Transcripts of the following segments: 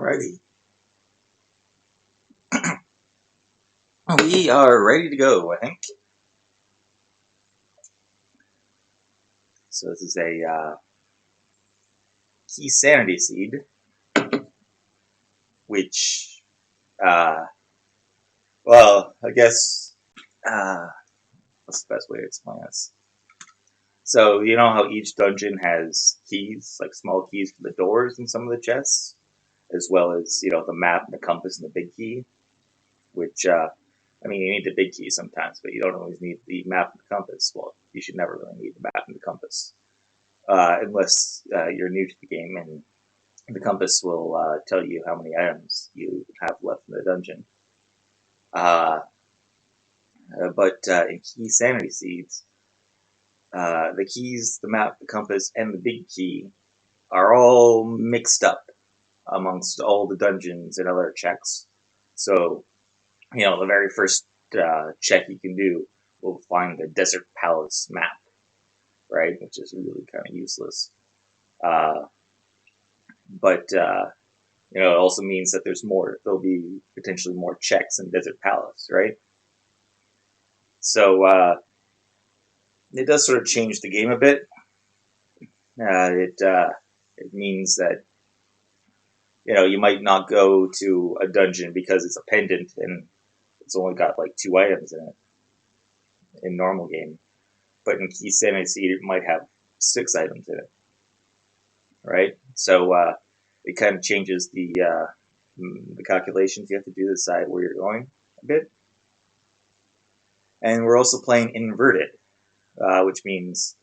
Alrighty. We are ready to go, I think. So this is a Key Sanity Seed, which, I guess, what's the best way to explain this? So, you know how each dungeon has keys, like small keys for the doors in some of the chests, as well as, the map and the compass and the big key, which, you need the big key sometimes, but you don't always need the map and the compass. Well, you should never really need the map and the compass. Unless you're new to the game, and the compass will tell you how many items you have left in the dungeon. But in Key Sanity Seeds, the keys, the map, the compass, and the big key are all mixed up amongst all the dungeons and other checks. So, the very first check you can do will find the Desert Palace map, right? Which is really kind of useless. But it also means that there'll be potentially more checks in Desert Palace, right? So it does sort of change the game a bit. It means that you might not go to a dungeon because it's a pendant and it's only got like 2 items in it in normal game, but in Key Sanity Seed it might have 6 items in it, right? So it kind of changes the calculations you have to do to decide where you're going a bit. And we're also playing inverted, which means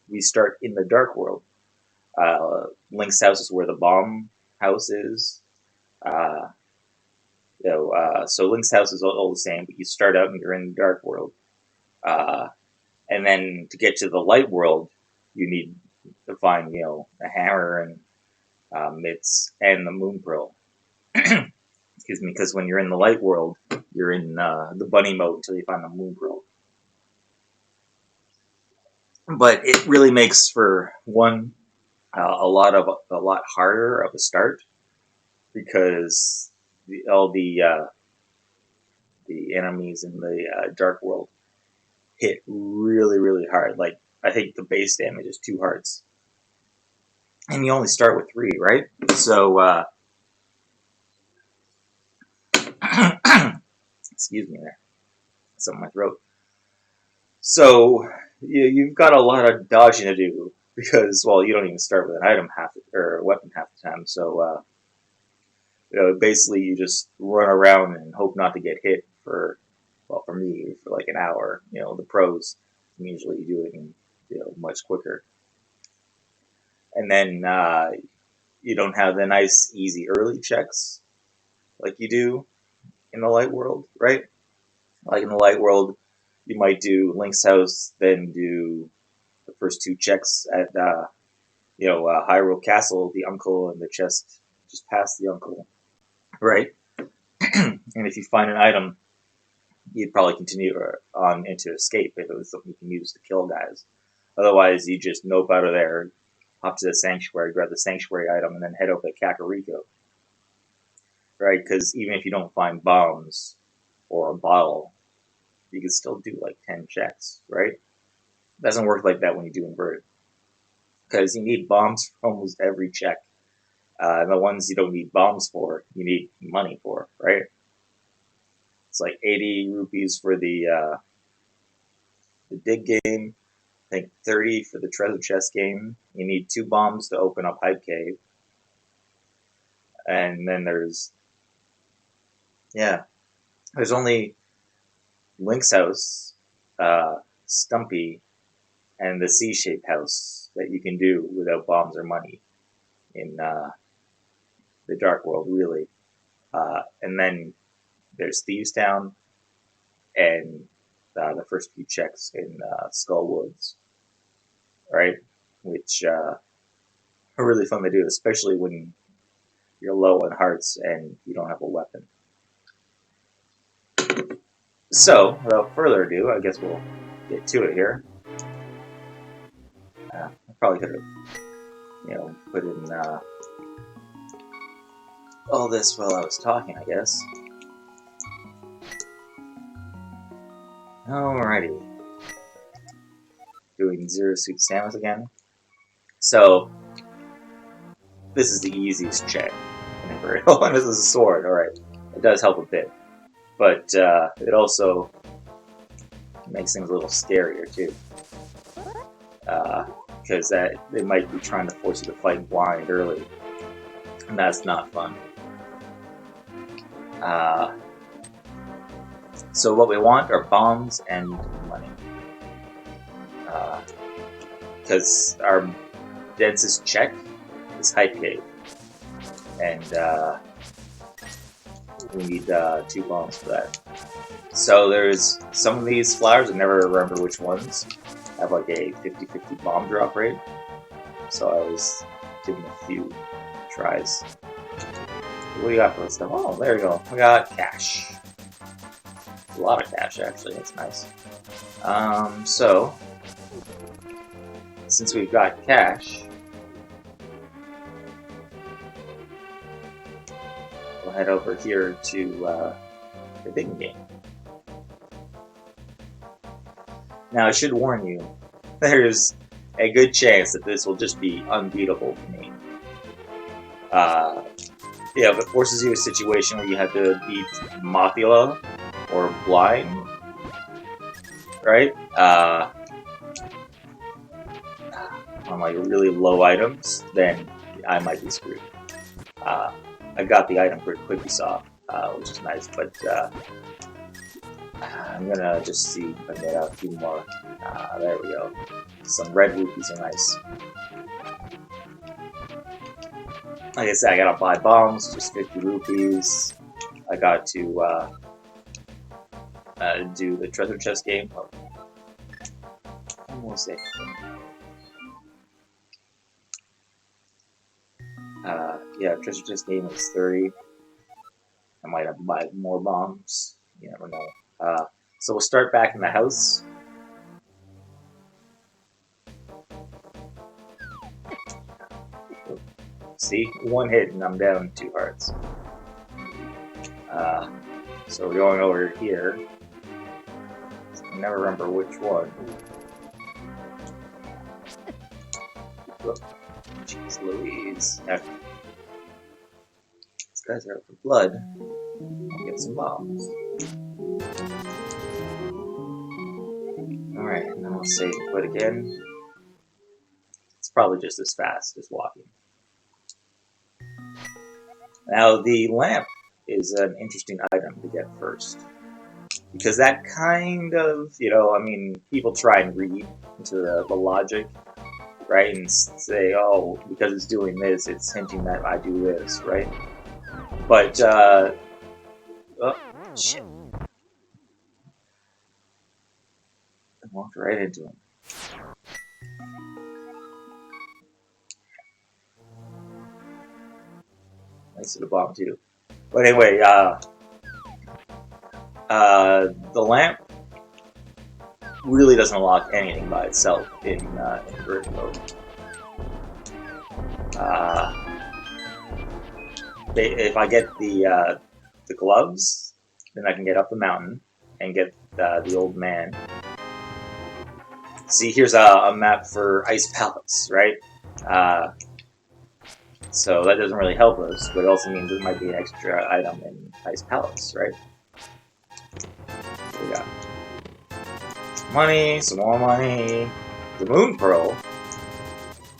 we start in the Dark World. Link's house is where the bomb house is. So Link's house is all the same, but you start out and you're in the Dark World. And then to get to the Light World, you need to find, a hammer and mitts and the moon pearl. Excuse me, because when you're in the Light World, you're in the bunny mode until you find the moon pearl. But it really makes for a lot harder of a start, because all the enemies in the Dark World hit really, really hard. Like, I think the base damage is 2 hearts, and you only start with 3, right? So excuse me, there, something in my throat. So you've got a lot of dodging to do, because, you don't even start with an item or a weapon half the time. So basically you just run around and hope not to get hit for me, for like an hour. The pros can usually do it in much quicker. And then you don't have the nice easy early checks like you do in the Light World, right? Like in the Light World, you might do Link's house, then do the first 2 checks at Hyrule Castle, the uncle, and the chest just past the uncle, right? And if you find an item, you'd probably continue on into escape if it was something you can use to kill guys. Otherwise, you just nope out of there, hop to the sanctuary, grab the sanctuary item, and then head over to Kakariko, right? Because even if you don't find bombs or a bottle, you can still do like 10 checks, right? It doesn't work like that when you do inverted, because you need bombs for almost every check. And the ones you don't need bombs for, you need money for, right? It's like 80 rupees for the dig game. I think 30 for the treasure chest game. You need 2 bombs to open up Hype Cave. And then there's only Link's house, Stumpy, and the C-shaped house that you can do without bombs or money in the Dark World, really. And then there's Thieves Town and the first few checks in Skull Woods, right? Which are really fun to do, especially when you're low on hearts and you don't have a weapon. So, without further ado, I guess we'll get to it here. I probably could have, put in all this while I was talking, I guess. Alrighty. Doing Zero Suit Samus again. So, this is the easiest check in Imperial, and this is a sword, alright. It does help a bit. But it also makes things a little scarier, too. Because they might be trying to force you to fight blind early. And that's not fun. So what we want are bombs and money. Because our densest check is Hype Cave. And we need 2 bombs for that. So there's some of these flowers, I never remember which ones, have like a 50-50 bomb drop rate. So I was giving a few tries. What do you got for this stuff? Oh, there we go. We got cash. A lot of cash, actually. That's nice. So, since we've got cash, we'll head over here to the big game. Now, I should warn you, there's a good chance that this will just be unbeatable to me. Yeah, if it forces you a situation where you have to beat Mothula or Blind, right? On like really low items, then I might be screwed. I got the item pretty quick, you saw, which is nice, but I'm gonna just see if I can get a few more. There we go. Some red rupees are nice. Like I said, I gotta buy bombs, just 50 rupees. I got to do the treasure chest game. Oh. We'll see. Yeah, treasure chest game is 30. I might have to buy more bombs. You never know. So we'll start back in the house. See, 1 hit and I'm down 2 hearts. So we're going over here. I never remember which one. Jeez Louise. Okay. These guys are out for blood. I'll get some bombs. Alright, and then I'll save and quit again. It's probably just as fast as walking. Now, the lamp is an interesting item to get first. Because that kind of, I mean, people try and read into the logic, right? And say, oh, because it's doing this, it's hinting that I do this, right? But, oh, shit. I walked right into him. Nice to the bomb, too. But anyway, the lamp really doesn't unlock anything by itself in version mode. If I get the gloves, then I can get up the mountain and get the old man. See, here's a map for Ice Palace, right? So that doesn't really help us, but it also means there might be an extra item in Ice Palace, right? What we got? Money, some more money, the Moon Pearl,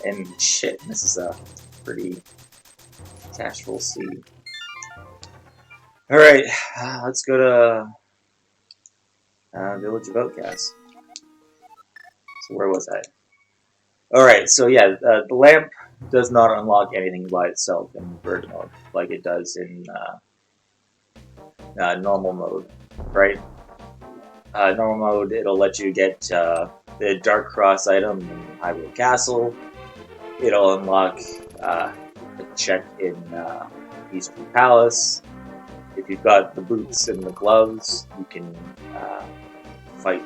and shit, this is a pretty cashful seed. Alright, let's go to Village of Outcasts. So where was I? Alright, so yeah, the lamp does not unlock anything by itself in version mode, like it does in normal mode, right? Normal mode, it'll let you get the Dark Cross item in Hyrule Castle. It'll unlock a check in Peaceful Palace. If you've got the boots and the gloves, you can fight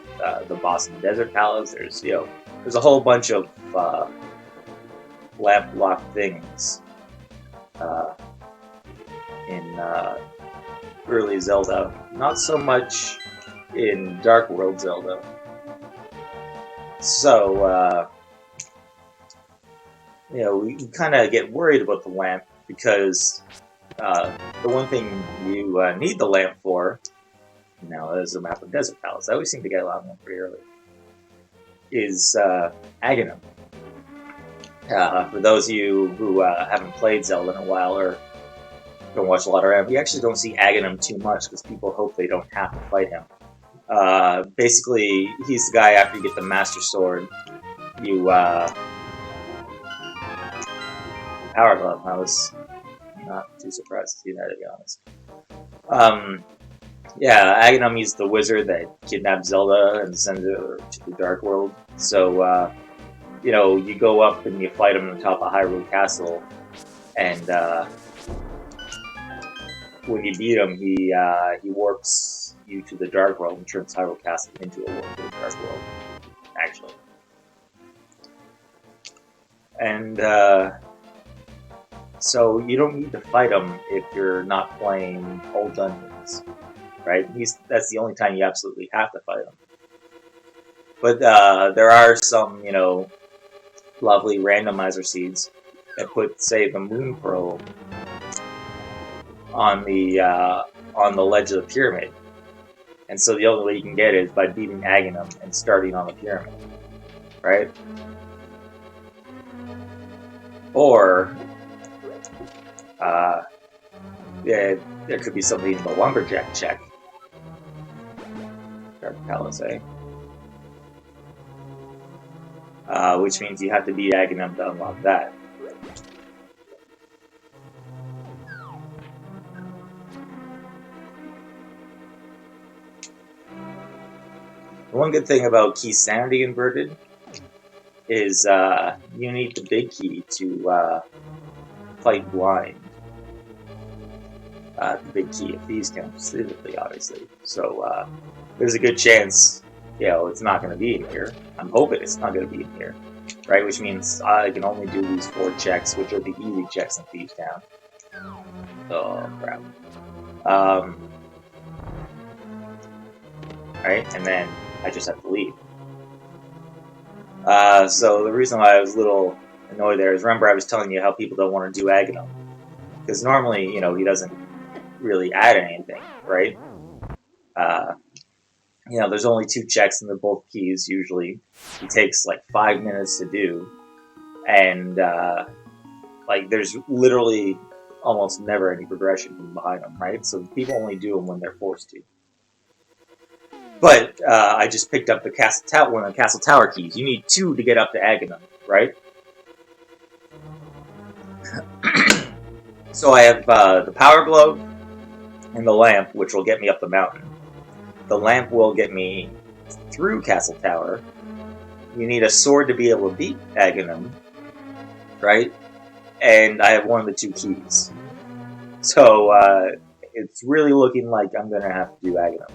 the boss in the Desert Palace. There's a whole bunch of lamp lock things in early Zelda. Not so much in Dark World Zelda. So, you know, we kind of get worried about the lamp because the one thing you need the lamp for, now is a map of Desert Palace. I always seem to get a lot more pretty early. Is Aghanim. For those of you who haven't played Zelda in a while or don't watch a lot around, we actually don't see Aghanim too much because people hope they don't have to fight him. Basically, he's the guy after you get the Master Sword. You Power Glove. I was not too surprised to see that, to be honest. Yeah, Aghanim is the wizard that kidnapped Zelda and sent her to the Dark World. So, you know, you go up and you fight him on the top of Hyrule Castle, and when you beat him, he warps you to the Dark World and turns Hyrule Castle into a warp to the Dark World, actually. And so you don't need to fight him if you're not playing whole dungeons, right? That's the only time you absolutely have to fight him. But there are some, you know, lovely randomizer seeds that put, say, the Moon Pearl on the ledge of the pyramid, and so the only way you can get it is by beating Aghanim and starting on the pyramid, right? Or yeah, there could be something in the Lumberjack check. Dark Palace, which means you have to beat Aghanim to unlock that. The one good thing about Key Sanity Inverted is you need the big key to fight blind. The big key of Thieves' Town specifically, obviously. So there's a good chance, you know, it's not going to be in here. I'm hoping it's not going to be in here, right? Which means I can only do these 4 checks, which are the easy checks in Thieves' Town. Oh crap! Right, and then I just have to leave. So the reason why I was a little annoyed there is, remember I was telling you how people don't want to do Aghanim, because normally, you know, he doesn't really add anything, right? You know, there's only 2 checks and they're both keys usually. It takes like 5 minutes to do, and like there's literally almost never any progression from behind them, right? So people only do them when they're forced to. But I just picked up the one of the Castle Tower keys. You need 2 to get up to Aghanim, right? So I have the Power Glove and the lamp, which will get me up the mountain. The lamp will get me through Castle Tower. You need a sword to be able to beat Aghanim, right? And I have one of the 2 keys. So it's really looking like I'm going to have to do Aghanim.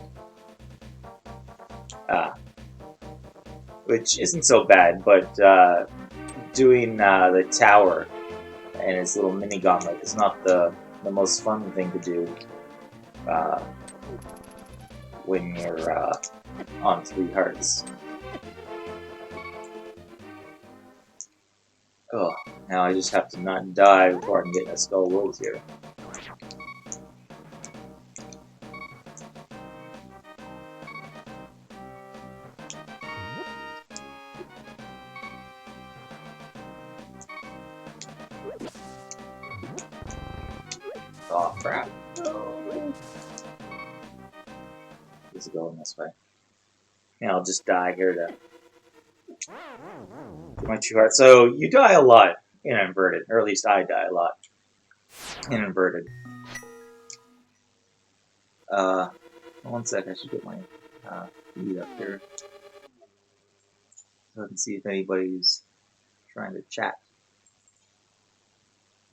Which isn't so bad, but doing the tower and its little mini gauntlet is not the most fun thing to do when you're on 3 hearts. Oh, now I just have to not die before I can get a Skull Rose here. Oh crap. Is it going this way? Yeah, I'll just die here to get my 2 hearts. So you die a lot in Inverted, or at least I die a lot in Inverted. One sec, I should get my feed up here so I can see if anybody's trying to chat.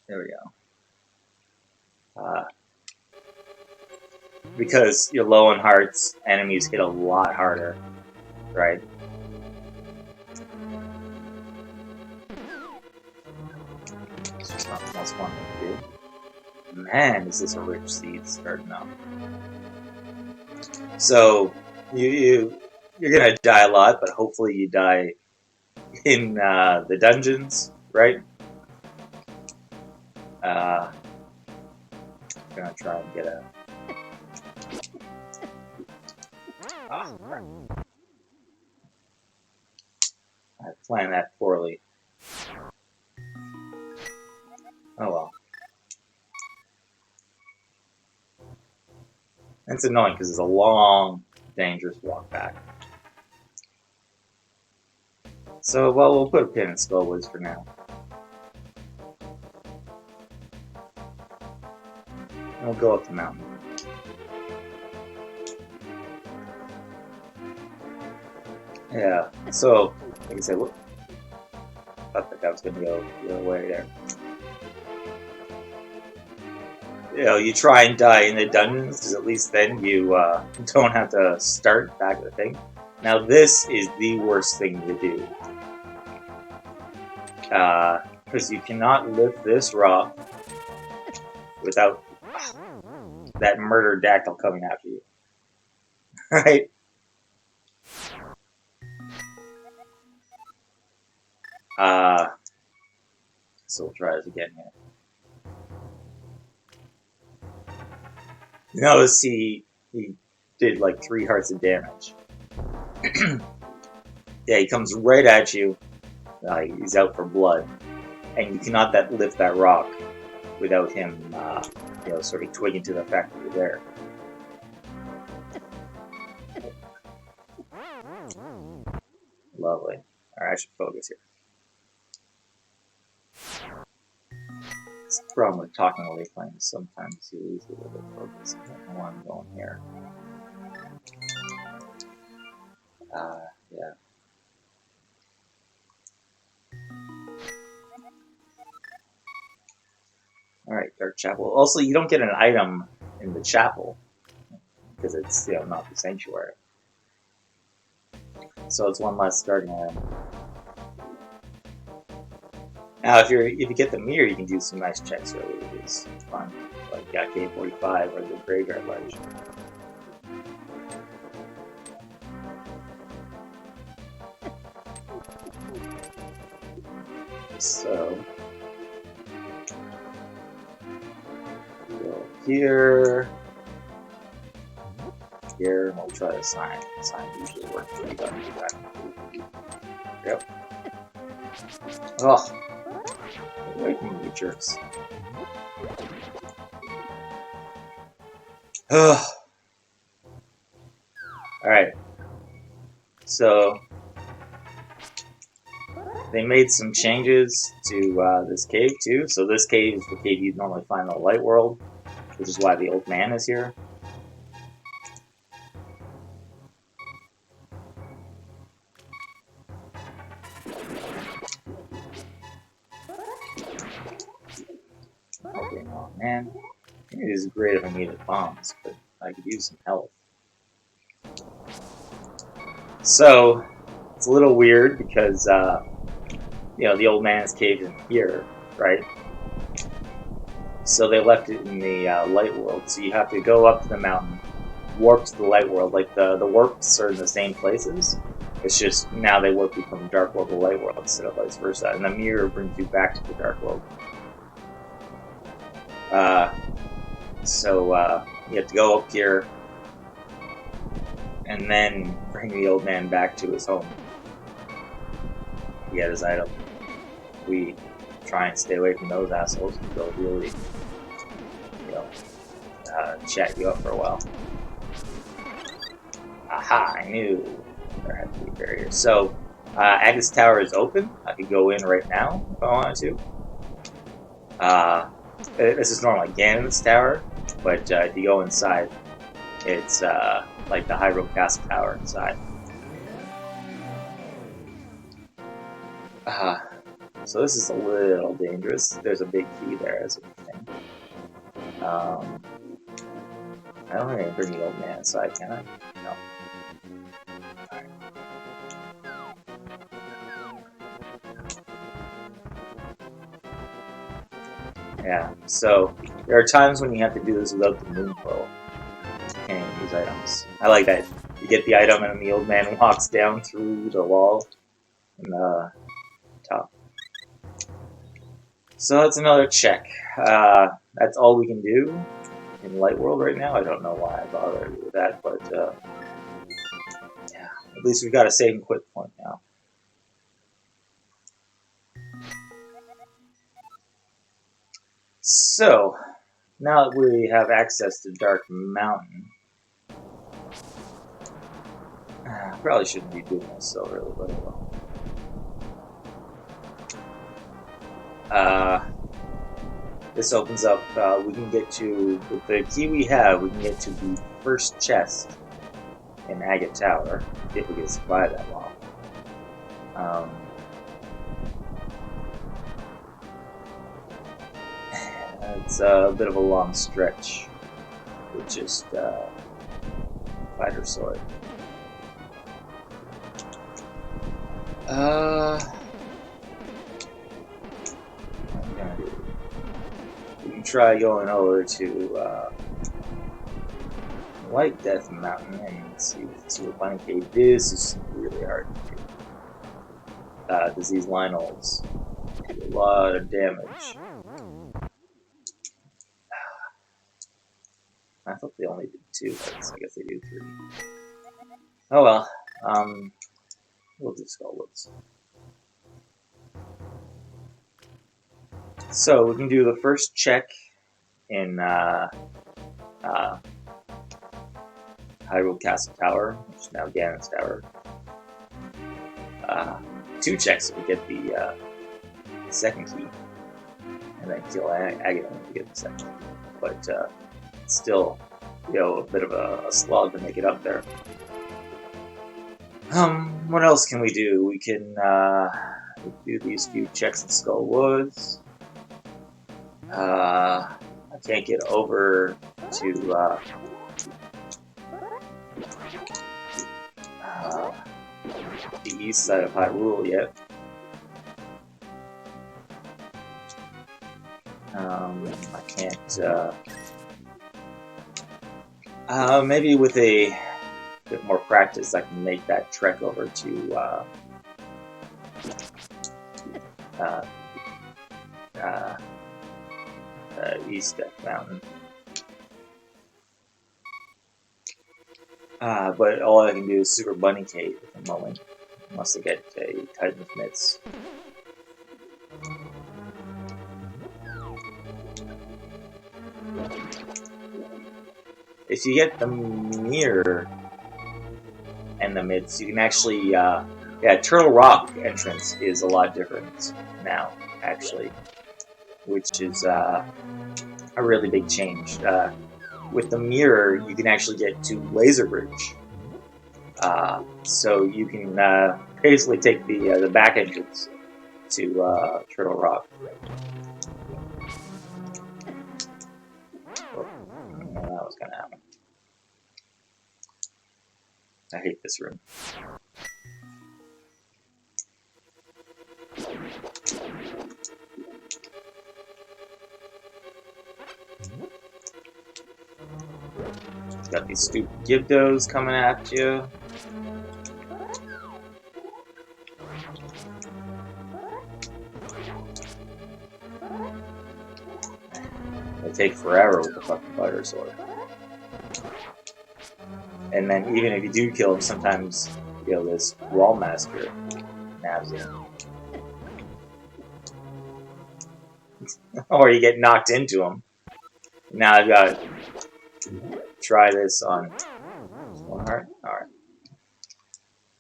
There we go. Because you're low on hearts, enemies hit a lot harder, right? It's just not the most fun thing to do. Man, is this a rich seed starting up. So, you're gonna die a lot, but hopefully you die in the dungeons, right? Uh, gonna try and get a... Ah, I planned that poorly. Oh well. It's annoying because it's a long, dangerous walk back. So, well, we'll put a pin in Skullwoods for now. And we'll go up the mountain. Yeah, so, like I said, I thought that was going to go the other way there. You know, you try and die in the dungeons, because at least then you don't have to start back at the thing. Now, this is the worst thing to do. Because you cannot lift this rock without that murder dactyl coming after you. Right? So we'll try this again here. You notice he did like 3 hearts of damage. Yeah, he comes right at you. He's out for blood. And you cannot lift that rock without him, sort of twigging to the fact that you're there. Lovely. Alright, I should focus here. It's the problem with talking while you're playing. Sometimes you lose a little bit of focus. I don't know where I'm going here. Yeah. Alright, Dark Chapel. Also, you don't get an item in the chapel because it's not the sanctuary. So it's one less starting item. Now, if you get the mirror, you can do some nice checks early, which is fun, like K45 or the Graveyard Ledge. So go here, here, and we'll try to sign. Sign usually works pretty good. Yep. Oh. Away from me, you jerks. Alright. So, they made some changes to this cave, too. So this cave is the cave you'd normally find in the Light World, which is why the old man is here. Okay, oh man. It is great if I needed bombs, but I could use some health. So, it's a little weird because, the old man's cave in here, right? So they left it in the Light World, so you have to go up to the mountain, warp to the Light World. Like, the warps are in the same places. It's just, now they warp you from Dark World to Light World instead of vice versa. And the mirror brings you back to the Dark World. You have to go up here and then bring the old man back to his home to get his item. We try and stay away from those assholes and they'll really, chat you up for a while. Aha, I knew there had to be barriers. So, Agus Tower is open. I could go in right now if I wanted to. This is normally Ganon's tower, but if you go inside, it's like the Hyrule Castle tower inside. So this is a little dangerous. There's a big key there, as a thing. I don't think I can bring the old man inside, can I? No. Alright. Yeah, so there are times when you have to do this without the moon pearl. Canning these items. I like that. You get the item and then the old man walks down through the wall in the top. So that's another check. That's all we can do in Light World right now. I don't know why I bothered with that, but yeah, at least we've got a save and quit point now. So, now that we have access to Dark Mountain, probably shouldn't be doing this so early, but well. This opens up, we can get to, with the key we have, we can get to the first chest in Agate Tower, if we can survive that long. It's a bit of a long stretch with just fighter sword. What am I gonna do? We can try going over to White Death Mountain and see what Bunny Cave is. It's really hard to do. Disease Lionels do a lot of damage. I thought they only did 2, but I guess they do 3. Oh well. We'll do Skullwoods. So we can do the first check in Hyrule Castle Tower, which is now Ganon's Tower. 2 checks if we get the second key, and then kill Aghanim to get the second key. But it's still, a bit of a slog to make it up there. What else can we do? We can do these few checks in Skull Woods. I can't get over to the east side of Hyrule yet. I can't. Maybe with a bit more practice, I can make that trek over to East Death Mountain. But all I can do is Super Bunny Cave at the moment, unless I get a Titan of Mitts. If you get the mirror and the Mitts, you can actually, Turtle Rock entrance is a lot different now, actually, which is a really big change. With the mirror, you can actually get to Laser Bridge, so you can basically take the back entrance to Turtle Rock. Oh, that was gonna happen. I hate this room. Got these stupid Gibdos coming at you. They take forever with the fucking Butter Sword. And then even if you do kill him, sometimes this Wall Master nabs him. Or you get knocked into him. Now I've got to try this on 1 heart. Alright.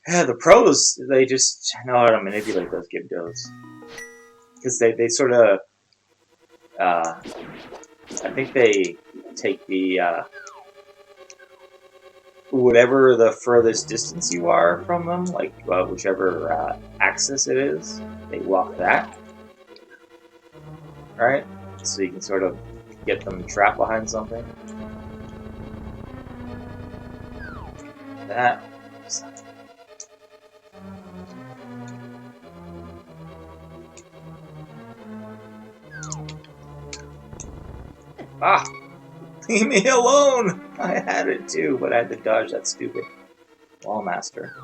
Yeah, the pros, they just know how to manipulate those Gibdos. Because they sort of, I think they take the, whatever the furthest distance you are from them, like whichever axis it is, they walk that. Right? So you can sort of get them trapped behind something. That. Ah! Leave me alone! I had it too, but I had to dodge that stupid wall master.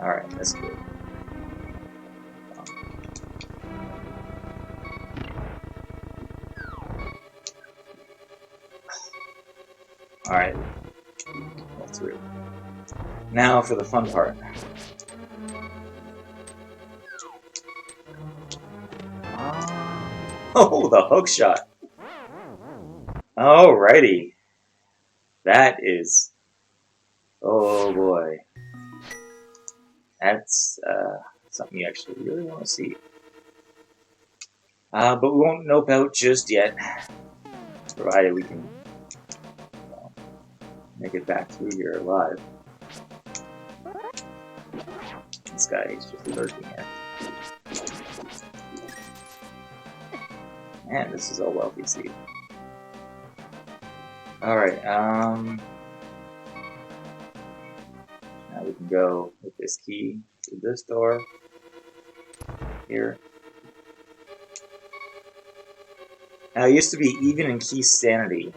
Alright, that's good. Alright, all through. Now for the fun part. Oh, the hook shot. Alrighty. That is... Oh boy. That's something you actually really want to see. But we won't know about just yet. Provided we can make it back through here alive. This guy is just lurking here. Man, this is all well PC. Alright, now we can go with this key to this door. Here. Now, it used to be even in key sanity.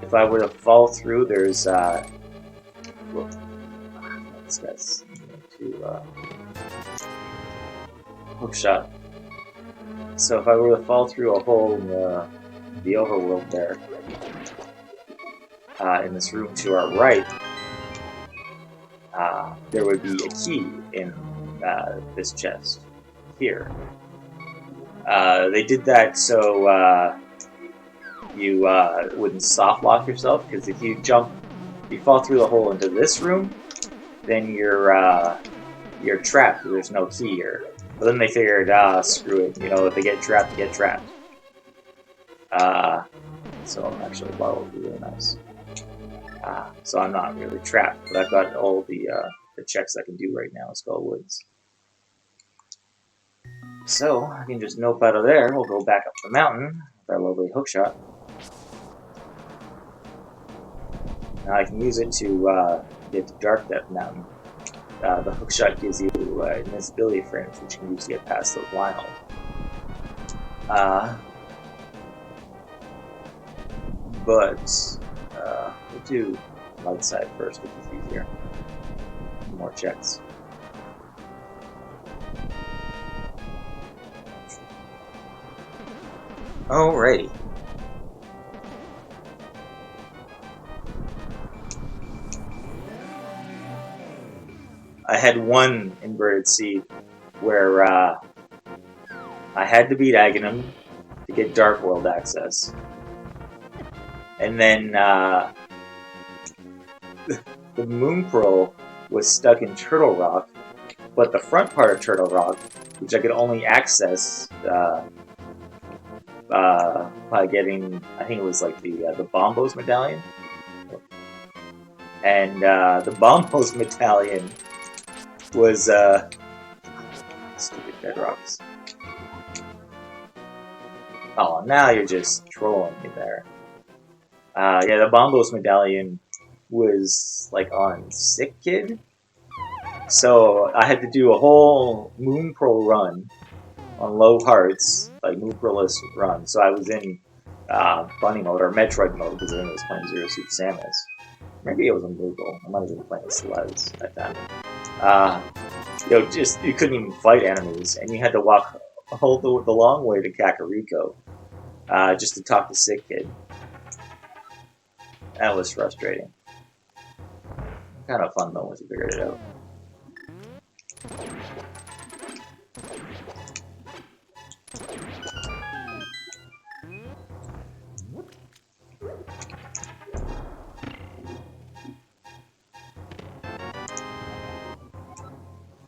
If I were to fall through, there's, well, this guy's to, hook shot. So if I were to fall through a hole in the overworld there, in this room to our right, there would be a key in this chest here. They did that so you wouldn't soft lock yourself, because if you fall through the hole into this room, then you're trapped. There's no key here. But then they figured, screw it. You know, if they get trapped, they get trapped. So actually, the bottle would be really nice. So I'm not really trapped, but I've got all the checks I can do right now in Skull Woods. So I can just nope out of there. We'll go back up the mountain with our lovely hookshot. Now I can use it to get to Dark Depth Mountain. The hookshot gives you invincibility frames, which you can use to get past those Lionel. But we'll do light side first, which is easier. More checks. Alrighty. I had one inverted seed where I had to beat Aghanim to get Dark World access. And then the Moon Pearl was stuck in Turtle Rock, but the front part of Turtle Rock, which I could only access by getting, I think it was like the Bombos Medallion. And the Bombos Medallion was stupid bedrocks. Oh, now you're just trolling me there. Yeah, the Bombos Medallion was like on Sick Kid, so I had to do a whole Moon Pearl run on low hearts, like Moon Pearl-less run. So I was in Bunny mode or Metroid mode because I think I was playing Zero Suit Samus. Maybe it was on Google. I might have been playing Slez at that time. Just you couldn't even fight enemies, and you had to walk the long way to Kakariko just to talk to Sick Kid. That was frustrating. Kind of fun though once you figured it out.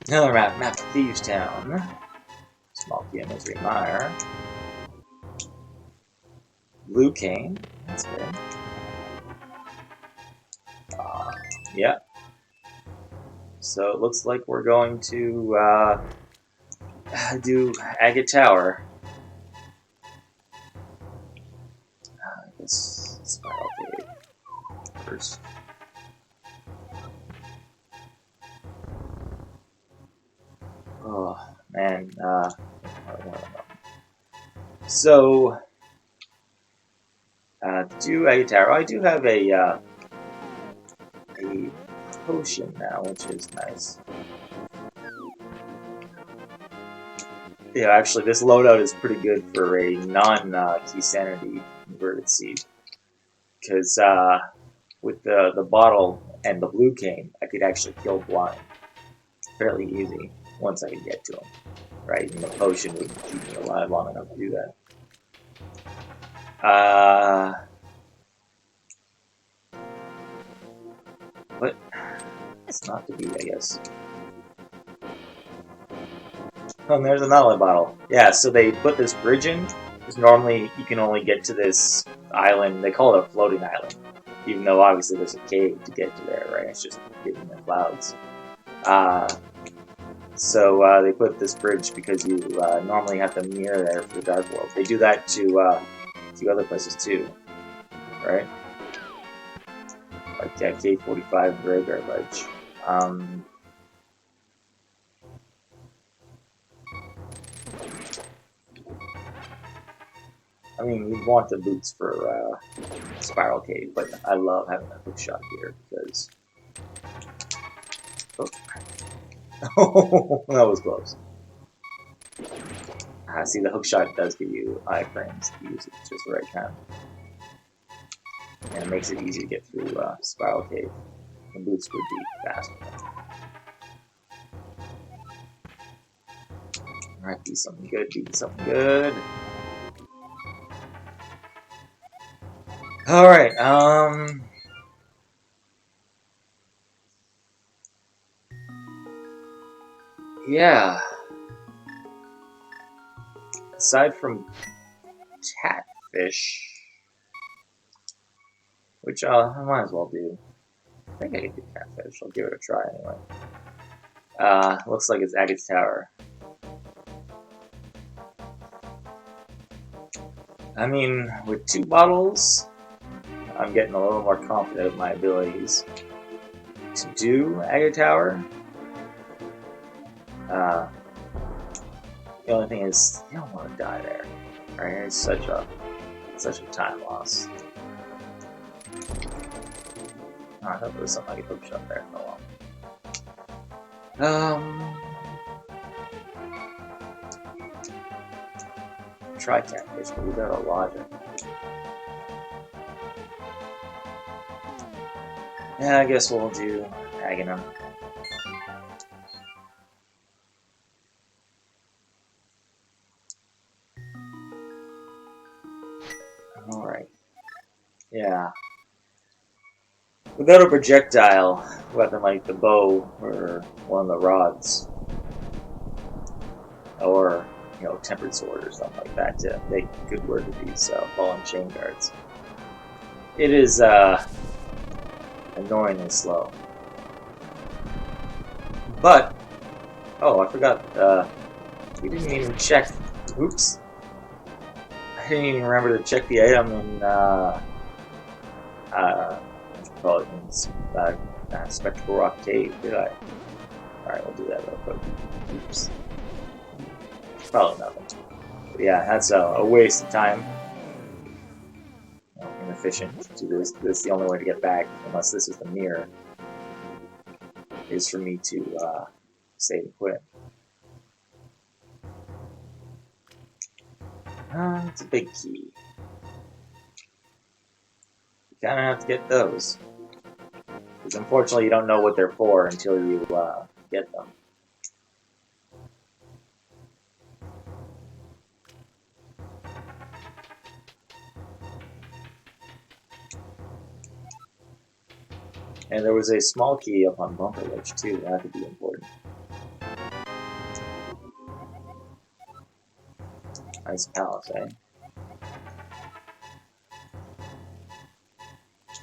Another map of Thieves Town. Small key of Misery Mire. Blue Cane. That's good. Yeah. So it looks like we're going to do Agate Tower. I guess Spiral Cave first. Oh man. So do Agate Tower. I do have a potion now, which is nice. Yeah, actually, this loadout is pretty good for a non-Key Sanity inverted seed. Because with the bottle and the blue cane, I could actually kill blind fairly easy once I could get to him. Right, and the potion would keep me alive long enough to do that. But it's not to be, I guess. Oh, and there's another bottle. Yeah, so they put this bridge in, because normally you can only get to this island, they call it a floating island, even though obviously there's a cave to get to there, right? It's just hidden in the clouds. So they put this bridge because you normally have to mirror there for the Dark World. They do that to a few other places too, right? Like K45 Graveyard Ledge. I mean, you'd want the boots for Spiral Cave, but I love having a hook shot here because. Oh, that was close. See, the hook shot does give you iframes to use it just the right time. And it makes it easy to get through Spiral Cave. The boots would be faster. Alright, be something good, be something good. Alright, yeah. Aside from Catfish, which I might as well do. I think I can do Catfish. I'll give it a try anyway. Looks like it's Agate Tower. I mean, with 2 bottles, I'm getting a little more confident of my abilities to do Agate Tower. The only thing is, you don't want to die there, right? It's such a time loss. Oh, I thought there was something I could hook shot there. Oh well. Try Catfish, but without a logic. Yeah, I guess we'll do Aghanim. Alright. Yeah. Without a projectile weapon like the bow or one of the rods, or tempered sword or something like that to make good work with these fallen chain guards, it is annoyingly slow. But oh, I forgot. We didn't even check. Oops. I didn't even remember to check the item in Spectral Rock Cave, did I? Alright, we'll do that real quick. Oops. Probably nothing. But yeah, that's a waste of time. Inefficient to do this. This is the only way to get back, unless this is the mirror, is for me to save and quit. It's a big key. You kind of have to get those. Because unfortunately you don't know what they're for until you get them. And there was a small key up on Bumper Ledge too, that could be important. Nice palace, eh?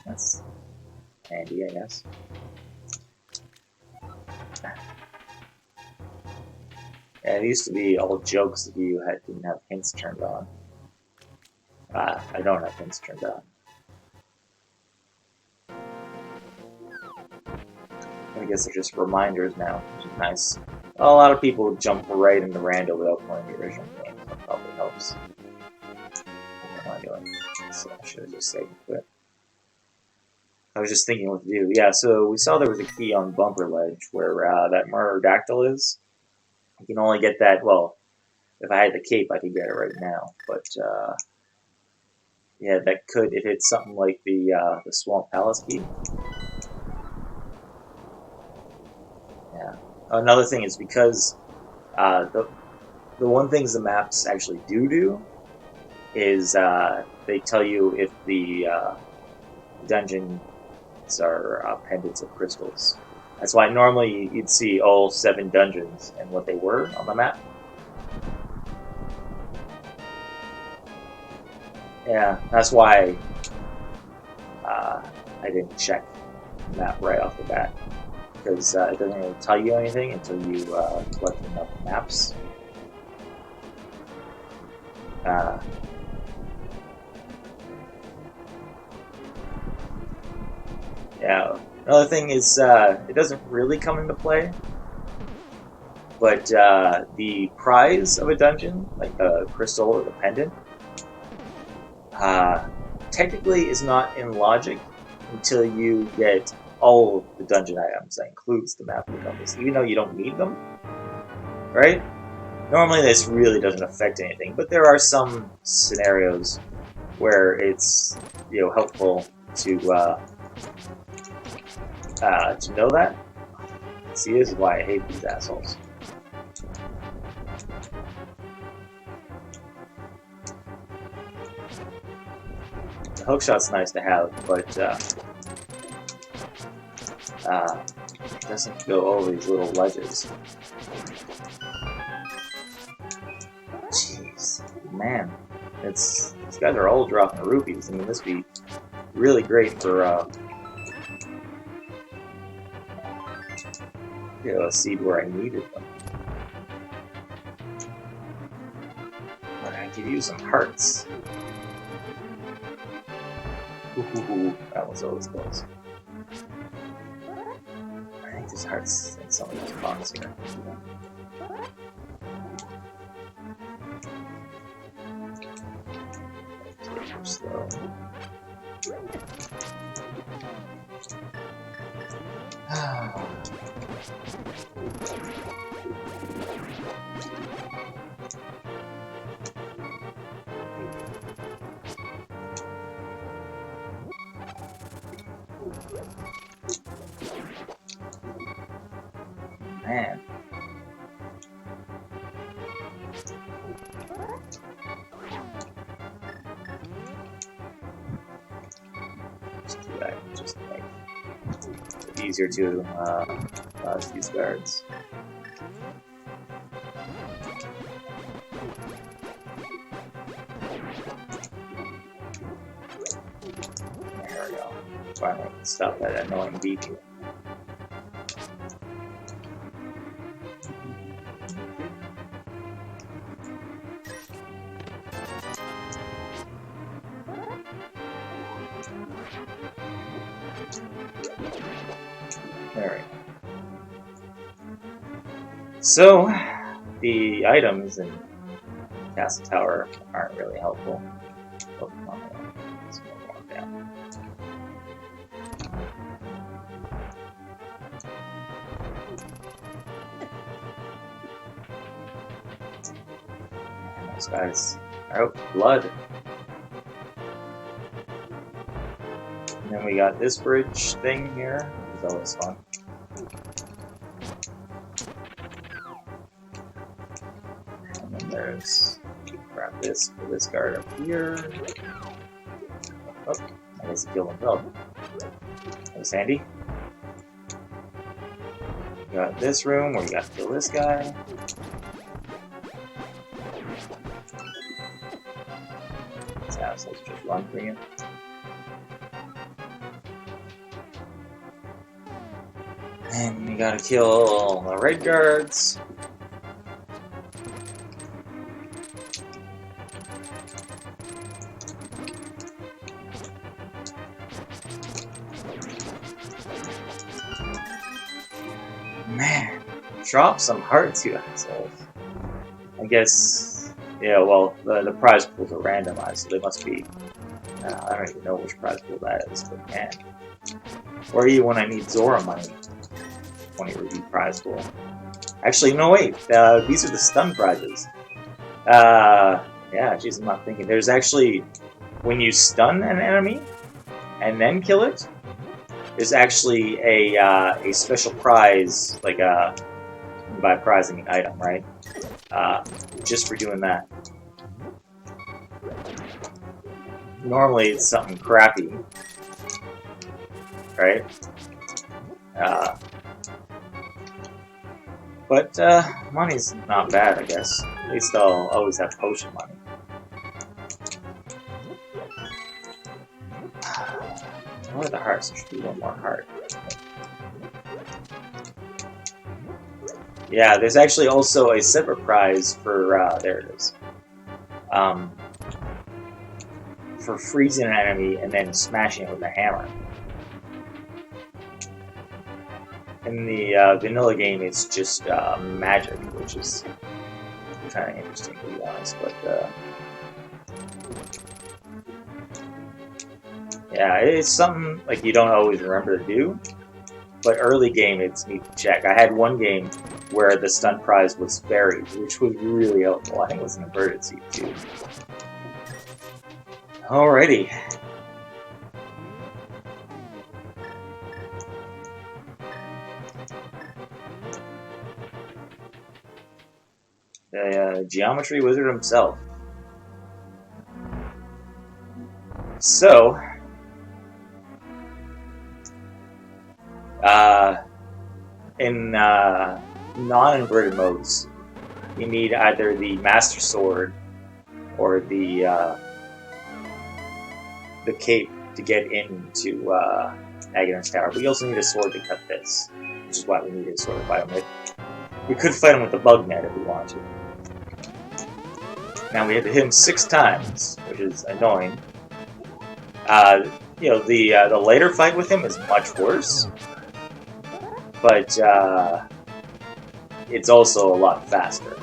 That's handy, I guess. Yeah, it used to be all jokes if you didn't have hints turned on. I don't have hints turned on. I guess they're just reminders now, which is nice. Well, a lot of people jump right into Rando without playing the original game, so that probably helps. What am I doing? So I should have just saved it. I was just thinking what to do. Yeah, so we saw there was a key on Bumper Ledge where that Murderodactyl is. You can only get that, well, if I had the cape, I could get it right now. But, yeah, that could, if it's something like the Swamp Palace key. Yeah. Another thing is because the one things the maps actually do is they tell you if the dungeons are pendants of crystals. That's why normally you'd see all 7 dungeons and what they were on the map. Yeah, that's why I didn't check the map right off the bat. Because it doesn't really tell you anything until you collect enough maps. Yeah. Another thing is it doesn't really come into play, but the prize of a dungeon, like the crystal or the pendant, technically is not in logic until you get all of the dungeon items. That includes the map of the compass, even though you don't need them, right? Normally this really doesn't affect anything, but there are some scenarios where it's helpful to know that. See, this is why I hate these assholes. The hookshot's nice to have, but it doesn't go over these little ledges. Jeez, man, these guys are all dropping rupees. I mean, this would be really great for a seed where I needed them. I could use some hearts. Ooh, that was always close. I think there's hearts in some of those boxes here. Slow. Man. Just do that, just make it easier to dodge these guards. There we go. Finally, stop that annoying beeping. There we go. So, the items in Castle Tower aren't really helpful. Oh, come on, let's move on down. And those guys are out for blood. And then we got this bridge thing here. It's always fun. And then there's, grab this for this guard up here. Oh, I guess he killed himself. That was handy. We got this room where we got to kill this guy. These assholes just run for you. And we gotta kill the red guards. Man, drop some hearts, you assholes. I guess, yeah, well, the prize pools are randomized, so they must be I don't even know which prize pool that is, but man. Where are you when I need Zora money? 20 rupee prize pool. Actually, no wait, these are the stun prizes. Yeah, jeez, I'm not thinking. There's actually, when you stun an enemy and then kill it, there's actually a special prize, like by prizing an item, right? Just for doing that. Normally it's something crappy, right? But money's not bad, I guess. At least I'll always have potion money. What are the hearts? There should be one more heart. Yeah, there's actually also a separate prize for, there it is. For freezing an enemy and then smashing it with a hammer. In the vanilla game, it's just magic, which is kind of interesting to be honest. But yeah, it's something like you don't always remember to do. But early game, it's neat to check. I had one game where the stun prize was buried, which was really helpful. I think it was an inverted seed too. Alrighty. The Geometry Wizard himself. So, in non-inverted modes, you need either the Master Sword or the cape to get into Aghanim's Tower. But you also need a sword to cut this, which is why we need a sword to fight him with. We could fight him with the bug net if we wanted to. Now we had to hit him 6 times, which is annoying. You know, the later fight with him is much worse, but it's also a lot faster.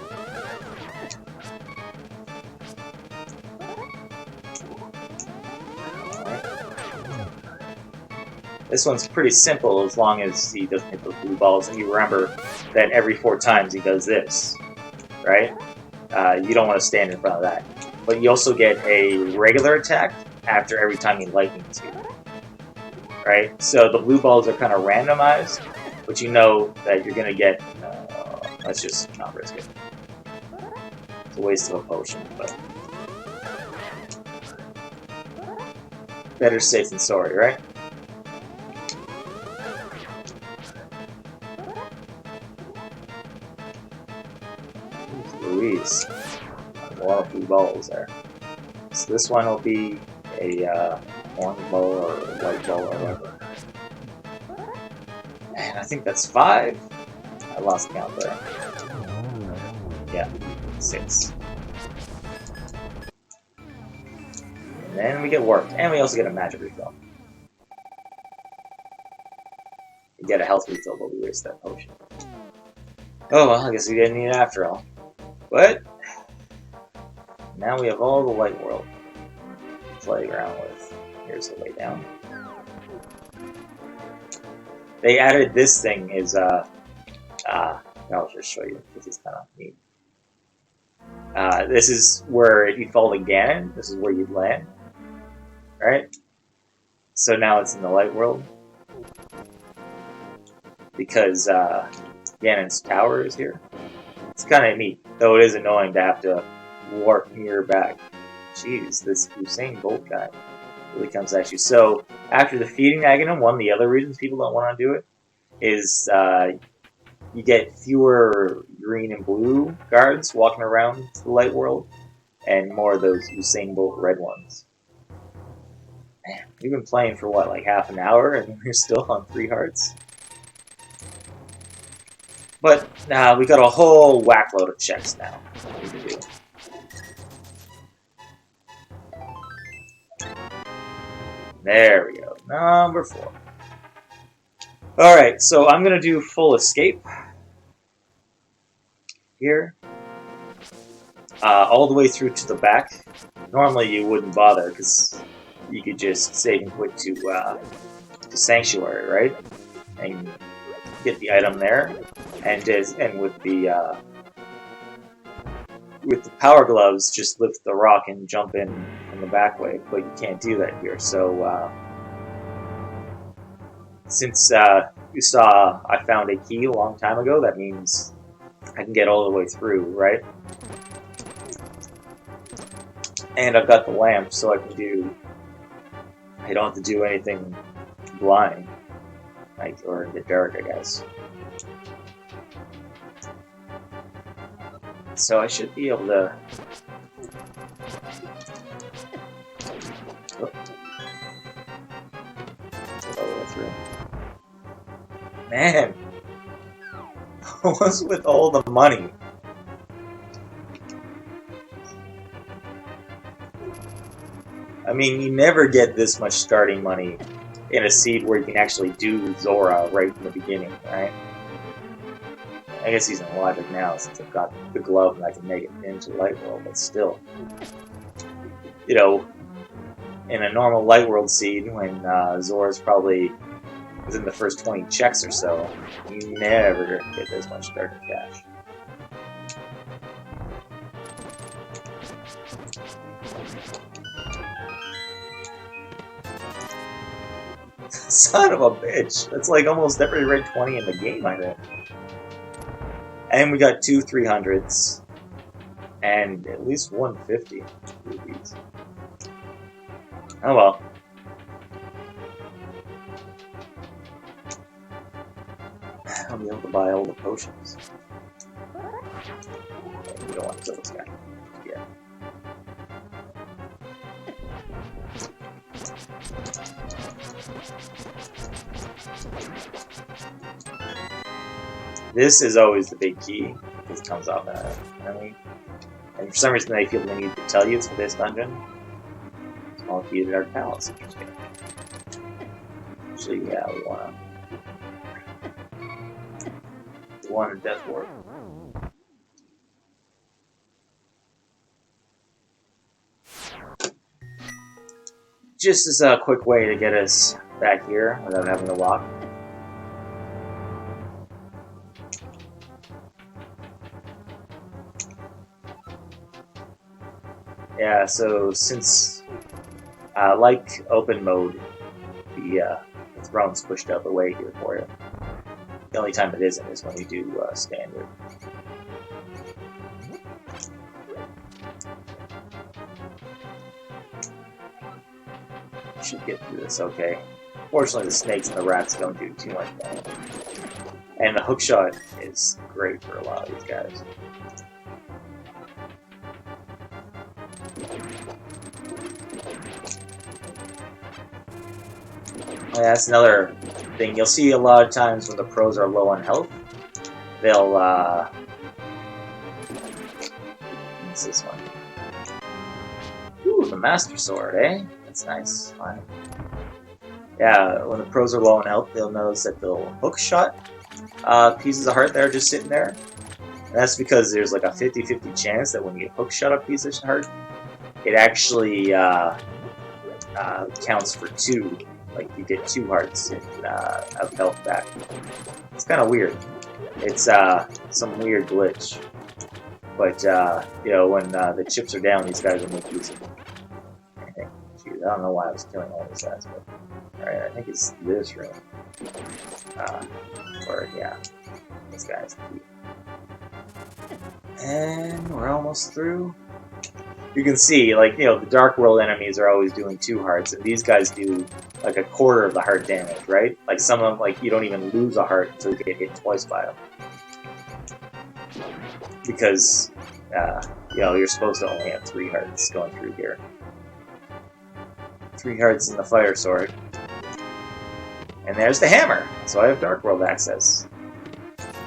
This one's pretty simple as long as he doesn't hit those blue balls, and you remember that every 4 times he does this, right? You don't want to stand in front of that. But you also get a regular attack after every time he lightnings you, right? So the blue balls are kind of randomized, but you know that you're going to get... let's just not risk it. It's a waste of a potion, but... better safe than sorry, right? Louise. A lot of blue balls there. So this one will be a orange ball or a white ball or whatever. And I think that's 5. I lost count there. Yeah, 6. And then we get warped. And we also get a magic refill. We get a health refill, but we waste that potion. Oh well, I guess we didn't need it after all. But now we have all the light world to play around with. Here's the way down. They added this thing is I'll just show you. This is kind of neat. This is where if you fall to Ganon, this is where you'd land, right? So now it's in the light world because Ganon's tower is here. It's kind of neat, though it is annoying to have to warp near back. Jeez, this Usain Bolt guy really comes at you. So, after defeating Aghanim, one of the other reasons people don't want to do it is you get fewer green and blue guards walking around the light world, and more of those Usain Bolt red ones. Man, we've been playing for what, like half an hour, and we're still on 3 hearts? But we got a whole whackload of checks now we can do. There we go. Number 4. Alright, so I'm going to do full escape. Here. All the way through to the back. Normally you wouldn't bother, because you could just save and quit to Sanctuary, right? And get the item there, and with the power gloves, just lift the rock and jump in the back way. But you can't do that here. So since you saw I found a key a long time ago, that means I can get all the way through, right? And I've got the lamp, so I don't have to do anything blind, or in the dark, I guess. So I should be able to... Oh. Get all the way through. Man! What's with all the money? I mean, you never get this much starting money in a seed where you can actually do Zora right in the beginning, right? I guess he's in Logic now since I've got the glove and I can make it into Light World, but still. You know, in a normal Light World seed, when Zora's probably within the first 20 checks or so, you never get this much starting cash. Son of a bitch! That's like almost every red 20 in the game, I think. And we got 2 300s. And at least 150 rupees. Oh well. I'll be able to buy all the potions. Okay, we don't want to kill this guy. Yeah. This is always the big key. This comes off an enemy. And for some reason they feel the need to tell you it's for this dungeon. Small key to Dark Palace. Interesting. Actually, yeah, we want a Death Ward. Just as a quick way to get us back here without having to walk. Yeah, so since, like open mode, the throne's pushed out the way here for you. The only time it isn't is when we do standard. Should get through this okay. Fortunately, the snakes and the rats don't do too much damage. And the hookshot is great for a lot of these guys. Oh, yeah, that's another thing. You'll see a lot of times when the pros are low on health, they'll, what's this one? Ooh, the Master Sword, eh? That's nice. Fine. Yeah, when the pros are low on health, they'll notice that they'll hookshot pieces of heart that are just sitting there. And that's because there's like a 50-50 chance that when you hookshot a piece of heart, it actually counts for 2. Like, you get 2 hearts of health back. It's kind of weird. It's some weird glitch. But, you know, when the chips are down, these guys will make use of anything. Shoot, I don't know why I was killing all these guys, but... Alright, I think it's this room. Or, yeah. This guy's the key. And we're almost through. You can see, like, you know, the Dark World enemies are always doing 2 hearts, and these guys do, like, a quarter of the heart damage, right? Like, some of them, like, you don't even lose a heart until you get hit twice by them. Because, you know, you're supposed to only have 3 hearts going through here. 3 hearts in the Fire Sword. And there's the hammer! So I have Dark World access.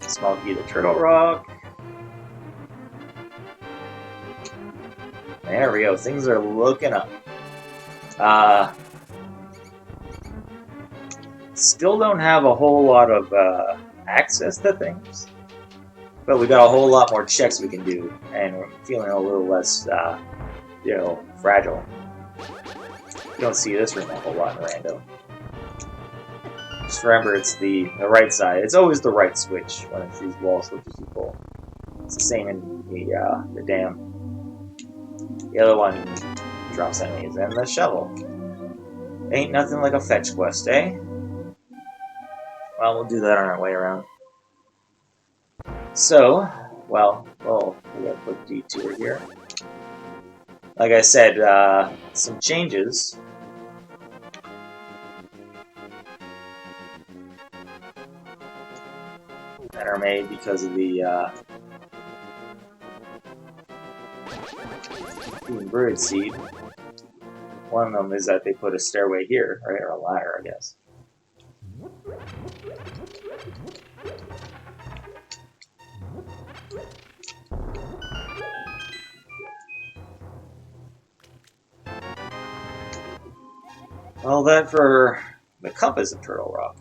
Small key to Turtle Rock. There we go, things are looking up. Still don't have a whole lot of access to things. But we got a whole lot more checks we can do. And we're feeling a little less, you know, fragile. don't see this room a whole lot in Rando. Just remember, it's the right side. It's always the right switch when it's these wall switches you pull. It's the same in the dam. The other one drops enemies, and the shovel. Ain't nothing like a fetch quest, eh? Well, we'll do that on our way around. So, well, we gotta put detour here. Like I said, some changes. That are made because of the bird seed. One of them is that they put a stairway here, right, or a ladder, I guess. Well, that for the compass of Turtle Rock.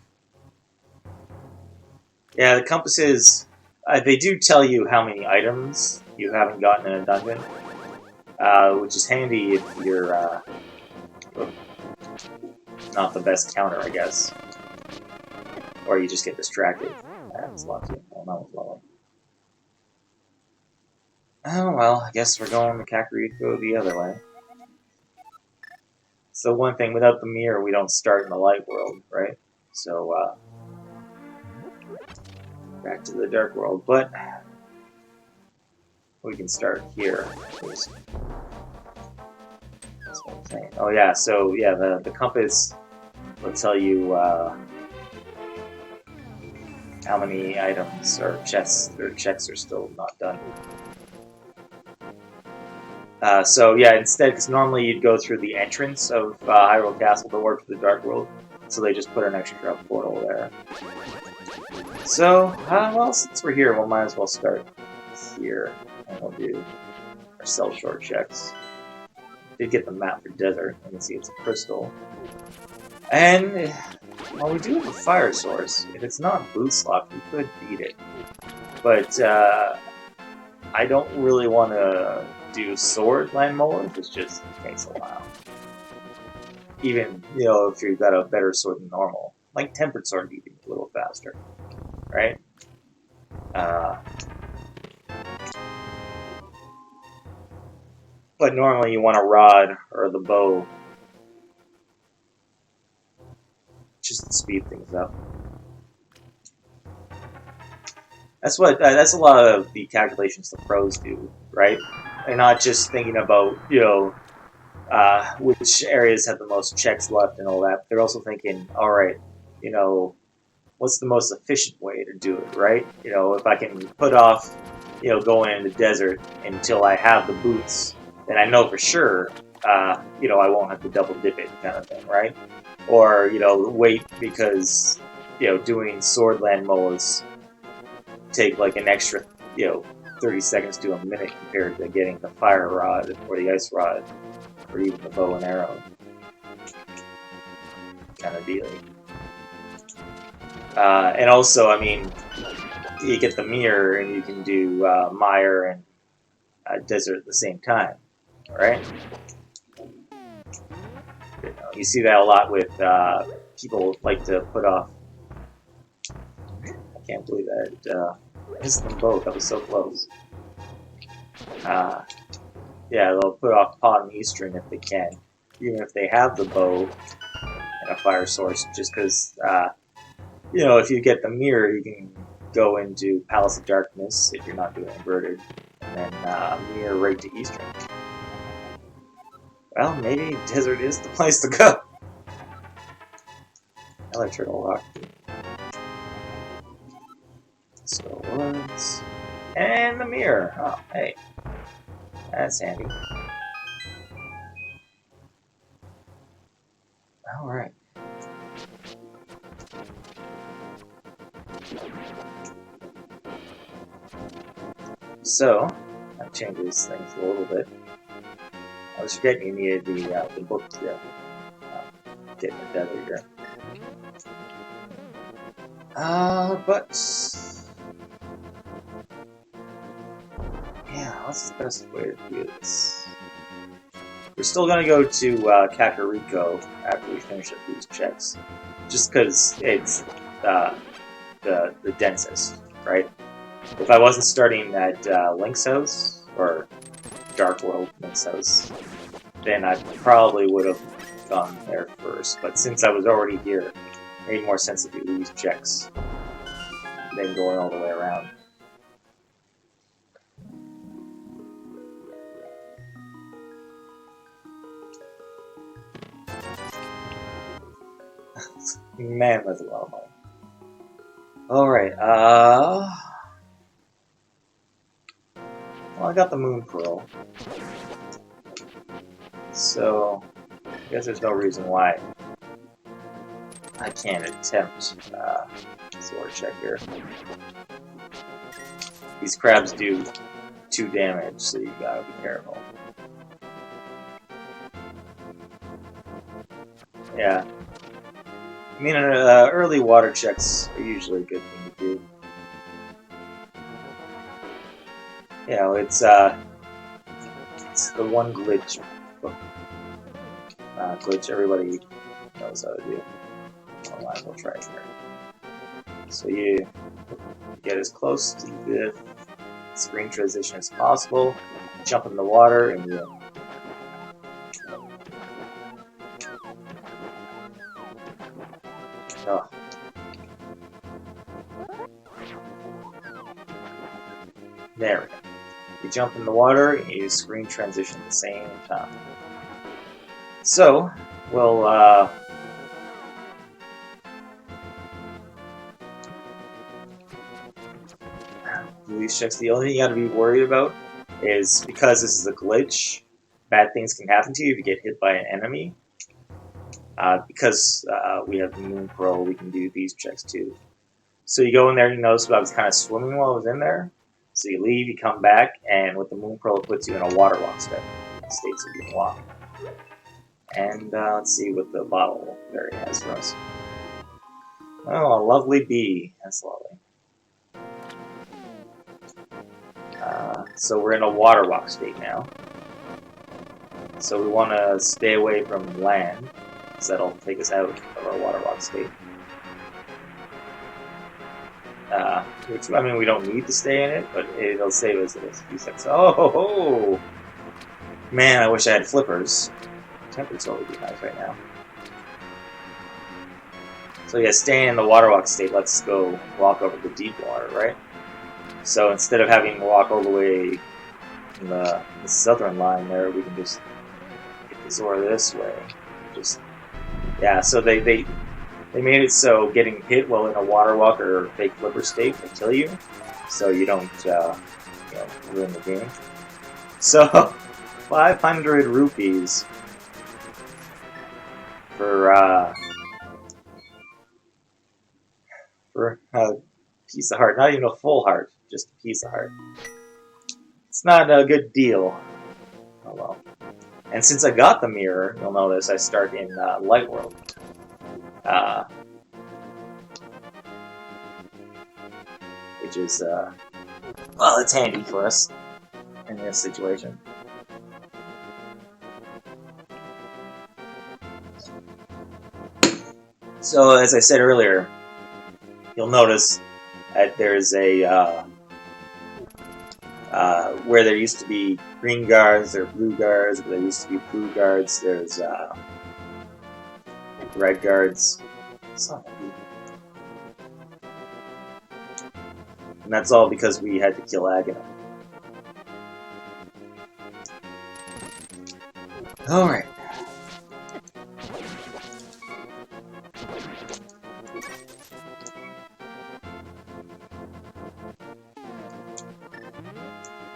Yeah, the compasses, they do tell you how many items you haven't gotten in a dungeon, which is handy if you're not the best counter, I guess. Or you just get distracted. That's lucky. Well, that was lower. Oh, well, I guess we're going to Kakariko the other way. So one thing, without the mirror, we don't start in the light world, right? So, back to the dark world, but we can start here. That's what I'm saying. Oh yeah, so yeah, the compass will tell you how many items or checks are still not done. So yeah, instead, because normally you'd go through the entrance of Hyrule Castle to work for the Dark World, so they just put an extra portal there. So, well, since we're here, we might as well start here, and we'll do our cell short checks. Did get the map for desert. You can see it's a crystal. And, well, we do have a fire source. If it's not boost locked, we could beat it. But, I don't really want to do sword land molars. It just takes a while. Even, you know, if you've got a better sword than normal. Like tempered sword, you can be a little faster. Right? But normally you want a rod or the bow just to speed things up. That's that's a lot of the calculations the pros do, right? They're not just thinking about, you know, which areas have the most checks left and all that. They're also thinking, all right, you know, what's the most efficient way to do it, right? You know, if I can put off, you know, going in the desert until I have the boots, then I know for sure, you know, I won't have to double dip it kind of thing, right? Or, you know, wait because, you know, doing sword land molas take like an extra, you know, 30 seconds to a minute compared to getting the fire rod or the ice rod or even the bow and arrow kind of deal. And also, I mean, you get the mirror and you can do mire and desert at the same time, right? You see that a lot with people like to put off. I can't believe that I missed them both. That was so close. Yeah, they'll put off Pod and Eastern if they can, even if they have the bow and a fire source, just because, you know, if you get the mirror, you can go into Palace of Darkness if you're not doing inverted, and then mirror right to Eastern. Well, maybe desert is the place to go. I like Turtle Rock. So Woods. And the mirror. Oh, hey. That's handy. Alright. So, that changes things a little bit. I was forgetting you needed the book to get in the desert here. But yeah, what's the best way to do this? We're still gonna go to Kakariko after we finish up these checks, just because it's the densest, right? If I wasn't starting at Link's house, or Dark World Link's house, then I probably would have gone there first. But since I was already here, it made more sense to do these checks than going all the way around. Man, that's a lot of money. Alright, well, I got the Moon Pearl. So, I guess there's no reason why I can't attempt sword check here. These crabs do 2 damage, so you gotta be careful. Yeah. I mean, early water checks are usually a good thing to do. You know, it's the one glitch everybody knows how to do. Online, we'll try it here. So you get as close to the screen transition as possible, jump in the water, and you. Oh. There we go. You jump in the water and you screen transition at the same time. So, we'll do these checks. The only thing you gotta be worried about is because this is a glitch, bad things can happen to you if you get hit by an enemy. Because we have the Moon Pearl, we can do these checks too. So you go in there, you notice I was kind of swimming while I was in there. So you leave, you come back, and with the Moon Pearl, it puts you in a water walk state, so you can walk. And let's see what the bottle fairy has for us. Oh, a lovely bee. That's lovely. So we're in a water walk state now. So we want to stay away from land, because that'll take us out of our water walk state. Which, I mean, we don't need to stay in it, but it'll save us a few seconds. Oh! Man, I wish I had flippers. Temperature would be nice right now. So yeah, staying in the water walk state, let's go walk over the deep water, right? So instead of having to walk all the way in the southern line there, we can just get the Zora this way. Just, yeah, so they made it so getting hit while in a water walk or fake flipper state will kill you, so you don't ruin the game. So 500 rupees for a piece of heart. Not even a full heart, just a piece of heart. It's not a good deal. Oh well. And since I got the mirror, you'll notice I start in Light World. Which is, well, it's handy for us in this situation. So, as I said earlier, you'll notice that there's a, where there used to be green guards, there are blue guards, where there used to be blue guards, there's, red guards. And that's all because we had to kill Aghanim. Alright.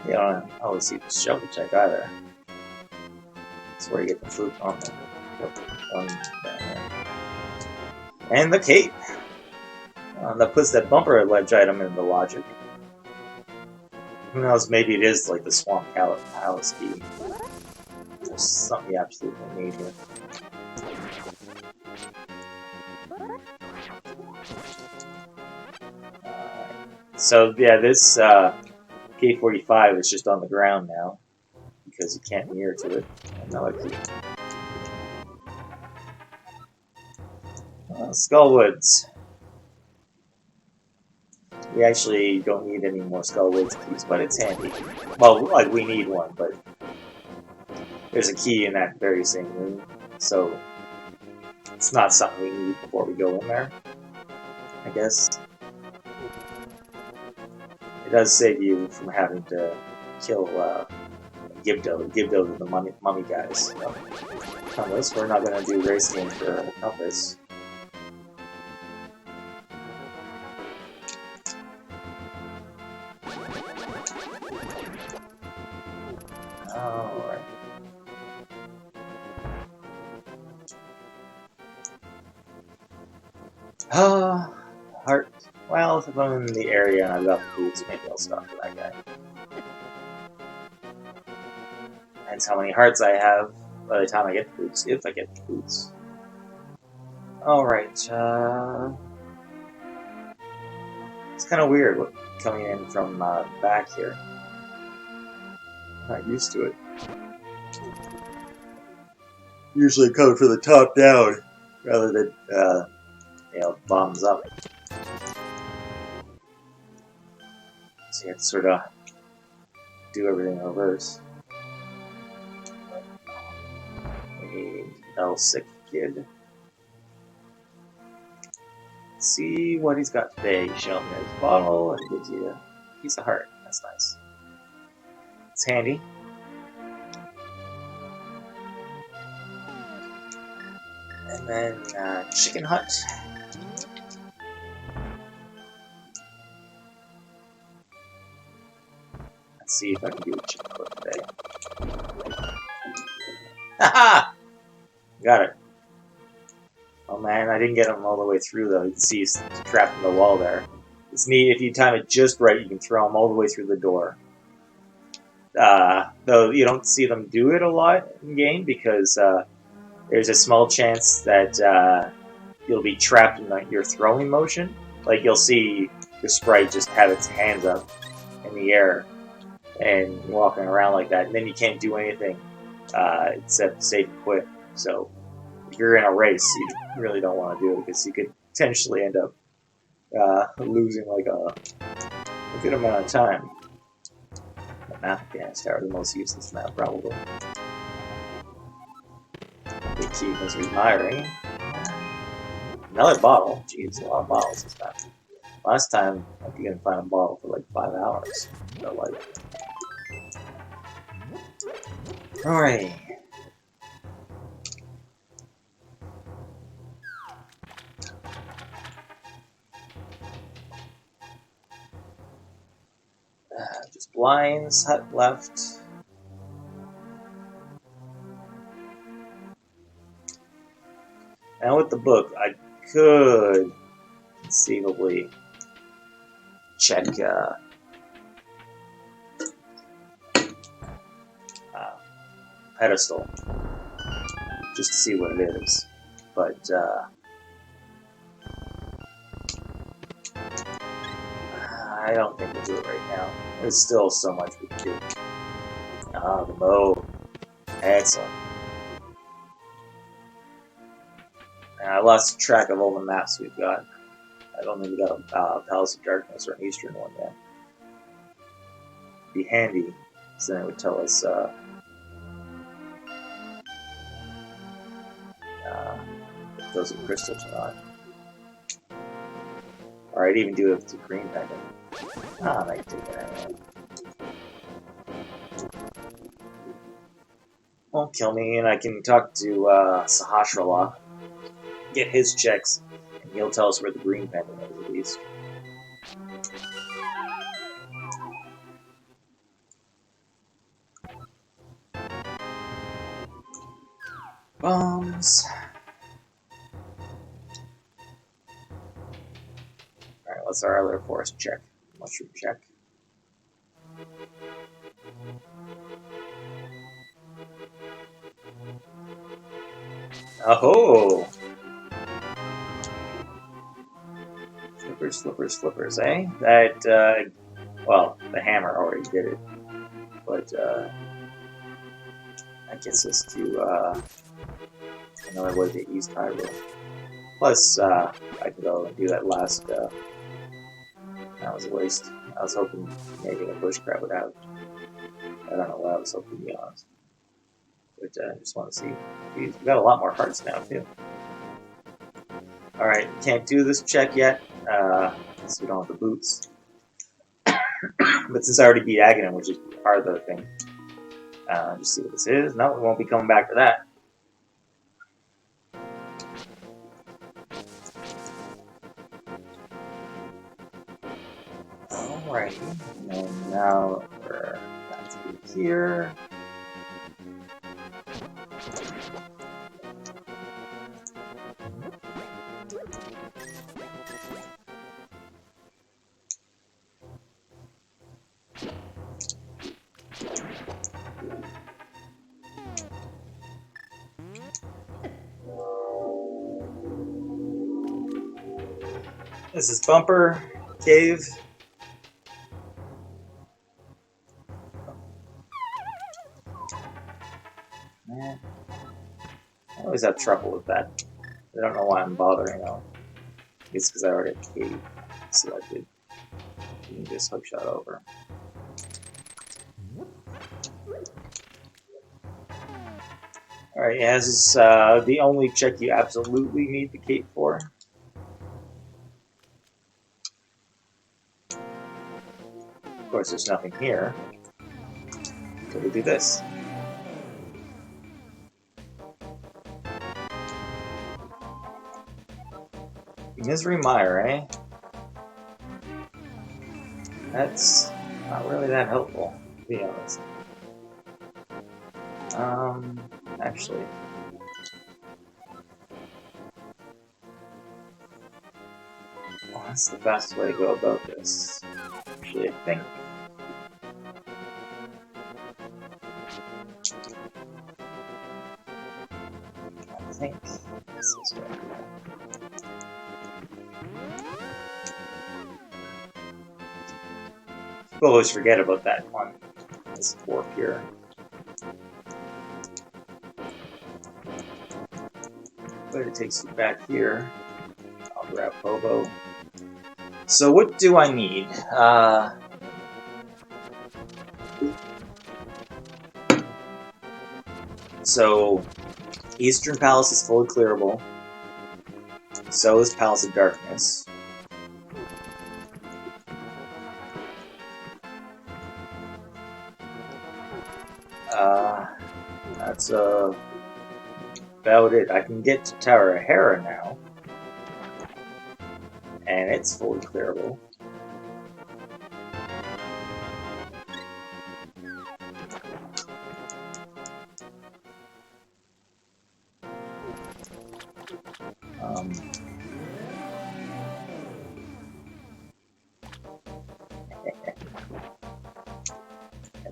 You don't always see the shovel check either. That's where you get the fruit on them. One down there. And the cape! That puts that bumper ledge item in the logic. Who knows, maybe it is like the Swamp Palace key. There's something you absolutely need here. So yeah, this K45 is just on the ground now, because you can't mirror to it. Another key. Skullwoods. We actually don't need any more Skullwoods keys, but it's handy. Well, like, we need one, but there's a key in that very same room, so it's not something we need before we go in there, I guess. It does save you from having to kill Gibdo. Gibdo are the mummy guys. So, compass. We're not going to do race game for a compass. Alright. Heart. Well, if I'm in the area and I've got the boots, maybe I'll stop for that guy. Depends how many hearts I have by the time I get the boots, if I get the boots. Alright, it's kind of weird coming in from back here. Not used to it. Usually coming from the top down rather than bottoms up. So you have to sort of do everything in reverse. L6 kid. Let's see what he's got today. He showed me his bottle and gives you a piece of heart. That's nice. It's handy. And then Chicken Hut. Let's see if I can do a chicken hut today. Haha! Got it. Oh man, I didn't get him all the way through though. You can see he's trapped in the wall there. It's neat, if you time it just right, you can throw him all the way through the door. Though you don't see them do it a lot in game because there's a small chance that you'll be trapped in your throwing motion. Like you'll see the sprite just have its hands up in the air and walking around like that, and then you can't do anything except save and quit. So if you're in a race, you really don't want to do it because you could potentially end up losing like a good amount of time. The map gas tower, the most useless map probably. They keep us admiring. Another bottle. Jeez, a lot of bottles this time. Last time, I think you can find a bottle for like 5 hours. So like. Alright. Just blinds, hut left. Now with the book, I could conceivably check pedestal just to see what it is, but I don't think we'll do it right now. There's still so much we can do. Ah, the bow. Excellent. And I lost track of all the maps we've got. I don't think we got a Palace of Darkness or an Eastern one yet. Be handy, so then it would tell us if those are crystals or not. Or I'd even do it with the green pendant. Ah, I might take it anyway. Won't kill me, and I can talk to Sahasrahla, get his checks, and he'll tell us where the green pendant is at least. Bombs. Alright, what's our other forest check? Mushroom check. Oh! Flippers, flippers, flippers, eh? That, well, the hammer already did it. But, that gets us to another way to East Hyrule. Plus, I can go and do that last. That was a waste. I was hoping maybe the bush crab would have. I don't know what I was hoping, to be honest. But I just want to see. Geez, we got a lot more hearts now, too. Alright, can't do this check yet, because we don't have the boots. But since I already beat Aghanim, which is part of the thing, just see what this is. No, we won't be coming back to that. Alright, and now we're back to here. This is Bumper Cave. Man, I always have trouble with that. I don't know why I'm bothering though. It's because I already have cave selected. You can just hook shot over. Alright, yeah, this is the only check you absolutely need the cape for. Of course, there's nothing here. So we do this. Misery Mire, eh? That's not really that helpful, to be honest. Actually. Well, that's the fastest way to go about this. Actually, I think. This is right. People always forget about that one. This warp here. But it takes you back here. I'll grab Bobo. So what do I need? So Eastern Palace is fully clearable. So is Palace of Darkness. That's about it. I can get to Tower of Hera now. And it's fully clearable.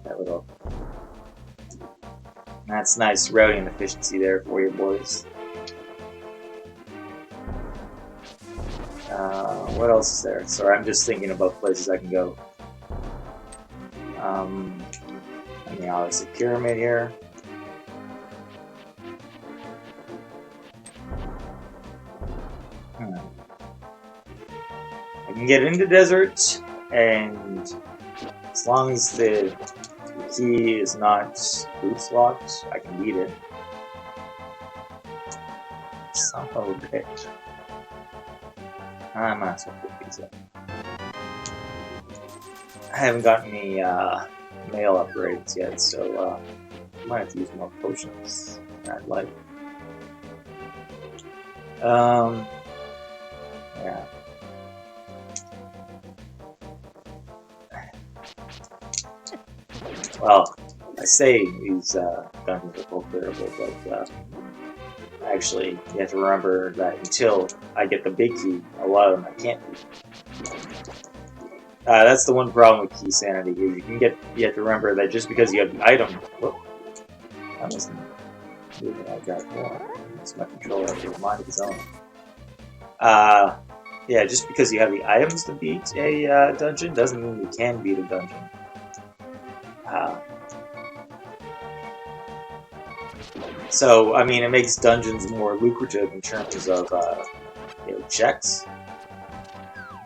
That little... That's nice routing efficiency there for you boys. What else is there? Sorry, I'm just thinking about places I can go. I mean, obviously, Pyramid here. I can get into Desert, and as long as the key is not boots locked, I can beat it. Son of a bitch. I might as well put these up. I haven't gotten any mail upgrades yet, so I might have to use more potions than I'd like. Yeah. Well, I say these dungeons are full clearable, but actually, you have to remember that until I get the big key, a lot of them I can't do. That's the one problem with key sanity. You have to remember that just because you have the item. Whoop, that wasn't moving like that before. It's my controller has a mind of its own. Yeah, just because you have the items to beat a dungeon doesn't mean you can beat a dungeon. So, I mean, it makes dungeons more lucrative in terms of checks,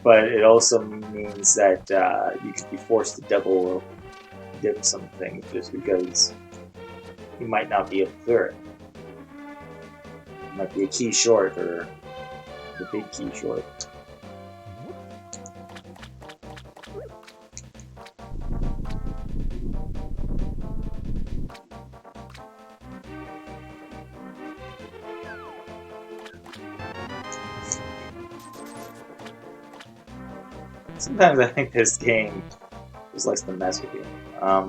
but it also means that you could be forced to double dip something just because you might not be able to clear it. It might be a key short or the big key short. Sometimes I think this game just likes to mess with you. I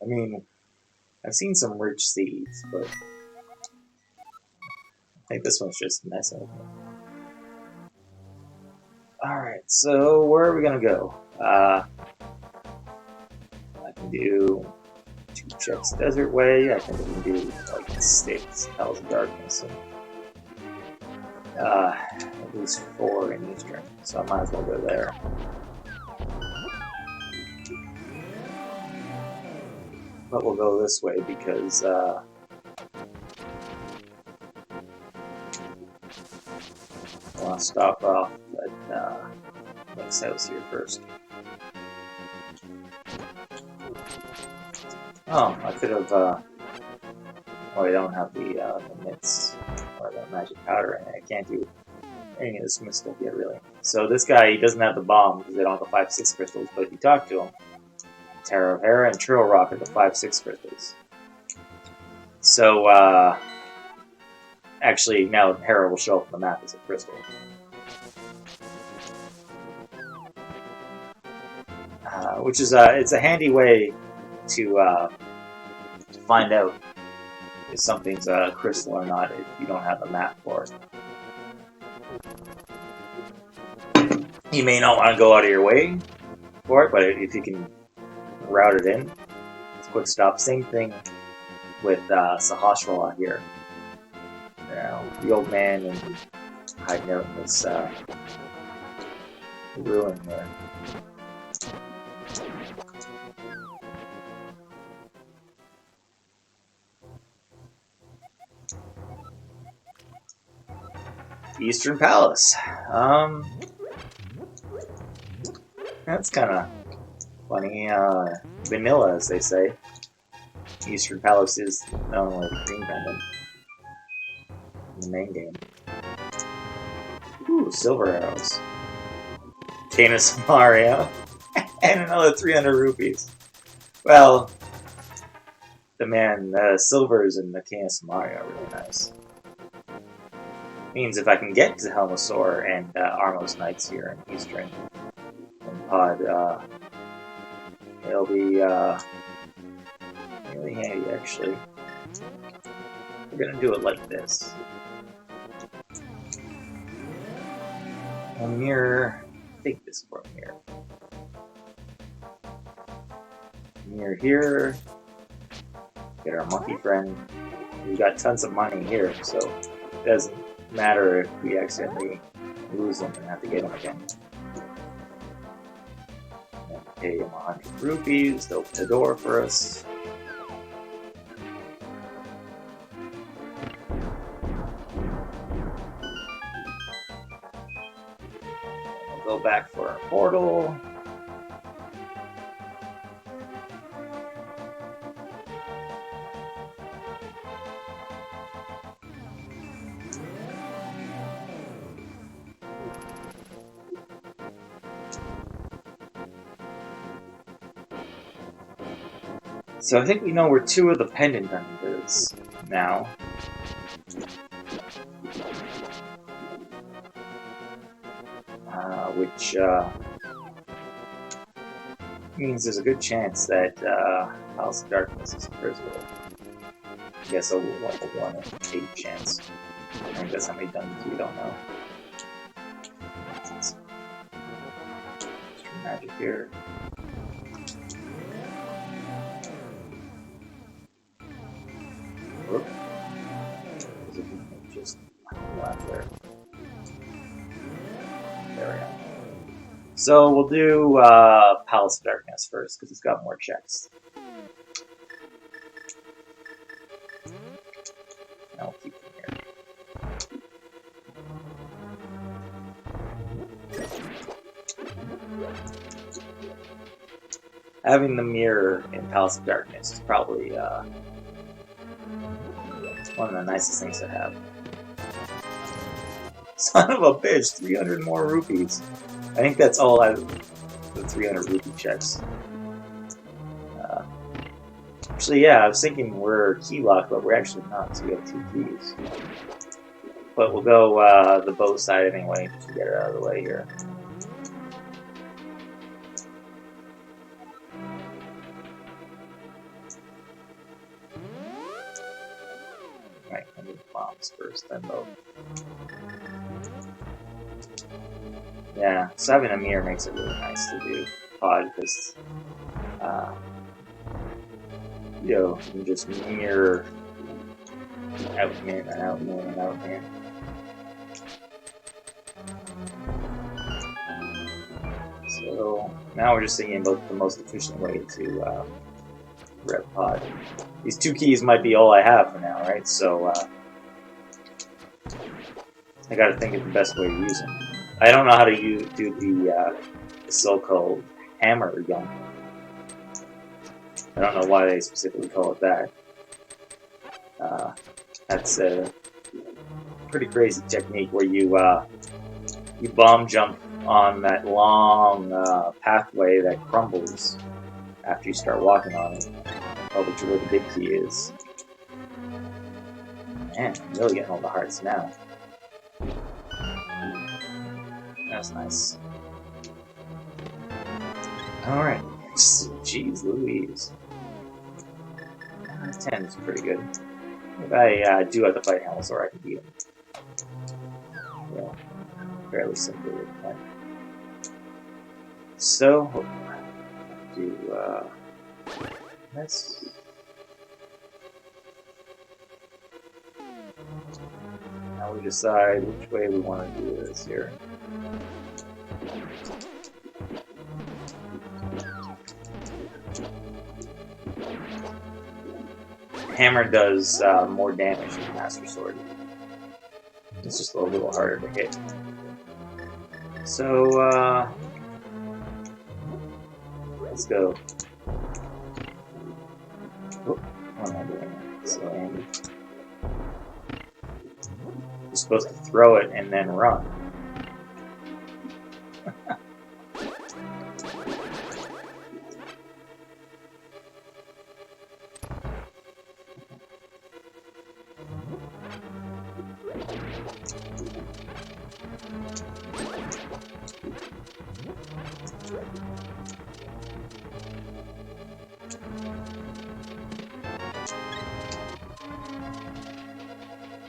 mean, I've seen some rich seeds, but I think this one's just messing with me. Alright, so where are we gonna go? I can do 2 checks Desert Way. I think we can do like Sticks, Hells of Darkness, and at least 4 in Eastern, so I might as well go there. But we'll go this way because I want to stop off at Link's house here first. Oh, I could have. Well, I don't have the mitts or the magic powder, and I can't do any of this smith stuff yet, really. So this guy, he doesn't have the bomb because they don't have the 5/6 crystals. But if you talk to him, Terra of Hera and Trill Rock are the 5/6 crystals. So actually, now Hera will show up on the map as a crystal. Which is it's a handy way to find out if something's a crystal or not if you don't have a map for it. You may not want to go out of your way for it, but if you can route it in, it's a quick stop. Same thing with Sahasrahla here. You know, the old man and hiding out in this ruin there. Eastern Palace. That's kind of funny. Vanilla, as they say. Eastern Palace is known as the Green Pendant in the main game. Ooh, silver arrows. Canis Mario. And another 300 rupees. Well, the silvers in the Canis Mario are really nice. Means if I can get to Helmasaur and Armos Knights here in Eastern and Pod, it'll be really handy, actually. We're gonna do it like this. One mirror. I think this is one mirror. Mirror here. Get our monkey friend. We got tons of money here, so it doesn't matter if we accidentally lose them and have to get them again. And pay them 100 rupees, they'll open the door for us. We'll go back for our portal. So I think we know where 2 of the pendant dungeons is now. Which means there's a good chance that Palace of Darkness is crystal. I guess a 1 in 8 chance. I think that's how many dungeons we don't know. Extra magic here. Whoop. Just left there. There we go. So we'll do Palace of Darkness first, because it's got more checks. I'll keep them here. Having the mirror in Palace of Darkness is probably one of the nicest things to have. Son of a bitch, 300 more rupees. I think that's all the 300 rupee checks. Actually, yeah, I was thinking we're key locked, but we're actually not, so we have 2 keys. But we'll go the bow side anyway, to get it out of the way here. Right, I need bombs first, then bow. Yeah, so having a mirror makes it really nice to do pod, because you know, you can just mirror out min and out min and out min. So now we're just thinking about the most efficient way to rep pod. These 2 keys might be all I have for now, right? So I gotta think of the best way to use them. I don't know how to do the so-called hammer gun. I don't know why they specifically call it that. That's a pretty crazy technique where you bomb jump on that long pathway that crumbles after you start walking on it. Which is where the big key is. Man, I'm really getting all the hearts now. That's nice. Alright. Jeez Louise. 10 is pretty good. If I do have to fight Hamilsaur, I can beat him. Yeah, fairly simply with that. So, do this. Now we decide which way we want to do this here. Hammer does more damage than Master Sword. It's just a little harder to hit. So, let's go. Oh, what am I doing? So, Andy. You're supposed to throw it and then run.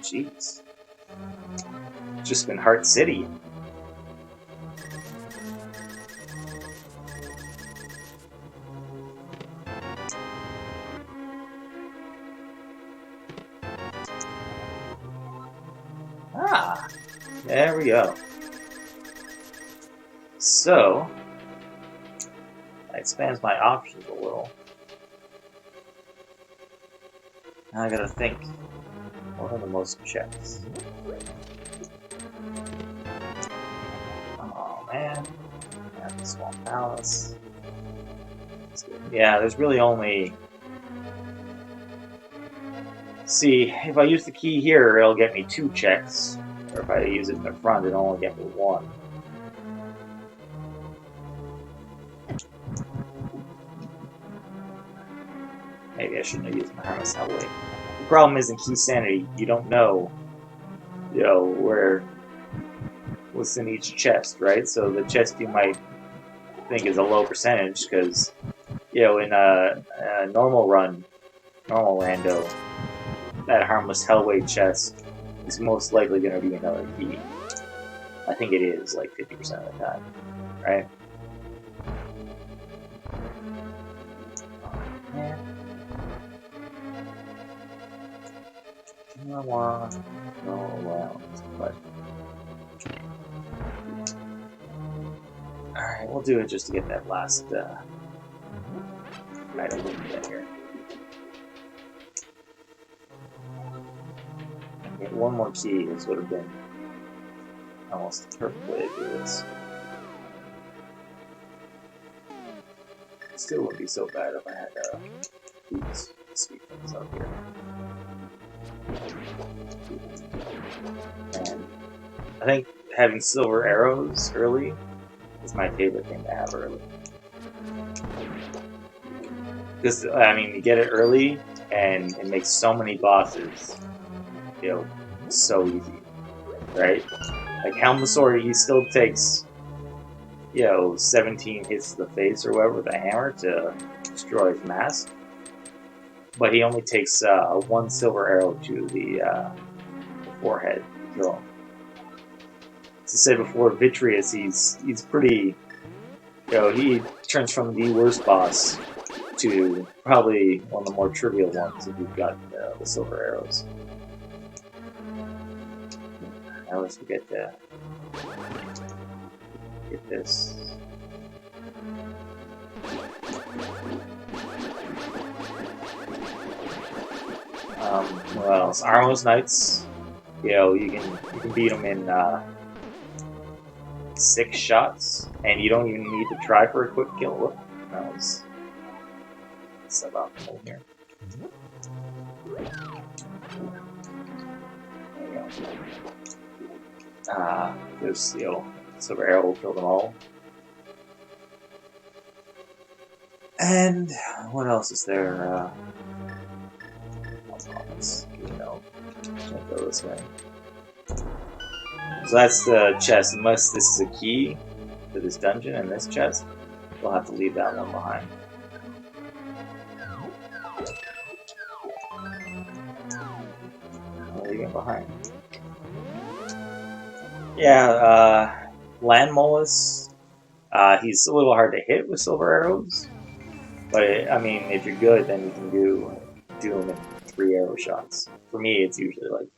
Jeez. Just been Heart City. Ah, there we go. So, that expands my options a little. Now I gotta think. What are the most checks? Oh man. That's the Swamp Palace. Yeah, there's really only... See, if I use the key here, it'll get me 2 checks. Or if I use it in the front, it'll only get me 1. Maybe I shouldn't have used my Harness Hellway. The problem is in Key Sanity, you don't know, where what's in each chest, right? So the chest you might think is a low percentage because, in a normal run, normal rando, that Harmless Hellway chest is most likely going to be another key. I think it is, like 50% of the time, right? Yeah. I want to go around, but alright, we'll do it just to get that last item we can get here. think one more key is would have been almost the perfect way to do this. Still wouldn't be so bad if I had these sweet things up here. And I think having silver arrows early is my favorite thing to have early. Because, I mean, you get it early, and it makes so many bosses, you know, so easy, right? Like, Helmasaur, he still takes, you know, 17 hits to the face or whatever with a hammer to destroy his mask. But he only takes one silver arrow to the forehead to kill him. As I said before, Vitreous, he's pretty, you know, he turns from the worst boss to probably one of the more trivial ones if you've got the silver arrows. I always forget to get this. What else? Armos Knights. You know, you can beat them in 6 shots, and you don't even need to try for a quick kill. Whoop, that was suboptimal here. There you go. There's, you know, silver arrow will kill them all. And what else is there? You know, can't go this way. So that's the chest. Unless this is a key to this dungeon and this chest, we'll have to leave that one behind. I'll leave it behind. Yeah, Land Molus. He's a little hard to hit with silver arrows, but I mean, if you're good, then you can do him in 3 arrow shots. For me, it's usually like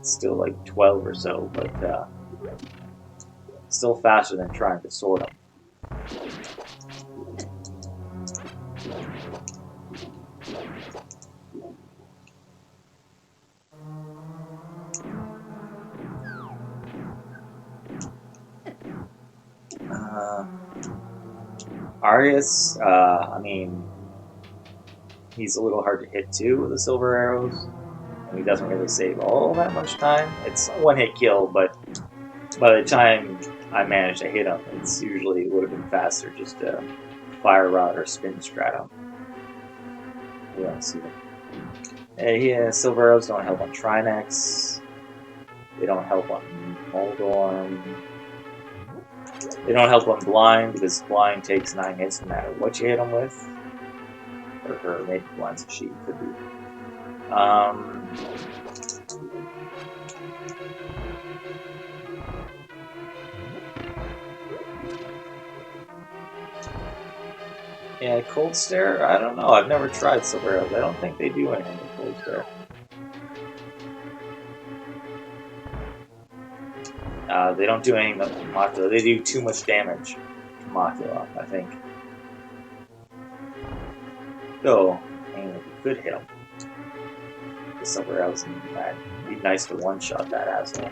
still like 12 or so, but still faster than trying to sort them. Arius, I mean, he's a little hard to hit too with the silver arrows, and he doesn't really save all that much time. It's a one-hit kill, but by the time I manage to hit him, it's usually would have been faster just to fire rod or spin strat him. We don't see them. Yeah, silver arrows don't help on Trinex. They don't help on Moldorm. They don't help on Blind, because Blind takes 9 hits no matter what you hit him with. Or her, maybe Blind's a she, could be. Yeah, Cold Stare? I don't know. I've never tried Silver Arrows. I don't think they do anything with Cold Stare. They don't do anything with Macula. They do too much damage to Macula, I think. Though, I mean, if you could hit him with Silver Arrows, that'd be nice to one-shot that asshole.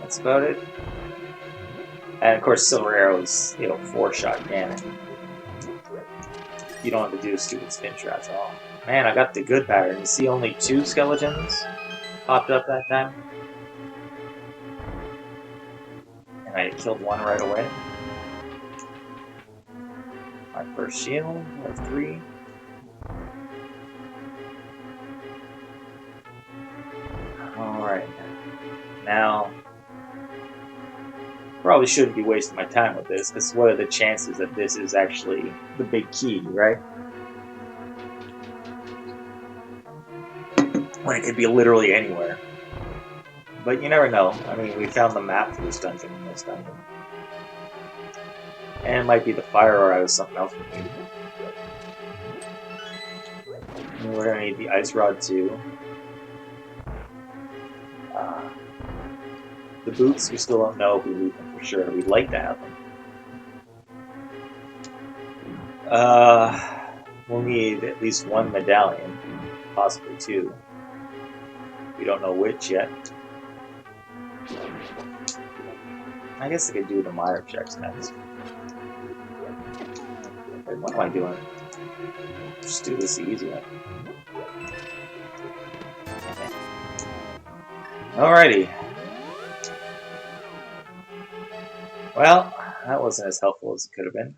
That's about it. And of course, Silver Arrows, you know, 4-shot cannon. You don't have to do stupid spin traps at all. Man, I got the good pattern. You see only 2 skeletons popped up that time? And I killed one right away. My first shield, I have 3. Alright. Now, probably shouldn't be wasting my time with this, because what are the chances that this is actually the big key, right? When it could be literally anywhere. But you never know. I mean, we found the map for this dungeon in this dungeon. And it might be the fire eye or something else we need. And we're going to need the ice rod too. The boots, we still don't know if we need them for sure. We'd like to have them. We'll need at least one medallion, possibly two. We don't know which yet. I guess I could do the Meyer checks next. Wait, what am I doing? Just do this easy one. Alrighty. Well, that wasn't as helpful as it could have been.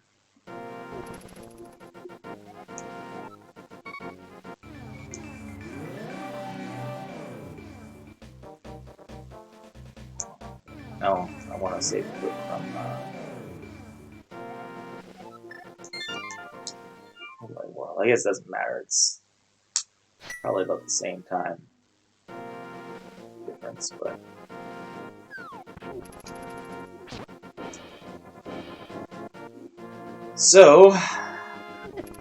No, I want to save it from. Well, I guess it doesn't matter. It's probably about the same time difference, but. So,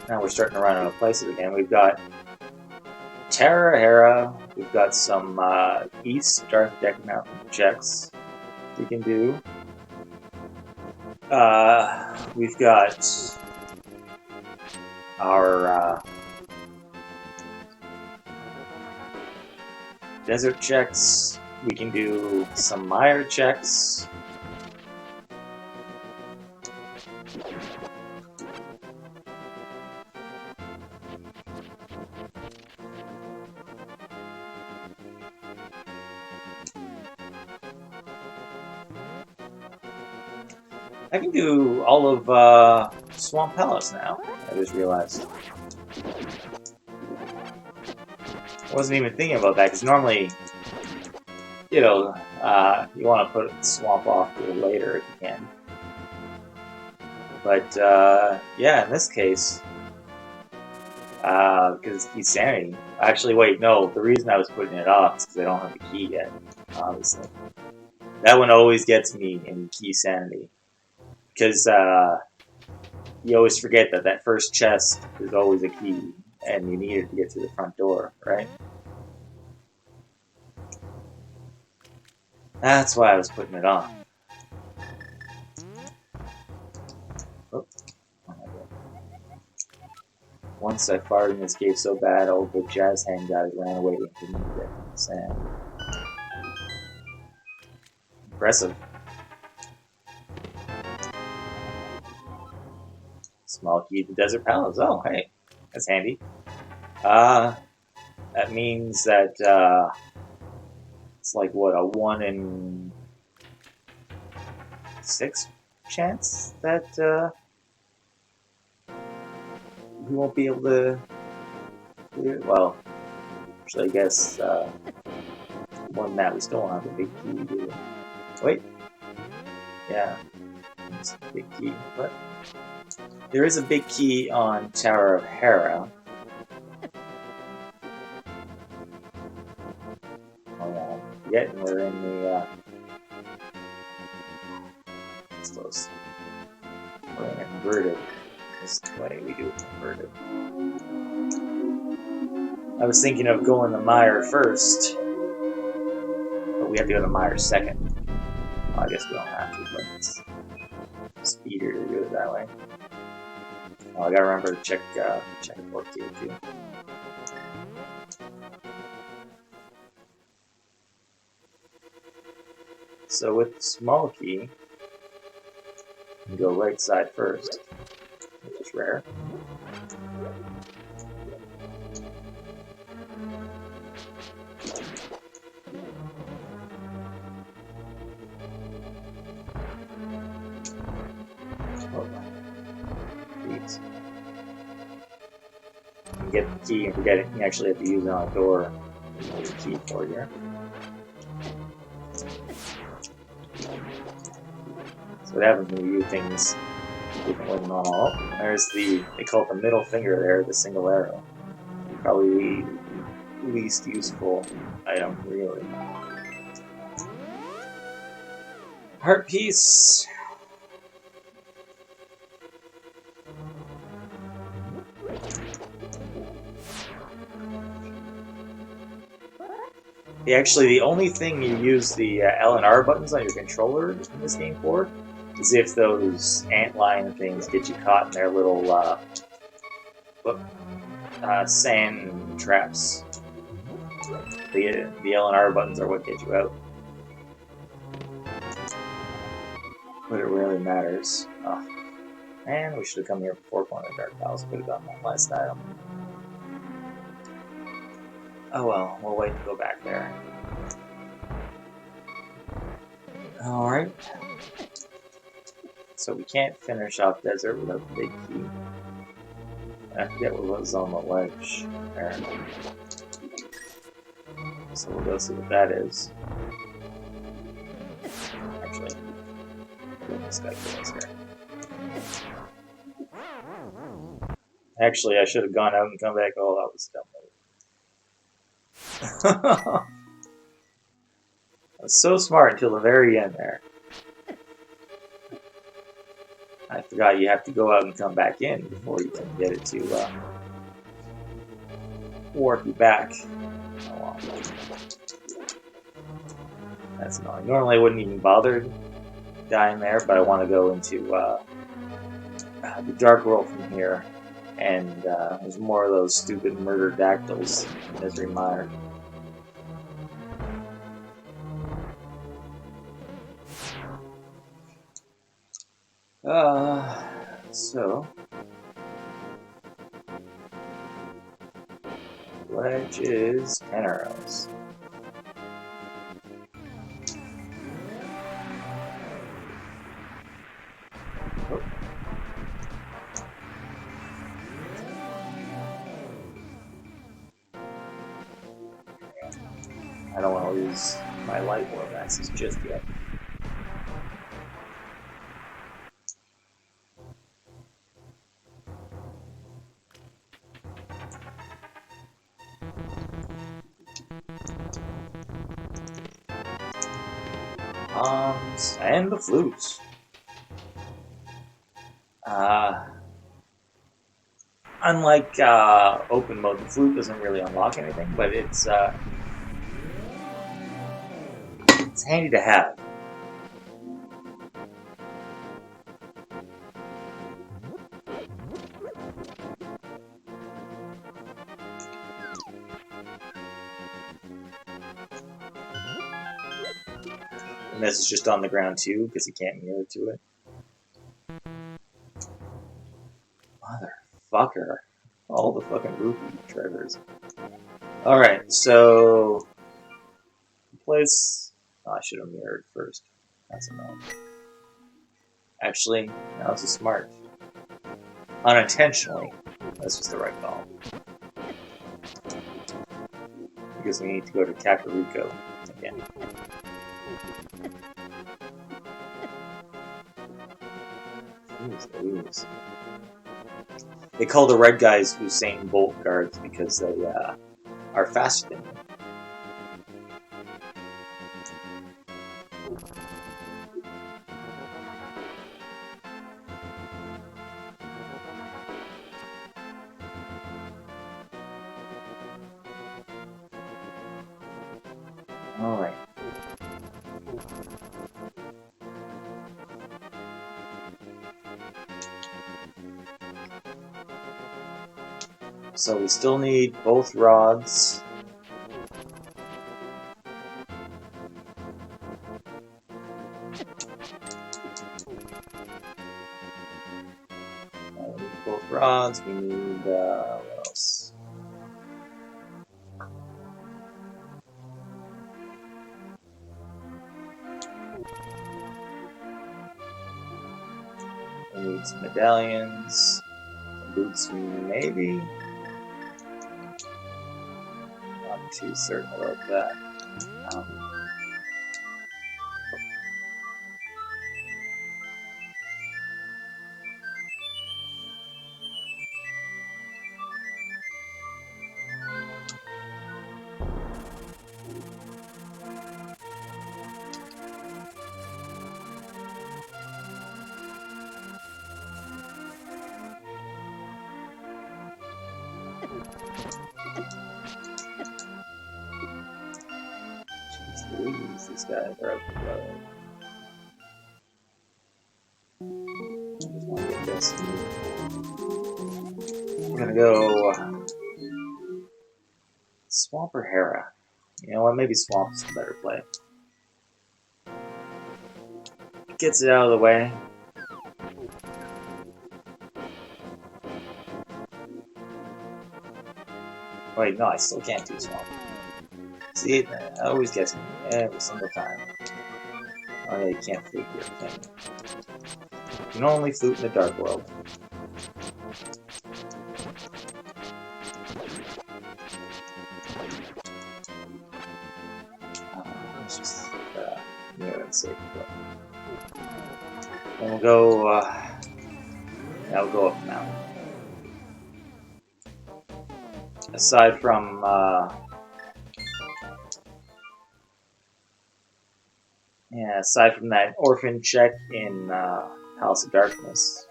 now we're starting to run out of places again. We've got Terra Hera, we've got some East Darth Deck Mountain checks we can do. We've got our desert checks. We can do some Meyer checks. I can do all of Swamp Palace now, I just realized. I wasn't even thinking about that, because normally, you know, you want to put Swamp off a little later if you can. But, yeah, in this case, because it's Key Sanity. Actually, wait, no, the reason I was putting it off is because I don't have the key yet, obviously. That one always gets me in Key Sanity. Because you always forget that that first chest is always a key, and you need it to get to the front door, right? That's why I was putting it on. Oh. Once I farted in this cave so bad, all the jazz hand guys ran away and didn't get in the sand. Impressive. Small key to Desert Palace. Oh, hey, that's handy. That means that it's like what, a 1 in 6 chance that we won't be able to clear it. Well, actually, I guess more than that, we still won't have a big key. Do we? Wait, yeah, it's a big key, but. There is a big key on Tower of Hera. Oh yeah, forgetting we're in the it's close. We're in inverted. This way we do it inverted. I was thinking of going to Meyer first, but we have to go to Meyer second. Well, I guess we don't have to, but it's speedier to do it that way. Oh, I gotta remember to check port too. So with small key, you go right side first, which is rare. Get the key and forget it. You actually have to use it on a door. There's a key for here. So what happens when you do things differently than normal? Oh, there's they call it the middle finger there, the single arrow. Probably the least useful item, really. Heart piece. Actually, the only thing you use the L and R buttons on your controller in this game for is as if those antlion things get you caught in their little sand traps. The L and R buttons are what get you out. But it really matters. Oh, man, we should have come here before going to Dark Palace. Could have gotten that last item. Oh well, we'll wait to go back there. Alright. So we can't finish off Desert without the big key. I forget what was on the ledge there. So we'll go see what that is. Actually, let this guy kill us here. Actually, I should have gone out and come back. Oh, that was dumb. I was so smart until the very end there. I forgot you have to go out and come back in before you can get it to warp you back. Oh, well. That's annoying. Normally I wouldn't even bother dying there, but I want to go into the Dark World from here, and there's more of those stupid murder dactyls in Misery Mire. So ledge is 10 arrows. Oh. I don't want to lose my light warp axes just yet. And the flutes. Unlike open mode, the flute doesn't really unlock anything, but it's handy to have. And this is just on the ground too, because you can't mirror to it. Motherfucker. All the fucking rupee treasures. Alright, so... place... Oh, I should have mirrored first. That's annoying. Actually, that was smart. Unintentionally, this was the right call. Because we need to go to Kakariko again. Jeez. They call the red guys Usain Bolt guards because they are faster than you. Alright. So we still need both rods. We need both rods. We need what else? We need some medallions, some boots, maybe. Not too certain about that. Jeez Louise, these guys are out the road. this. I'm gonna go Swamp or Hera. You know what? Maybe Swamp's the better play. Gets it out of the way. Wait, no, I still can't do Swamp. See, it always gets me every single time. Oh yeah, you can't flute here, can you? You can only flute in the Dark World. Let's just near and safe. And we'll go. Yeah, we'll go up now. Aside from yeah, aside from that orphan check in Palace of Darkness,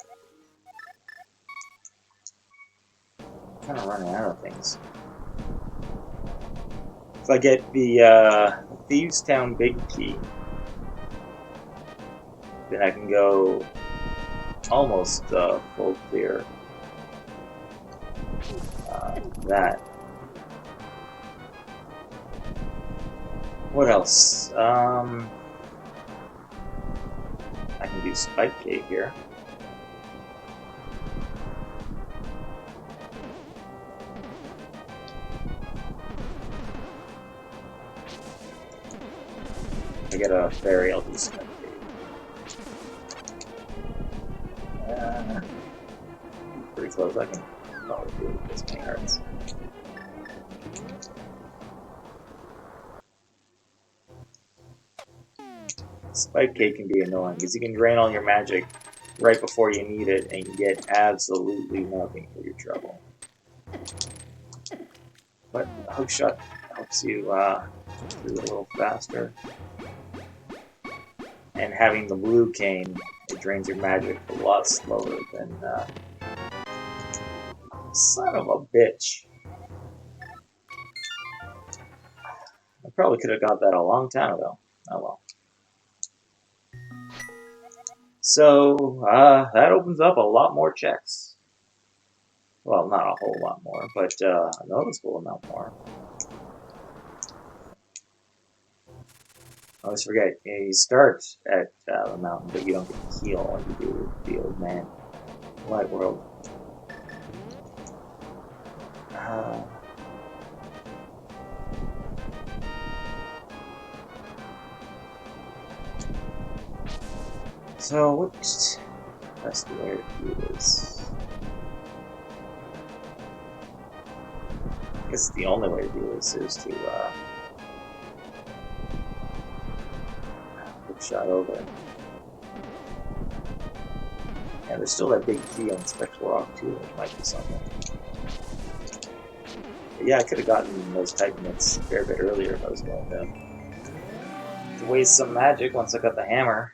I'm kind of running out of things. If I get the Thieves Town Big Key, then I can go almost full clear. That. What else? I can do Spike Cave here. If I get a fairy, I'll do Spike Cave. Pretty close. I can probably do it with this many cards. Spike Cake can be annoying because you can drain all your magic right before you need it, and you get absolutely nothing for your trouble. But Hookshot helps you do it a little faster. And having the blue cane, it drains your magic a lot slower than son of a bitch. I probably could have got that a long time ago. Oh well. So, that opens up a lot more checks. Well, not a whole lot more, but a noticeable amount more. I always forget, you start at the mountain, but you don't get to heal like you do with the old man. Light World. So, what's the best way to do this? I guess the only way to do this is to hook shot over. And there's still that big key on Spectral Rock too, which might be something. But yeah, I could have gotten those Titanics a fair bit earlier if I was going to waste some magic once I got the hammer.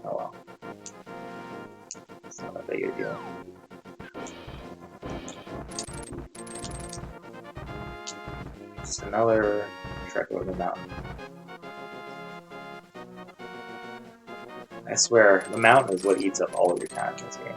Oh well. It's not that big a deal. Just another trek over the mountain. I swear, the mountain is what eats up all of your time in this game.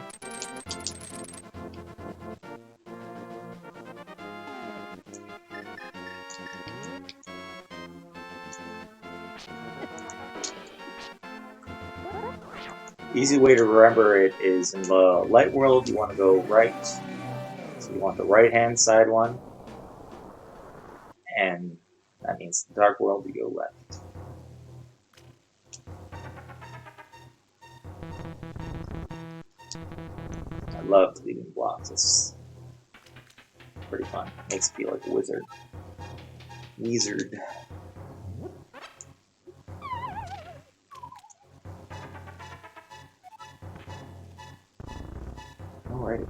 Easy way to remember it is in the Light World, you want to go right. So you want the right-hand side one. And that means the Dark World, you go left. I love deleting blocks. It's pretty fun. Makes me feel like a wizard. Wizard. Alrighty.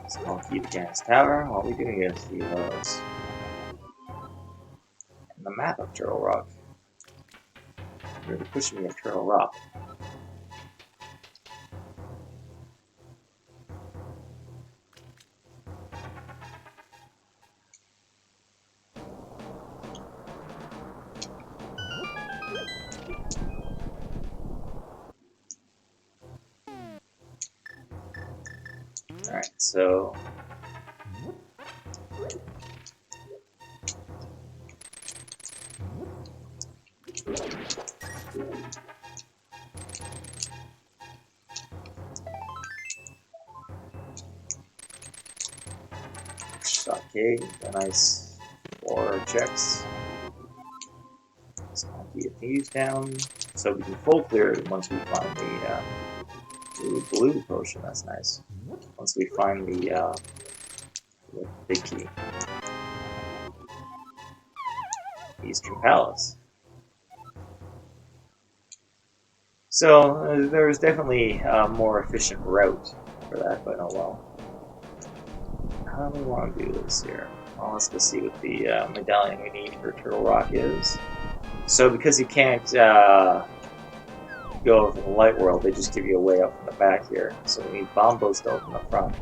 So I'll keep against Tower. What are we doing against the those? And the map of Turtle Rock. You're really pushing me at Turtle Rock. Alright, so okay, a nice 4 checks. Let's get these down so we can full clear it once we find the blue potion. That's nice. Once we find the big key. Eastern Palace. So there's definitely a more efficient route for that, but oh well. How do we want to do this here? Well, let's go see what the medallion we need for Turtle Rock is. So because you can't go over from the light world, they just give you a way up from the back here. So we need Bombos to open the front.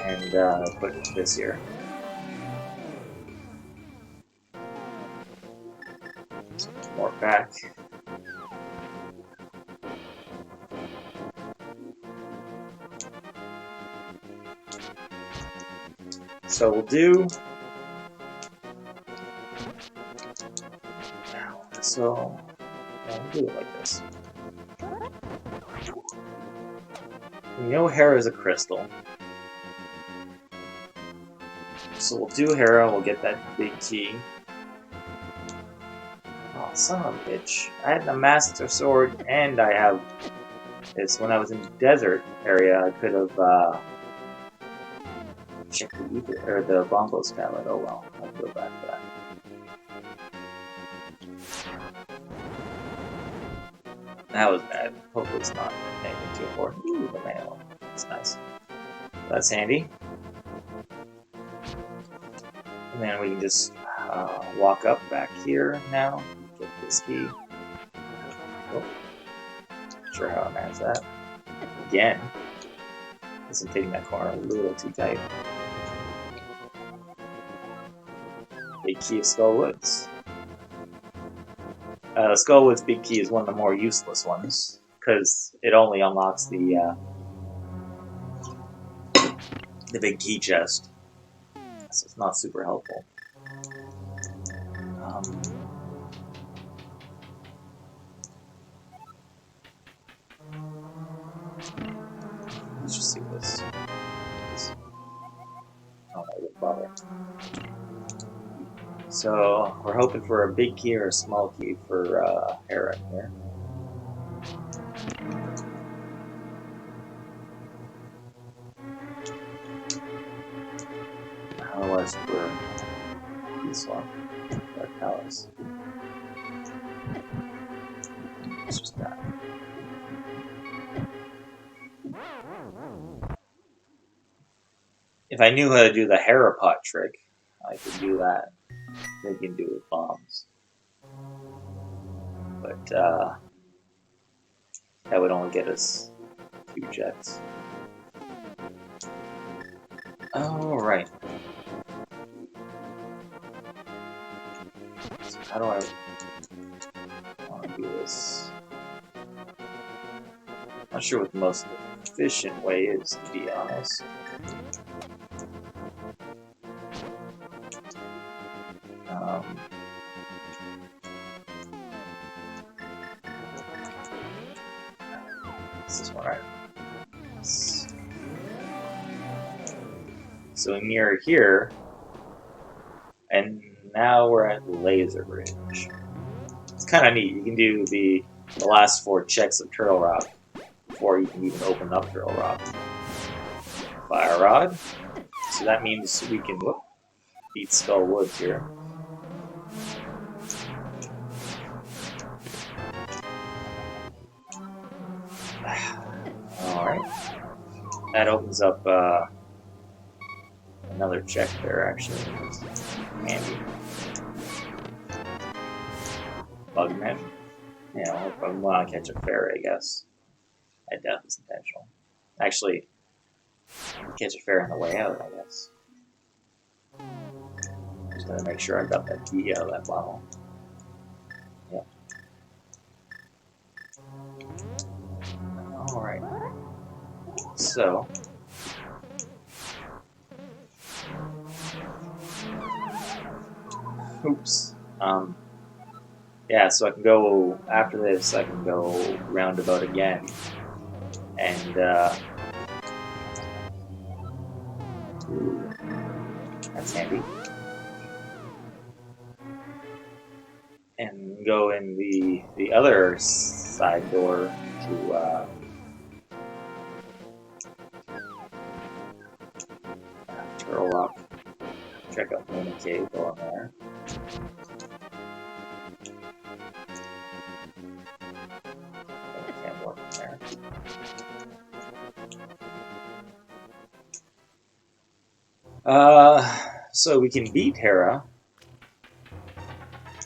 And put this here. More back. So we'll do. So we'll do it like this. We know Hera is a crystal. So we'll do Hera, we'll get that big key. Oh, son of a bitch. I had the Master Sword and I have this. When I was in the desert area, I could have checked the ether, or the Bombos tablet. Oh well, I'll go back to that. That was bad. Hopefully it's not anything too important. Ooh, the mail. That's nice. That's handy. And then we can just walk up back here now. Get this key. Oh. Not sure how I managed that. Again. Guess I'm taking that corner a little too tight. Big key of Skullwoods. Skullwood's big key is one of the more useless ones, because it only unlocks the big key chest. So it's not super helpful. Let's just see this. Oh, I wouldn't bother. So we're hoping for a big key or a small key for Hera here. Otherwise, we're this one, Dark Palace. It's just that. If I knew how to do the Hera pot trick, I could do that. They can do it with bombs. But that would only get us 2 jets. Alright. So how do I want to do this? Not sure what the most efficient way is, to be honest. This is what So we mirror here, and now we're at Laser Bridge. It's kind of neat. You can do the last 4 checks of Turtle Rock before you can even open up Turtle Rock. Fire Rod. So that means we can beat Skullwoods here. Alright. That opens up another check there, actually. Handy. Bugman. Yeah, if I want to catch a fairy, I guess. That death is intentional. Actually, catch a fairy on the way out, I guess. Just gotta make sure I got that key out of that bottle. Yep. So, oops. Yeah, so I can go, after this, I can go roundabout again. And, ooh, that's handy. And go in the other side door to, Turtle Rock. Check out Moon Cave while I'm there. Can't work in there. So we can beat Hera.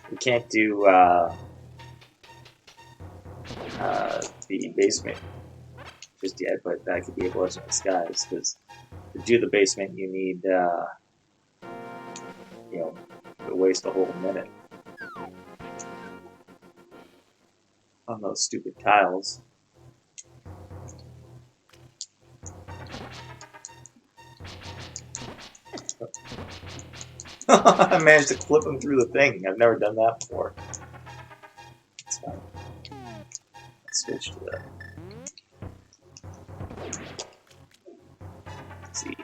We can't do the basement just yet, but that could be a blessing in disguise, because to do the basement you need, you know, to waste a whole minute on those stupid tiles. I managed to clip him through the thing. I've never done that before. That's fine. Let's switch to that. Let's see.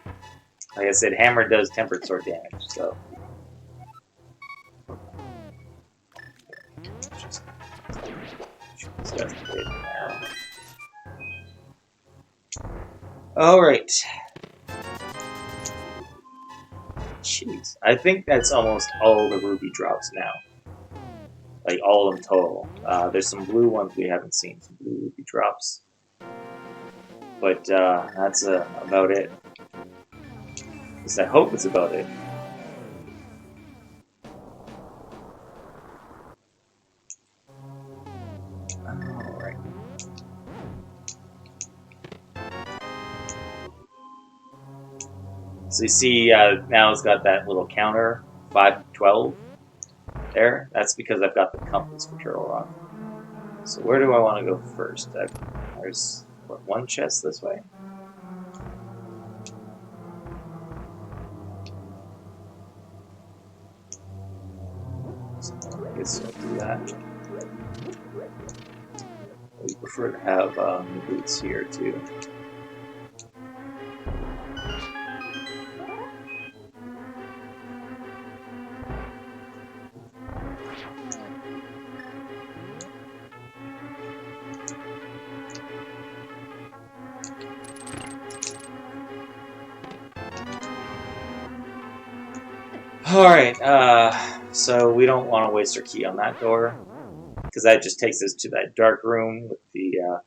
Like I said, hammer does tempered sword damage, so. Just alright. Jeez. I think that's almost all the ruby drops now. Like, all of them total. There's some blue ones we haven't seen, some blue ruby drops. But that's about it. At least I hope it's about it. Alright. So you see, now it's got that little counter, 512 there. That's because I've got the compass for Turtle Rock. So where do I want to go first? There's, what, one chest this way? So I guess I'll do that. We prefer to have the boots here too. Alright, so we don't want to waste our key on that door, because that just takes us to that dark room with the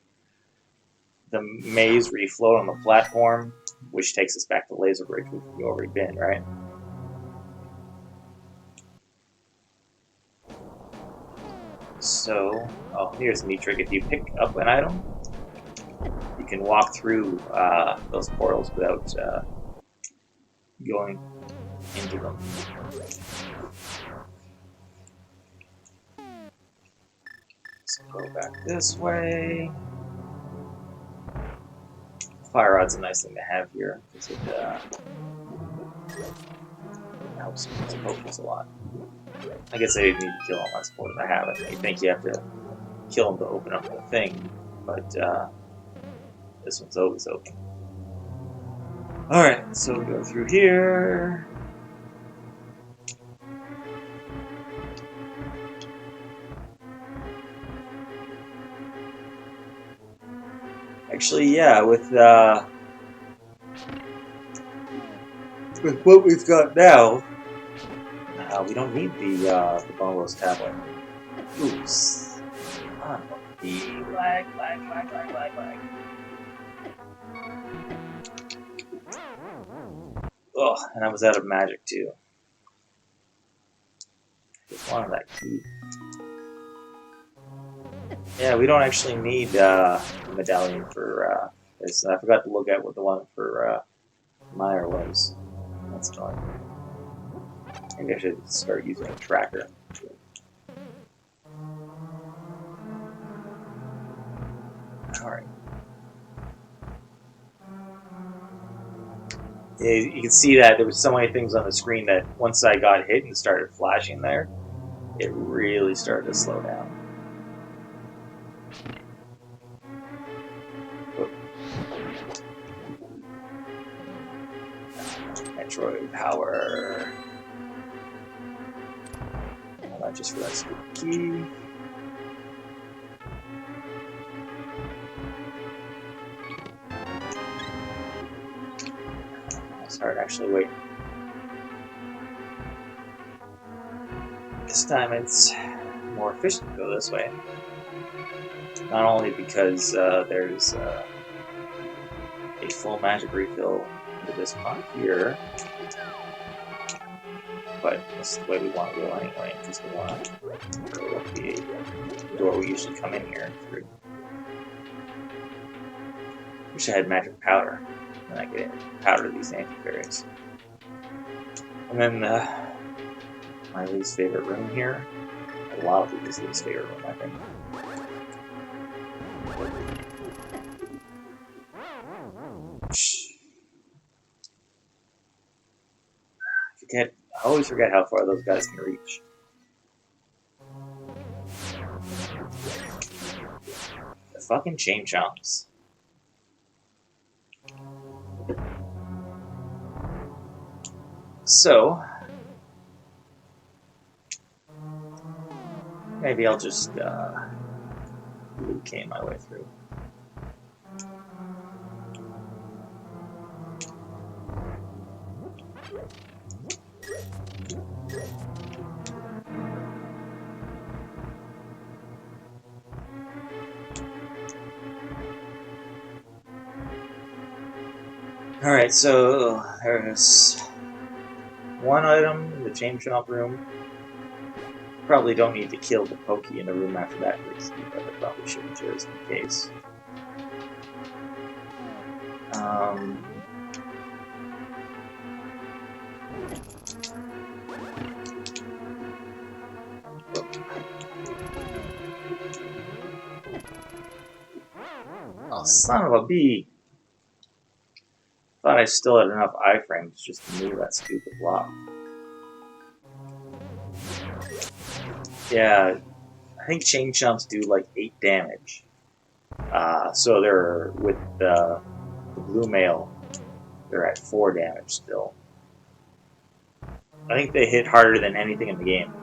maze where you float on the platform, which takes us back to Laser Bridge, which we've already been, right? So, oh, here's a neat trick. If you pick up an item, you can walk through those portals without going into them. Let's go back this way. Fire rod's a nice thing to have here because it helps with potions a lot. I guess I didn't need to kill all my supporters. I haven't. You think you have to kill them to open up the thing, but this one's always open. Alright, so we go through here. Actually, yeah, with what we've got now, we don't need the Boneless tablet. Oops. Lag. Oh, and I was out of magic too. Just wanted that key. Yeah, we don't actually need the medallion for this. I forgot to look at what the one for Meyer was. That's annoying. Maybe I should start using a tracker. Alright. You can see that there was so many things on the screen that once I got hit and started flashing there, it really started to slow down. Metroid power. Not just for that stupid key. It's hard actually. Wait. This time it's more efficient to go this way. Not only because there's a full magic refill into this pot here, but this is the way we want to go anyway, because we want to go up the door we usually come in here through. Wish I had magic powder, and I could powder these anti-fairies. And then my least favorite room here. A lot of people's least favorite room, I think. I always forget how far those guys can reach. The fucking chain chomps. So, maybe I'll just Liu Kang my way through. Alright, so there's one item in the chain chomp room. Probably don't need to kill the Pokey in the room after that, but I probably shouldn't just in case. Oh, son of a bee! Thought I still had enough iframes just to move that stupid block. Yeah, I think chain chomps do like 8 damage. So they're with the blue male, they're at 4 damage still. I think they hit harder than anything in the game.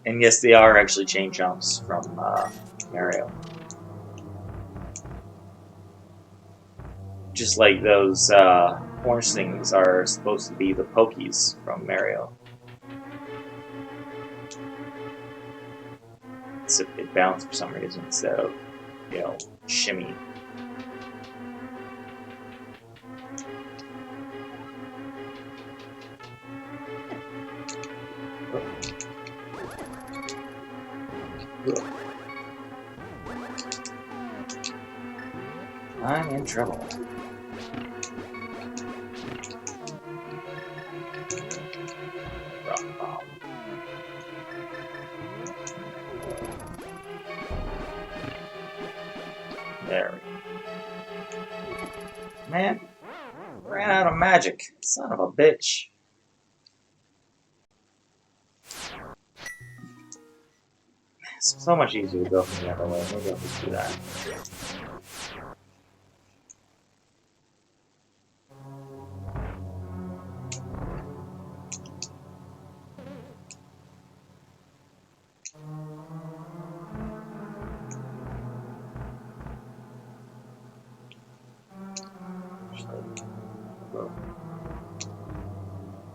And yes, they are actually chain chomps from Mario. Just like those orange things are supposed to be the Pokies from Mario. Except it bounced for some reason instead of, shimmy. I'm in trouble. Rock bomb. There we go. Man, ran out of magic. Son of a bitch. It's so much easier to go from the other way. Maybe I'll just do that.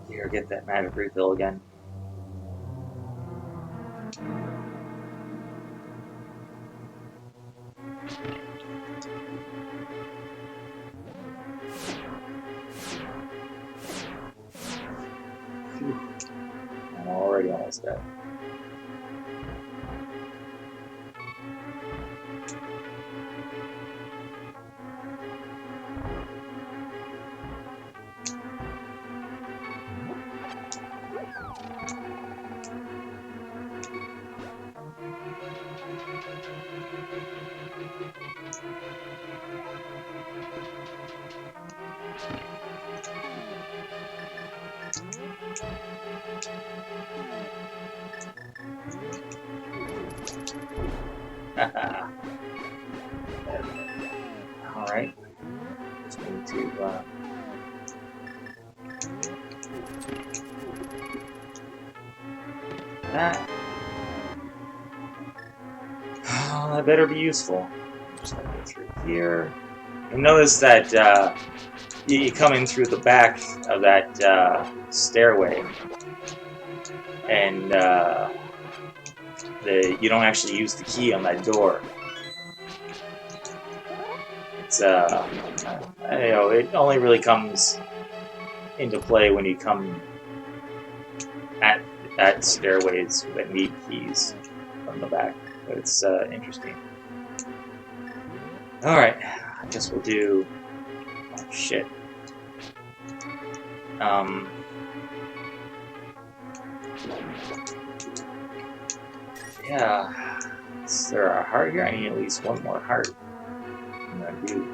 Here, get that magic refill again. I'm already almost dead. Alright. Just need to, that. Oh, that better be useful. Just gonna go through here. You notice that you come in through the back of that stairway, and you don't actually use the key on that door. It's you know, it only really comes into play when you come at stairways that need keys from the back. But it's interesting. All right, I guess we'll do. Oh shit. Yeah. Is there a heart here? I need at least one more heart. I'm gonna do.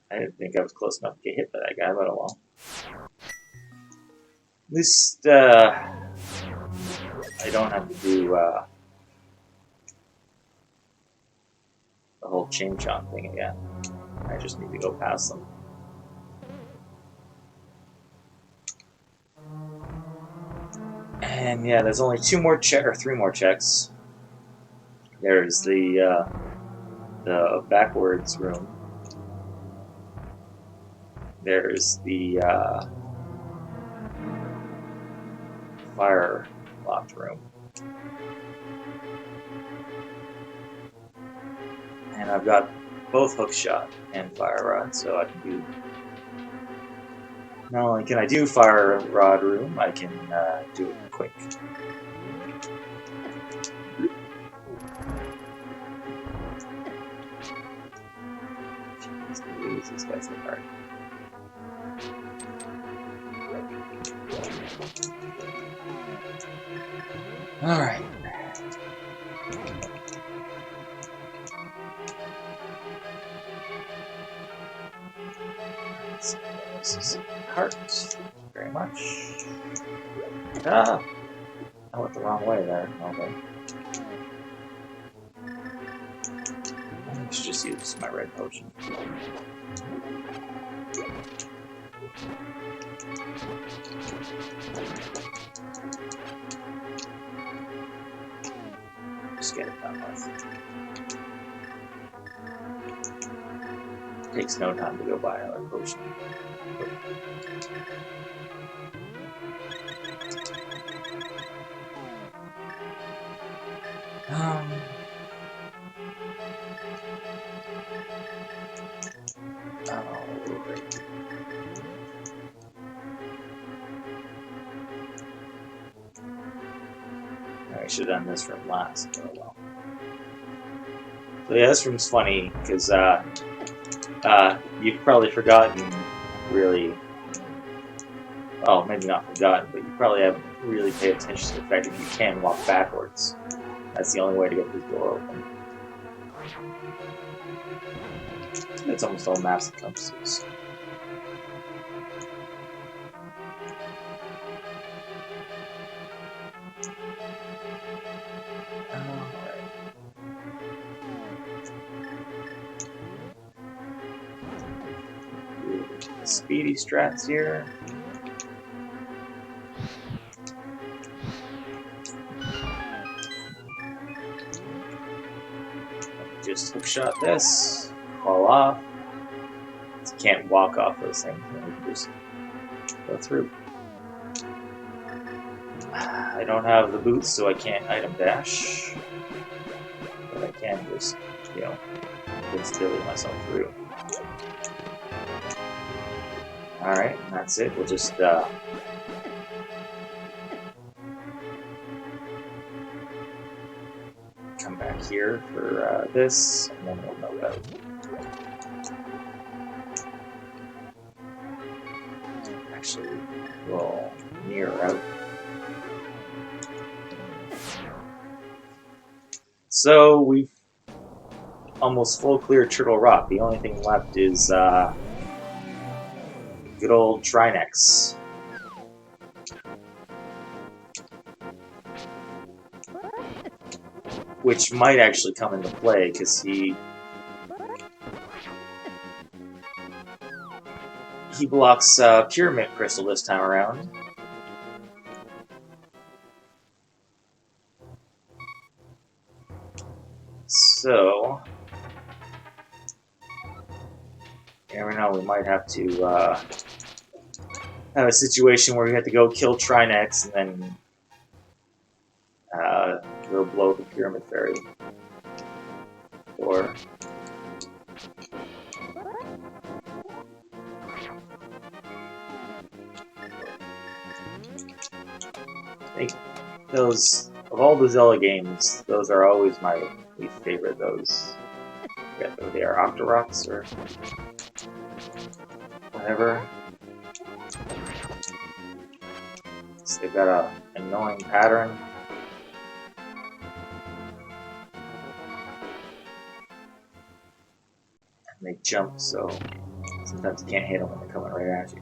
I didn't think I was close enough to get hit by that guy, but oh well. At least I don't have to do the whole chain chomp thing again. I just need to go past them. And yeah, there's only three more checks. There's the backwards room. There's the fire locked room. And I've got both hookshot and fire rod, so I can do. Not only can I do fire rod room, I can do it quick. Jeez, these guys look hard. All right. This is heart. Thank you very much. Ah! I went the wrong way there. Okay. I should just use my red potion. Just get it done with. Takes no time to go buy another potion. Alright. I should have done this room last, but oh well. So yeah, this room's funny, because you've probably forgotten, really, well, maybe not forgotten, but you probably haven't really paid attention to the fact that you can walk backwards. That's the only way to get this door open. It's almost all maps and compasses. Speedy strats here. Just hookshot this, fall off. You can't walk off those things, you can just go through. I don't have the boots, so I can't item dash. But I can just, you know, insta-billy myself through. Alright, and that's it. We'll just come back here for this, and then we'll know out. Actually, we'll mirror out. So we've almost full clear Turtle Rock. The only thing left is good old Trinex. which might actually come into play because he blocks Pyramid Crystal this time around. So, you never know, we might have to have a situation where we have to go kill Trinex and then go blow the Pyramid Fairy. Or I think those, of all the Zelda games, those are always my least favorite. Those, I forget what they are, Octoroks or whatever. So they've got a annoying pattern. And they jump, so sometimes you can't hit them when they're coming right at you.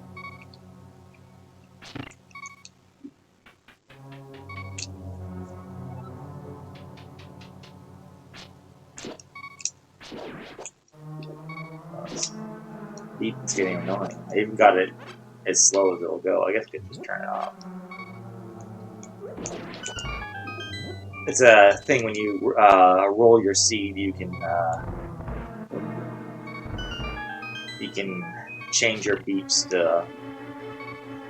It's getting annoying. I even got it as slow as it'll go. I guess I could just turn it off. It's a thing when you roll your seed, you can change your beeps to,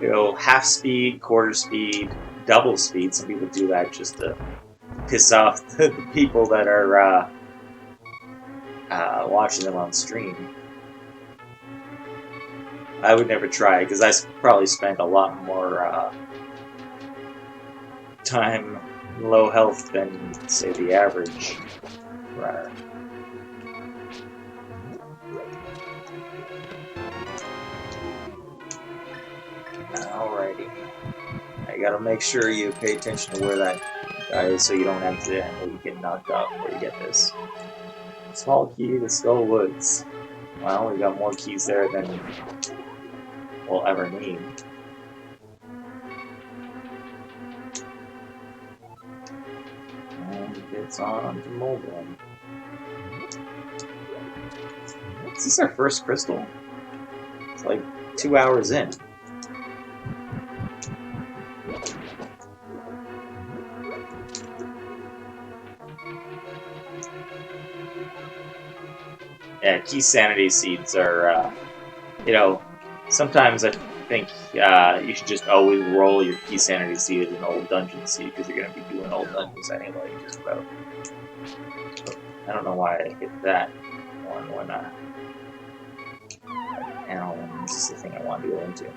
you know, half speed, quarter speed, double speed. Some people do that just to piss off the people that are watching them on stream. I would never try, because I probably spent a lot more time low health than, say, the average runner. Alrighty. I gotta make sure you pay attention to where that guy is so you don't accidentally get knocked out before you get this. Small key to Skull Woods. Well, we got more keys there than we'll ever need. And it's on to Moldrum. Is this our first crystal? It's like 2 hours in. Yeah, key sanity seeds are, you know, sometimes I think you should just always roll your key sanity seed as an old dungeon seed, because you're going to be doing old dungeons anyway, just about. I don't know why I hit that one when this is the thing I want to go into.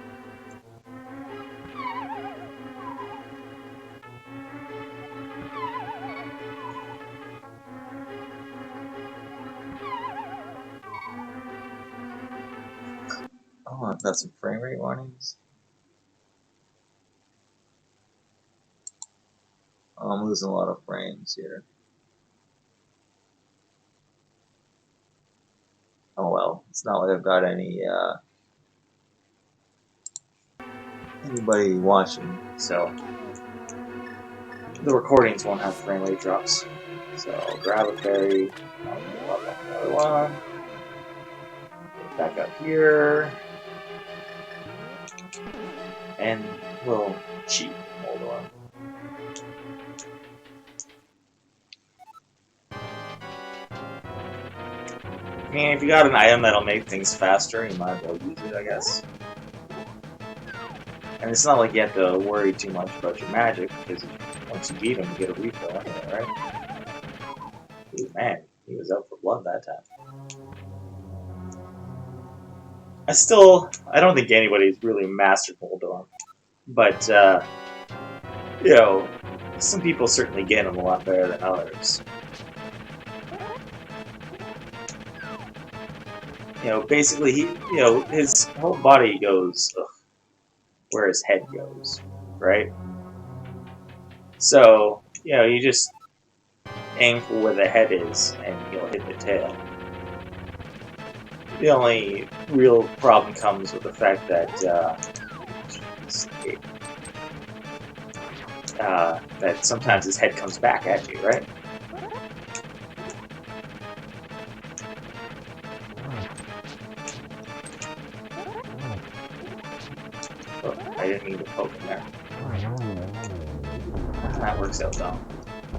Oh, I've got some frame rate warnings. Oh, I'm losing a lot of frames here. Oh well, it's not like I've got anybody watching, so the recordings won't have frame rate drops. So I'll grab a fairy, I'll level up another one, get back up here, and we'll cheat. Hold on. I mean, if you got an item that'll make things faster, you might as well use it, I guess. And it's not like you have to worry too much about your magic, because once you beat him, you get a refill anyway, right? Ooh, man, he was out for blood that time. I don't think anybody's really mastered Moldorm. But, you know, some people certainly get him a lot better than others. You know, basically, his whole body goes where his head goes, right? So, you know, you just aim for where the head is, and you'll hit the tail. The only real problem comes with the fact that that sometimes his head comes back at you, right? didn't mean to poke him there. That works out though.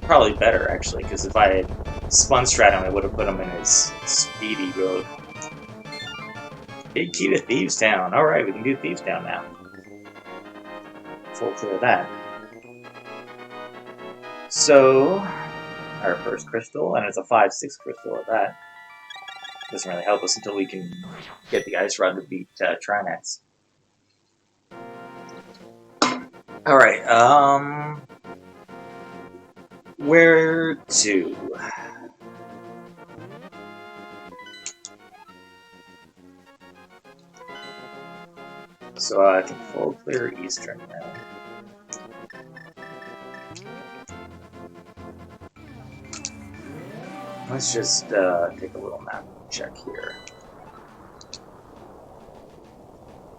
Probably better actually, because if I had spun strat him, I would have put him in his speedy road. Big key to Thieves Town. Alright, we can do Thieves Town now. Full clear of that. So, our first crystal, and it's a 5-6 crystal at that. Doesn't really help us until we can get the Ice Rod to beat Trinax. Alright, where to? So I can full clear Eastern now. Let's just take a little map check here.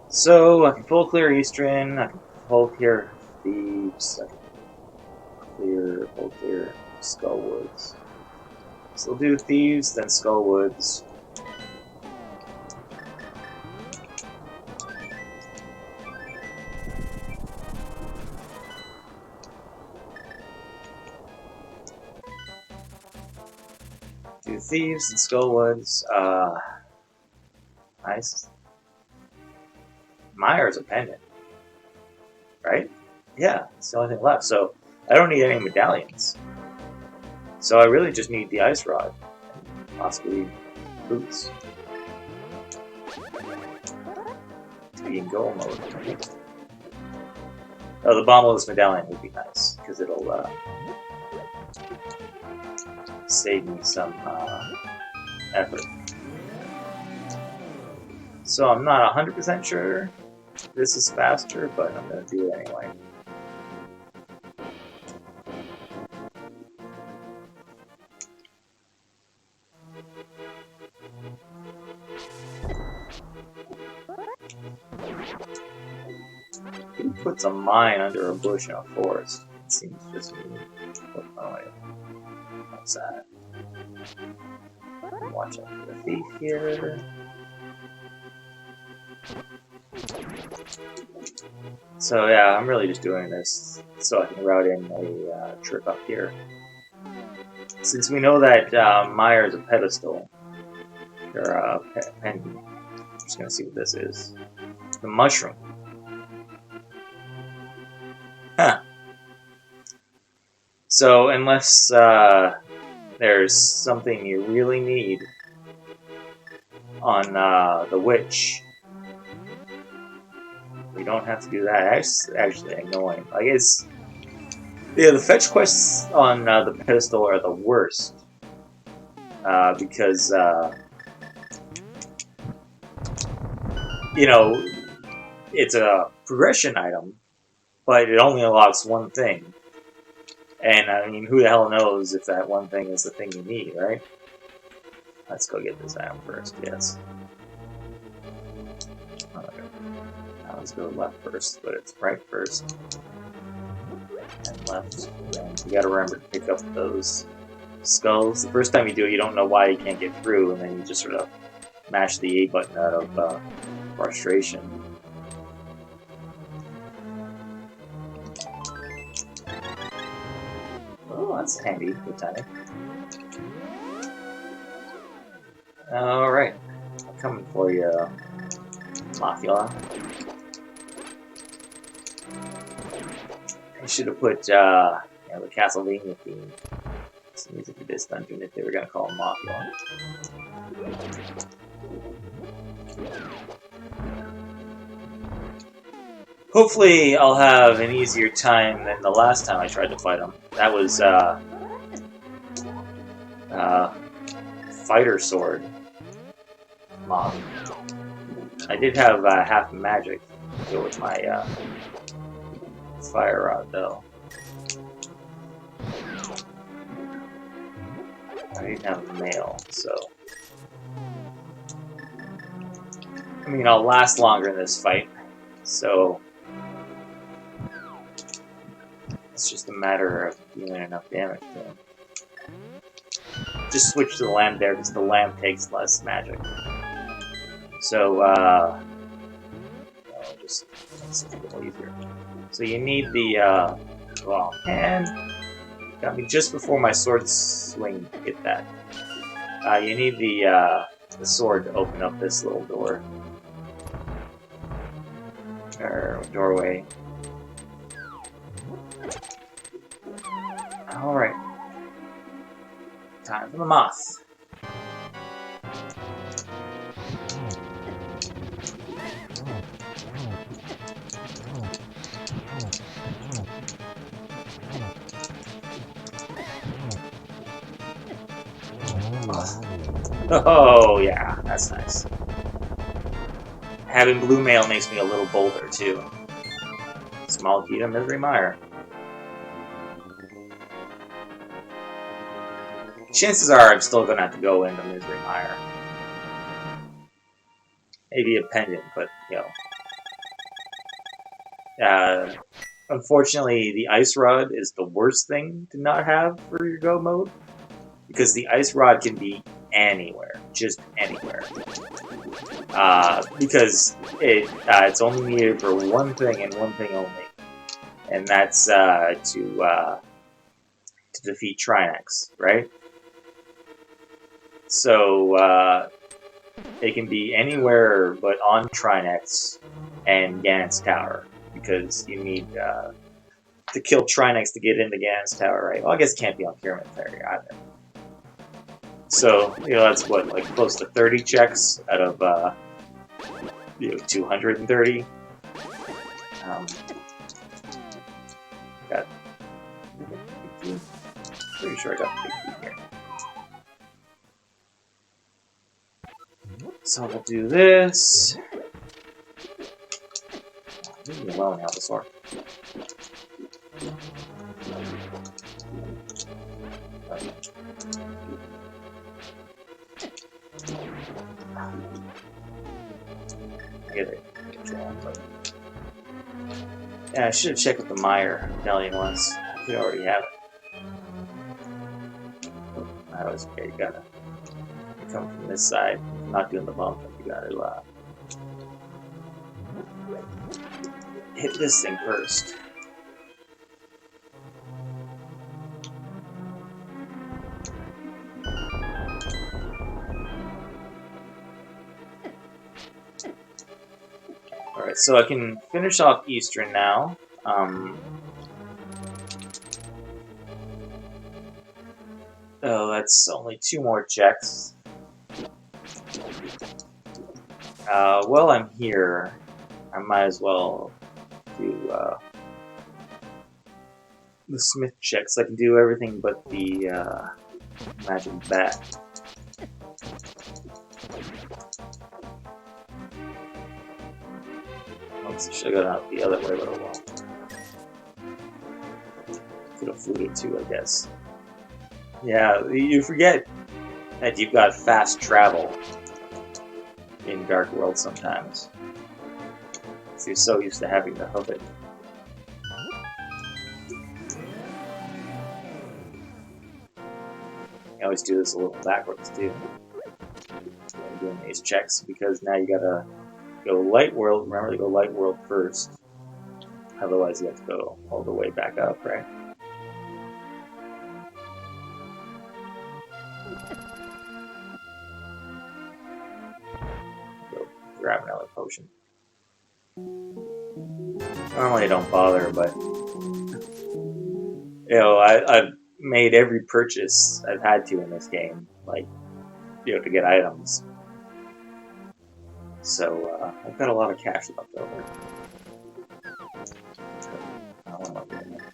So I can full clear Eastern, I can full clear Thieves, I can full clear Skullwoods. So we'll do Thieves, then Skullwoods. Do Thieves and Skullwoods. Nice. Myers a pendant. Right? Yeah, it's the only thing left. So I don't need any medallions. So I really just need the Ice Rod. And possibly boots. Be in goal mode. Oh, the Bombless medallion would be nice, because it'll save me some effort. So I'm not 100% sure this is faster, but I'm going to do it anyway. Who puts a mine under a bush in a forest? It seems just mean. Oh, wait. What's that? Watch out for the thief here. So yeah, I'm really just doing this so I can route in a trip up here. Since we know that Meyer is a pedestal, or a pendant, I'm just gonna see what this is. The mushroom. Huh. So unless there's something you really need on the witch, we don't have to do that. That's actually annoying. I guess, yeah, the fetch quests on the pedestal are the worst because you know, it's a progression item, but it only unlocks one thing. And I mean, who the hell knows if that one thing is the thing you need, right? Let's go get this item first, yes. Okay. Now let's go left first, but it's right first. And left. And you gotta remember to pick up those skulls. The first time you do it, you don't know why you can't get through, and then you just sort of mash the A button out of frustration. Oh, that's handy, good timing. Alright, I'm coming for you, Mafia. I should have put, the Castlevania theme. Some music for this dungeon if they were gonna call him Mafia. Hopefully I'll have an easier time than the last time I tried to fight him. That was, Fighter Sword mob. I did have half magic to go with my Fire Rod, though. I didn't have mail, so... I mean, I'll last longer in this fight, so... It's just a matter of dealing enough damage to him. Just switch to the lamp there, because the lamp takes less magic. So, just It's a little easier. So you need the, well, and got me just before my sword swing hit that. You need the sword to open up this little door. Or doorway. Alright. Time for the moth. Oh, yeah, that's nice. Having blue mail makes me a little bolder, too. Small key to Misery Mire. Chances are I'm still going to have to go into Misery Mire. Maybe a pendant, but, you know. Unfortunately, the Ice Rod is the worst thing to not have for your go mode. Because the Ice Rod can be anywhere. Just anywhere. Because it's only needed for one thing and one thing only. And that's to defeat Trinex, right? So it can be anywhere but on Trinex and Ganon's Tower, because you need to kill Trinex to get into Ganon's Tower, right? Well, I guess it can't be on Pyramid Fairy either. So, you know, that's what, like close to 30 checks out of 230. Got pretty sure I got the big key here. So we'll do this. Leave me alone, Albasaur. Get it. Yeah, I should have checked what the Mire medallion was. I could already have it. That was okay. You gotta come from this side. Not doing the bump, but you gotta hit this thing first. Alright, so I can finish off Eastern now. Oh, that's only 2 more checks. While I'm here, I might as well do the Smith checks. I can do everything but the Magic Bat. Should have gone out the other way, but oh well. Could have flew it too, I guess. Yeah, you forget that you've got fast travel in Dark World sometimes. So you're so used to having to hoof it. I always do this a little backwards too. I'm doing these checks because now you gotta go Light World. Remember to go Light World first. Otherwise you have to go all the way back up, right? Go grab another potion. Normally I don't bother, but you know, I've made every purchase I've had to in this game, like, you know, to get items. So I've got a lot of cash left over. I don't want to do that.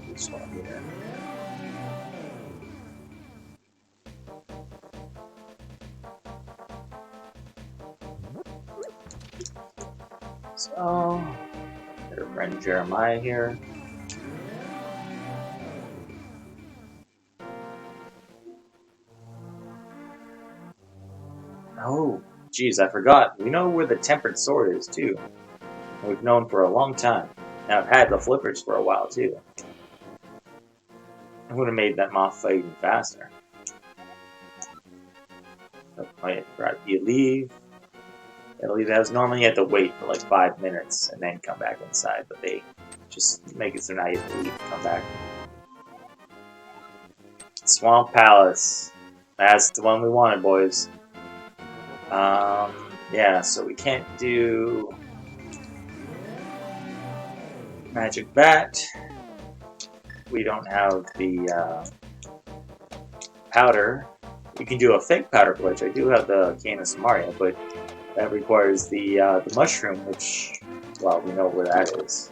Just want to do that. So, get our friend Jeremiah here. Oh, geez, I forgot. We know where the Tempered Sword is, too. We've known for a long time. Now, I've had the flippers for a while, too. I would have made that moth fight even faster. Oh, yeah, right. You leave. It'll either have normally you have to wait for like 5 minutes and then come back inside, but they just make it so now you have to leave and come back. Swamp Palace. That's the one we wanted, boys. Yeah, so we can't do Magic Bat. We don't have the powder. You can do a fake powder glitch. I do have the Canis Mario, but that requires the mushroom, which, well, we know where that is.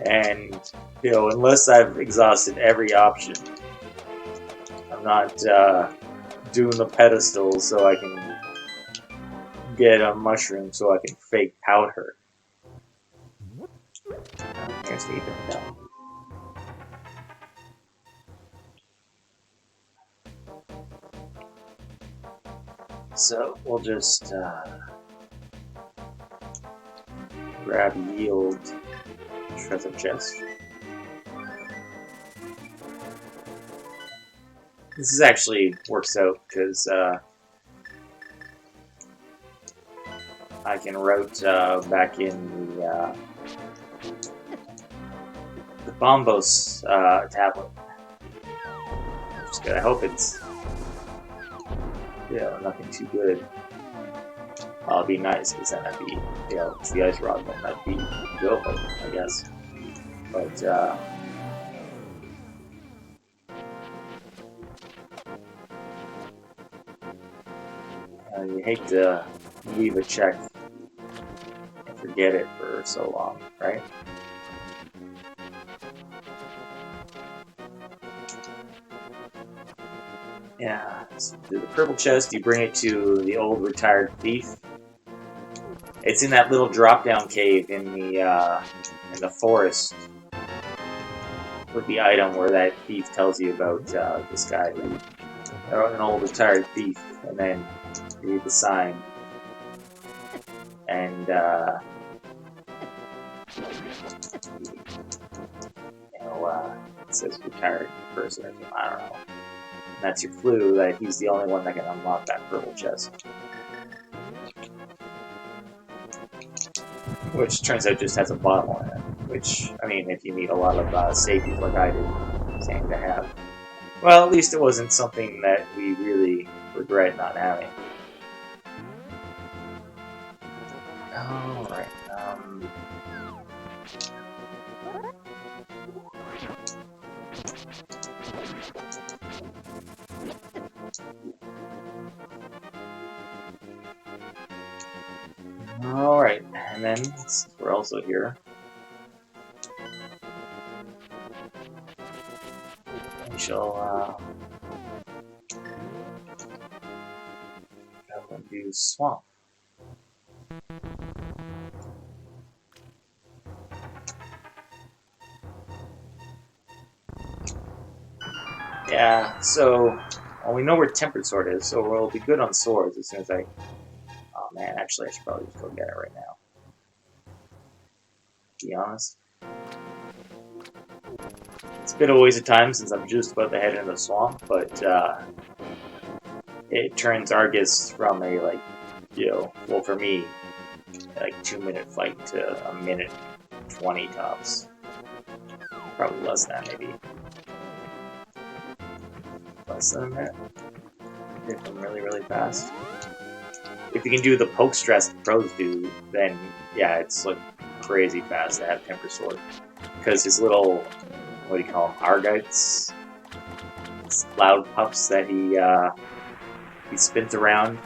And, you know, unless I've exhausted every option, I'm not doing the pedestal so I can get a mushroom so I can fake powder. Here's the even down. So we'll just grab yield treasure chest. This is actually works out because I can route back in the Bombos tablet. Just gotta hope it's nothing too good. It'd be nice because then that'd be it's the ice rock, then that'd be doable, I guess. But you hate to leave a check and forget it for so long, right? Yeah, so do the purple chest, you bring it to the old retired thief. It's in that little drop-down cave in the forest with the item where that thief tells you about this guy, an old retired thief, and then you read the sign, and it says retired person or something, I don't know. And that's your clue that he's the only one that can unlock that purple chest. Which turns out just has a bottle in it. Which, I mean, if you need a lot of safety like I did, same to have. Well, at least it wasn't something that we really regret not having. Alright, Alright, and then since we're also here, we shall go and do Swamp. Yeah, so well, we know where Tempered Sword is, so we'll be good on swords as soon as I... Oh man, actually I should probably just go get it right now. To be honest. It's been a waste of time since I'm just about to head into the swamp, but it turns Argus from a, like, well for me, like 2-minute fight to a minute 20 tops. Probably less than that, maybe. Less than a minute. If I'm really, really fast. If you can do the poke stress the pros do, then yeah, it's like crazy fast to have Temper Sword. Because his little, what do you call them, Argites? His cloud puffs that he spins around.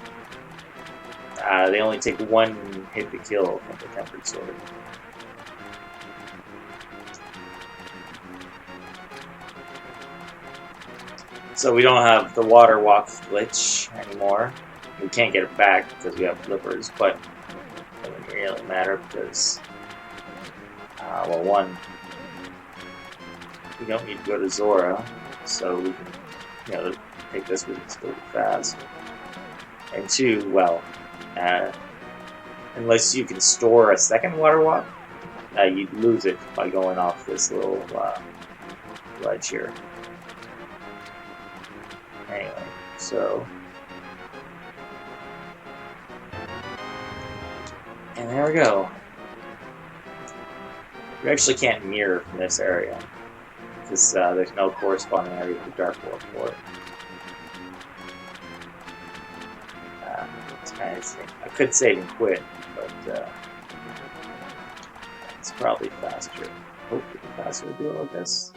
They only take 1 hit to kill from the Tempered Sword. So we don't have the water walk glitch anymore. We can't get it back because we have flippers, but it doesn't really matter because, well, one, we don't need to go to Zora, so we can, take this with us really fast. And 2, well, unless you can store a second water walk, you'd lose it by going off this little ledge here. Anyway, so And there we go. You actually can't mirror from this area, because there's no corresponding area for Dark World for it. It's kind of interesting. I could save and quit, but it's probably faster. Hopefully faster to do it like this.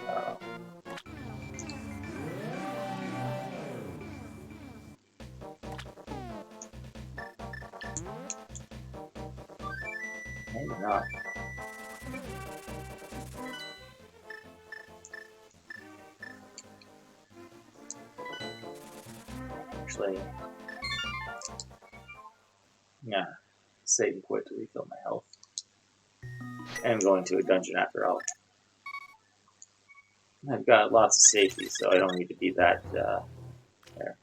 Maybe not. Actually, yeah, save and quit to refill my health. And I'm going to a dungeon after all. I've got lots of safety, so I don't need to be that there.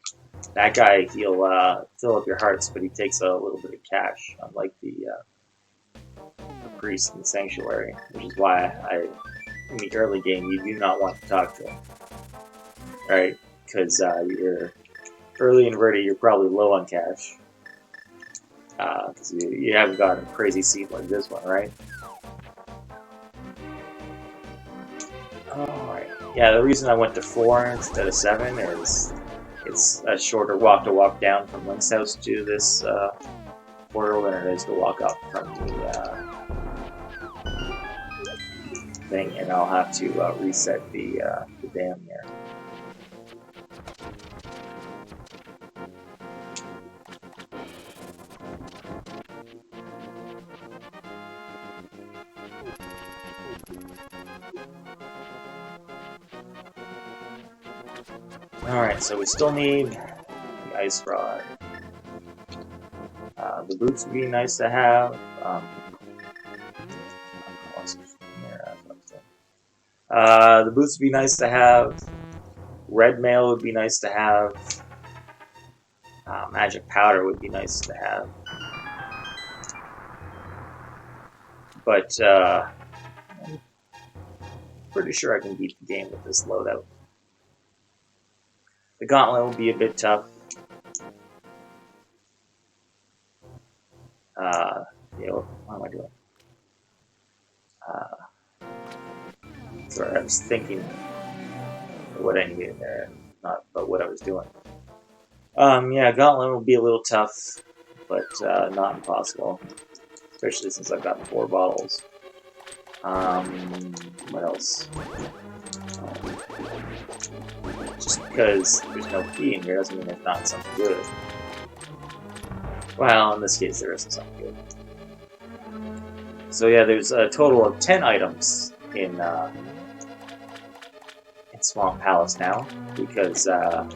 That guy, he'll fill up your hearts, but he takes a little bit of cash, unlike the priest in the sanctuary, which is why in the early game, you do not want to talk to him. Right? Because you're early in Verdi, you're probably low on cash. Because you haven't got a crazy seat like this one, right? Alright. Yeah, the reason I went to 4 instead of 7 is it's a shorter walk to walk down from Link's house to this portal than it is to walk up from the thing, and I'll have to reset the dam here. Alright, so we still need the ice rod. The boots would be nice to have. The boots would be nice to have. Red mail would be nice to have. Magic powder would be nice to have. But I'm pretty sure I can beat the game with this loadout. The gauntlet will be a bit tough. What am I doing? Sorry, I was thinking what I needed there, not about what I was doing. Yeah, gauntlet will be a little tough, but not impossible. Especially since I've got 4 bottles. What else? Just because there's no key in here doesn't mean there's not something good. Well, in this case, there isn't something good. So yeah, there's a total of 10 items in Swamp Palace now, because the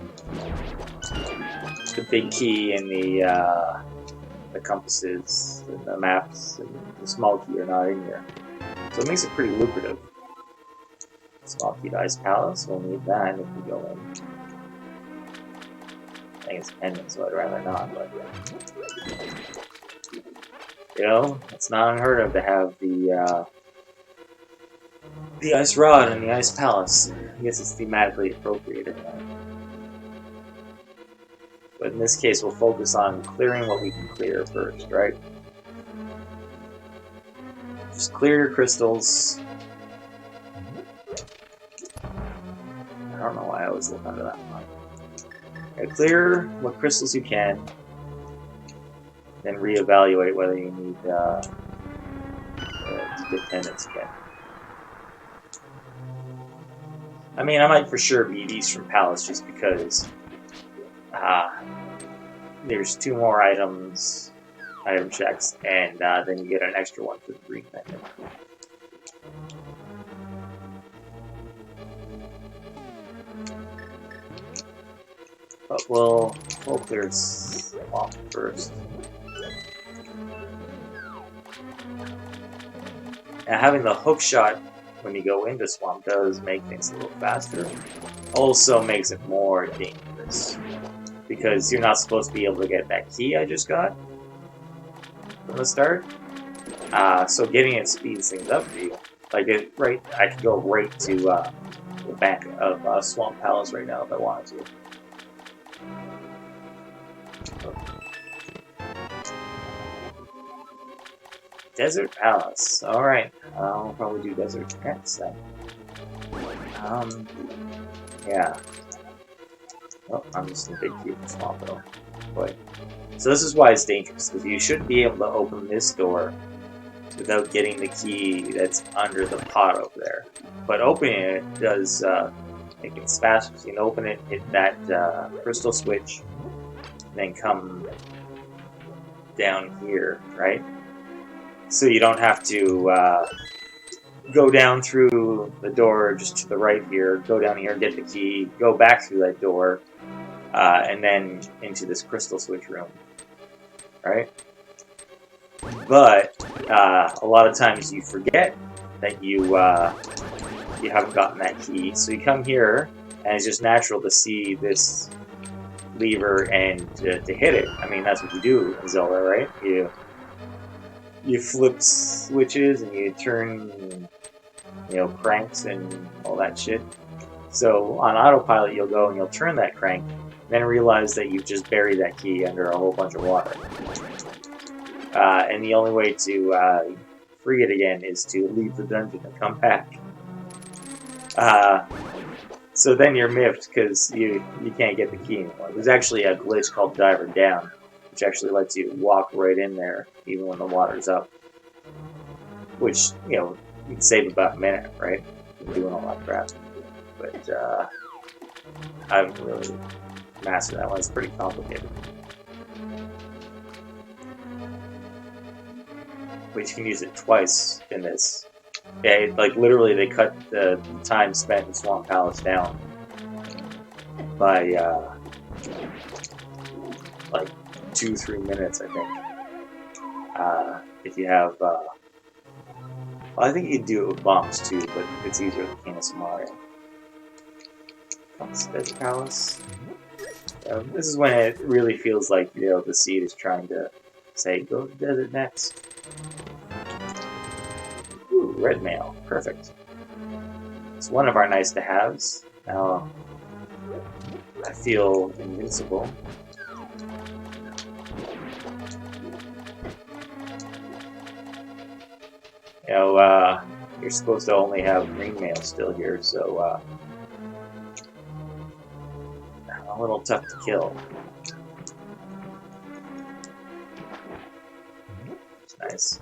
big key and the compasses and the maps and the small key are not in here. So it makes it pretty lucrative. Small key to Ice Palace, we'll need that if we go in. I think it's pending, so I'd rather not, but you know, it's not unheard of to have the Ice Rod and the Ice Palace. I guess it's thematically appropriate anyway. But in this case, we'll focus on clearing what we can clear first, right? Just clear your crystals. I don't know why I always look under that one. Okay, clear what crystals you can, then reevaluate whether you need dependence again. I mean, I might for sure beat Eastern Palace just because there's 2 more item checks, and then you get an extra one for the green pendant. But we'll clear Swamp first. Now, having the hook shot when you go into Swamp does make things a little faster. Also makes it more dangerous, because you're not supposed to be able to get that key I just got from the start. So getting it speeds things up for you. Like I could go right to the back of Swamp Palace right now if I wanted to. Desert Palace. Alright, I'll probably do Desert next then. Yeah. Oh, I'm just in a big cube swamp though. Boy. So this is why it's dangerous, because you shouldn't be able to open this door without getting the key that's under the pot over there. But opening it does make it faster. So you can open it, hit that crystal switch, then come down here, right? So you don't have to go down through the door just to the right here, go down here, get the key, go back through that door, and then into this crystal switch room, right? But a lot of times you forget that you haven't gotten that key, so you come here, and it's just natural to see this lever and to hit it. I mean, that's what you do in Zelda, right? You flip switches and you turn, cranks and all that shit. So on autopilot, you'll go and you'll turn that crank, then realize that you've just buried that key under a whole bunch of water. And the only way to free it again is to leave the dungeon and come back. So then you're miffed because you can't get the key anymore. There's actually a glitch called Diver Down, which actually lets you walk right in there even when the water's up. Which, you can save about a minute, right? From doing all that crap. But I haven't really mastered that one. It's pretty complicated. But you can use it twice in this. Yeah, like literally they cut the time spent in Swamp Palace down by like 2-3 minutes, I think. If you have, well, I think you can do it with bombs too, but it's easier with King of Somalia. Desert Palace. This is when it really feels like the seed is trying to say, "Go to the desert next." Ooh, red mail. Perfect. It's one of our nice to haves. Now I feel invincible. You're supposed to only have green mail still here, so a little tough to kill. It's nice.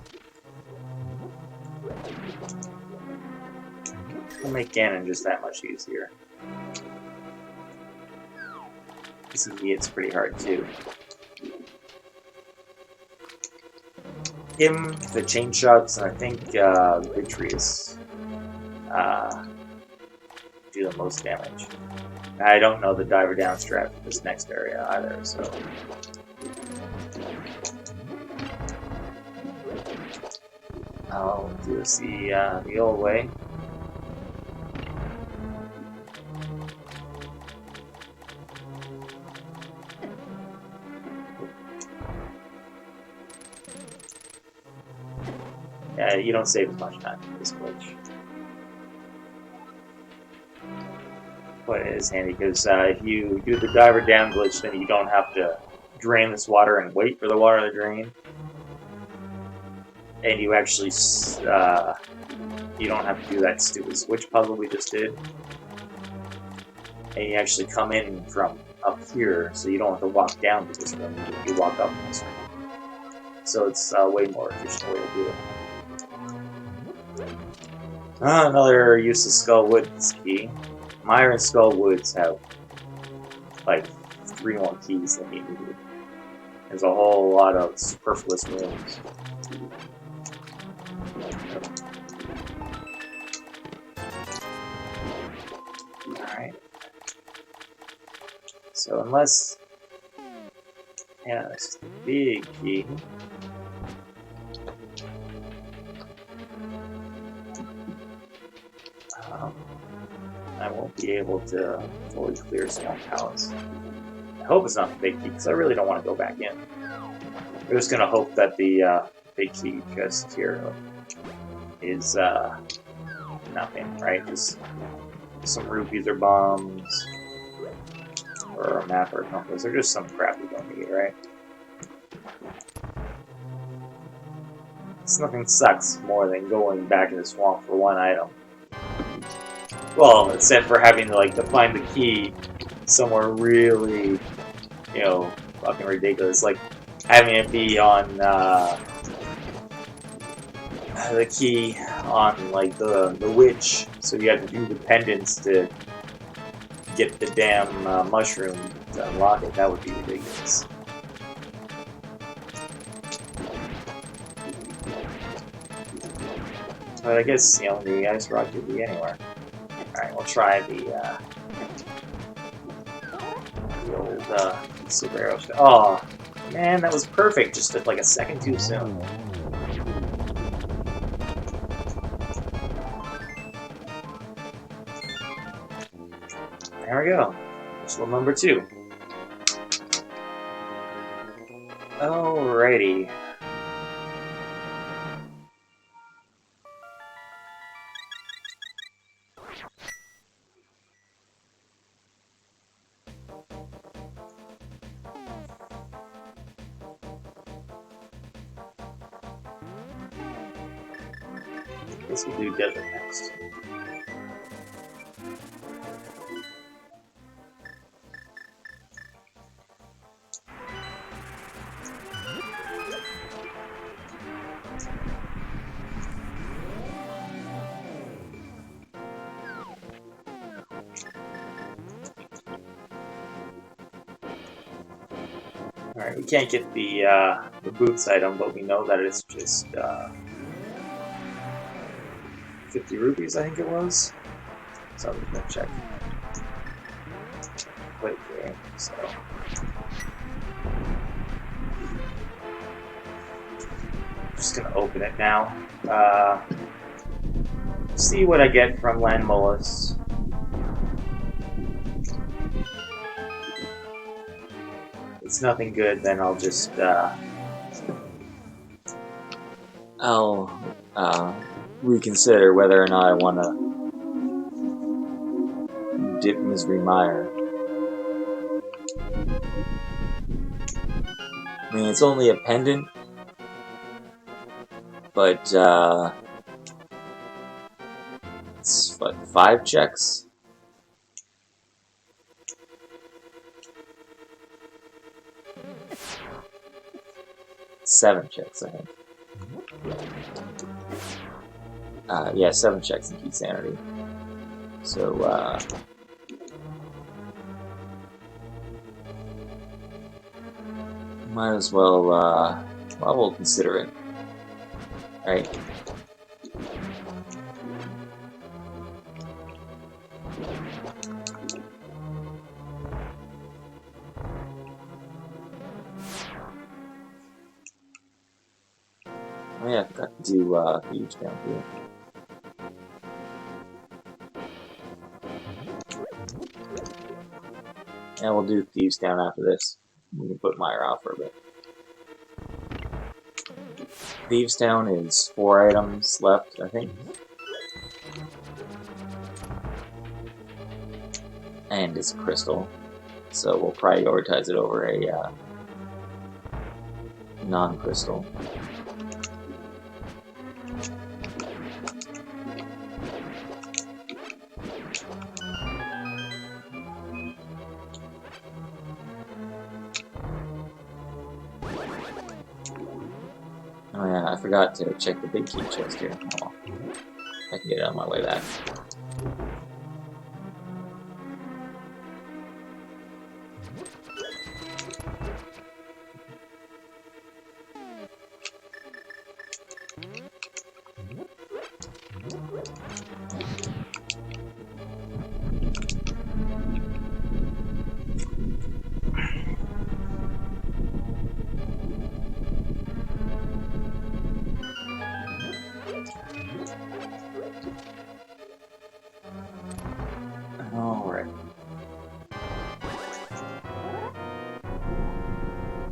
We'll make Ganon just that much easier. This gets pretty hard too. Him, the chain shots, and I think Victorious do the most damage. I don't know the Diver Down strat for this next area either, so. I'll do this the old way. Yeah, you don't save as much time for this glitch. But it is handy because if you do the Diver Down glitch, then you don't have to drain this water and wait for the water to drain. And you actually, you don't have to do that stupid switch puzzle we just did. And you actually come in from up here, so you don't have to walk down to this room, you walk up this room. So it's a way more efficient way to do it. Another use of Skull Woods key. Mire and Skull Woods have like 3 more keys than you need. There's a whole lot of superfluous rooms. Alright. So unless... yeah, that's the big key. I won't be able to fully clear Swamp Palace. I hope it's not the big key, because I really don't want to go back in. We're just going to hope that the big key chest here is nothing, right? Just some rupees or bombs, or a map or a compass, or just some crap we don't need, right? nothing sucks more than going back in the swamp for one item. Well, except for having to like to find the key somewhere really, you know, fucking ridiculous. Like having it be on the key on like the witch, so you have to do the pendants to get the damn mushroom to unlock it. That would be ridiculous. But I guess, you know, the ice rock could be anywhere. Alright, we'll try the old silver arrow. Oh, man, that was perfect. Just like a second too soon. There we go. Ritual number 2. Alrighty. Guess we'll do desert next. Alright, we can't get the boots item, but we know that it's just 50 rupees, I think it was. So I'm gonna check. Wait game, so. I'm just gonna open it now. See what I get from Landmolus. If it's nothing good, then I'll just reconsider whether or not I want to dip Misery Mire. I mean, it's only a pendant, but it's what, 5 checks? Seven checks, I think. Yeah, 7 checks in Key Sanity. So, might as well, well, we'll consider it. Alright. Oh yeah, I forgot to do Thieves down here. And we'll do Thieves down after this. We can put Mire out for a bit. Thieves Town is 4 items left, I think. And it's a crystal. So we'll prioritize it over a non-crystal. Oh yeah, I forgot to check the big key chest here. Oh, I can get it on my way back. Alright.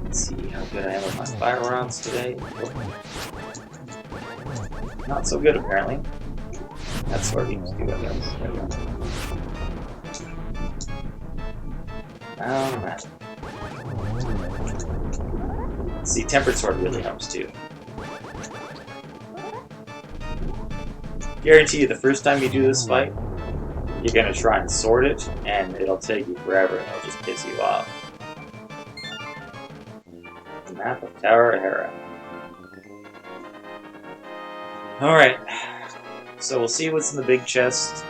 Let's see how good I am with my fire rounds today. Not so good, apparently. That's what games do, I guess. There we go. Alright. See, Tempered Sword really helps too. Guarantee you, the first time you do this fight, you're gonna try and sort it, and it'll take you forever, and it'll just piss you off. The map of Tower Hera. Alright, so we'll see what's in the big chest,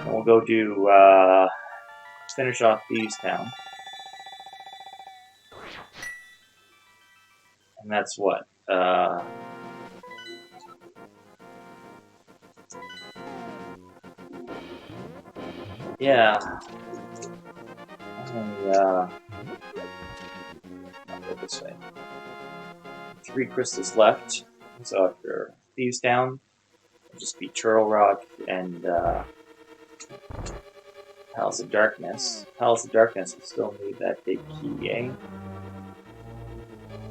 and we'll go do, finish off Thieves Town. And that's what? Yeah. I'll go this way. 3 crystals left. So after Thieves Town, it'll just be Turtle Rock and Palace of Darkness. Palace of Darkness will still need that big key, eh?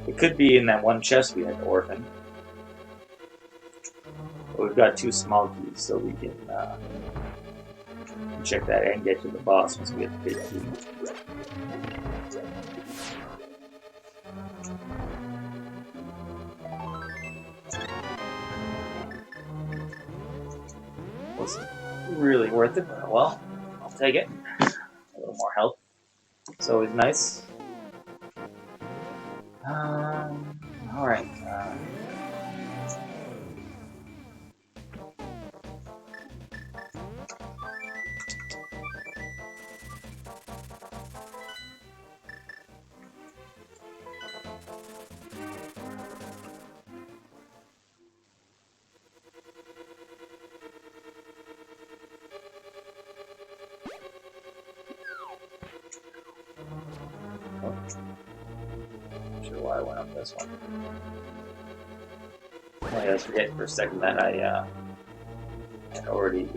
It could be in that one chest we had to orphan. But we've got 2 small keys, so we can check that and get to the boss once we get the big key. Wasn't really worth it, but well, I'll take it. A little more health. It's always nice. Alright. Not sure why I went up this one. I was forgetting for a second that I had already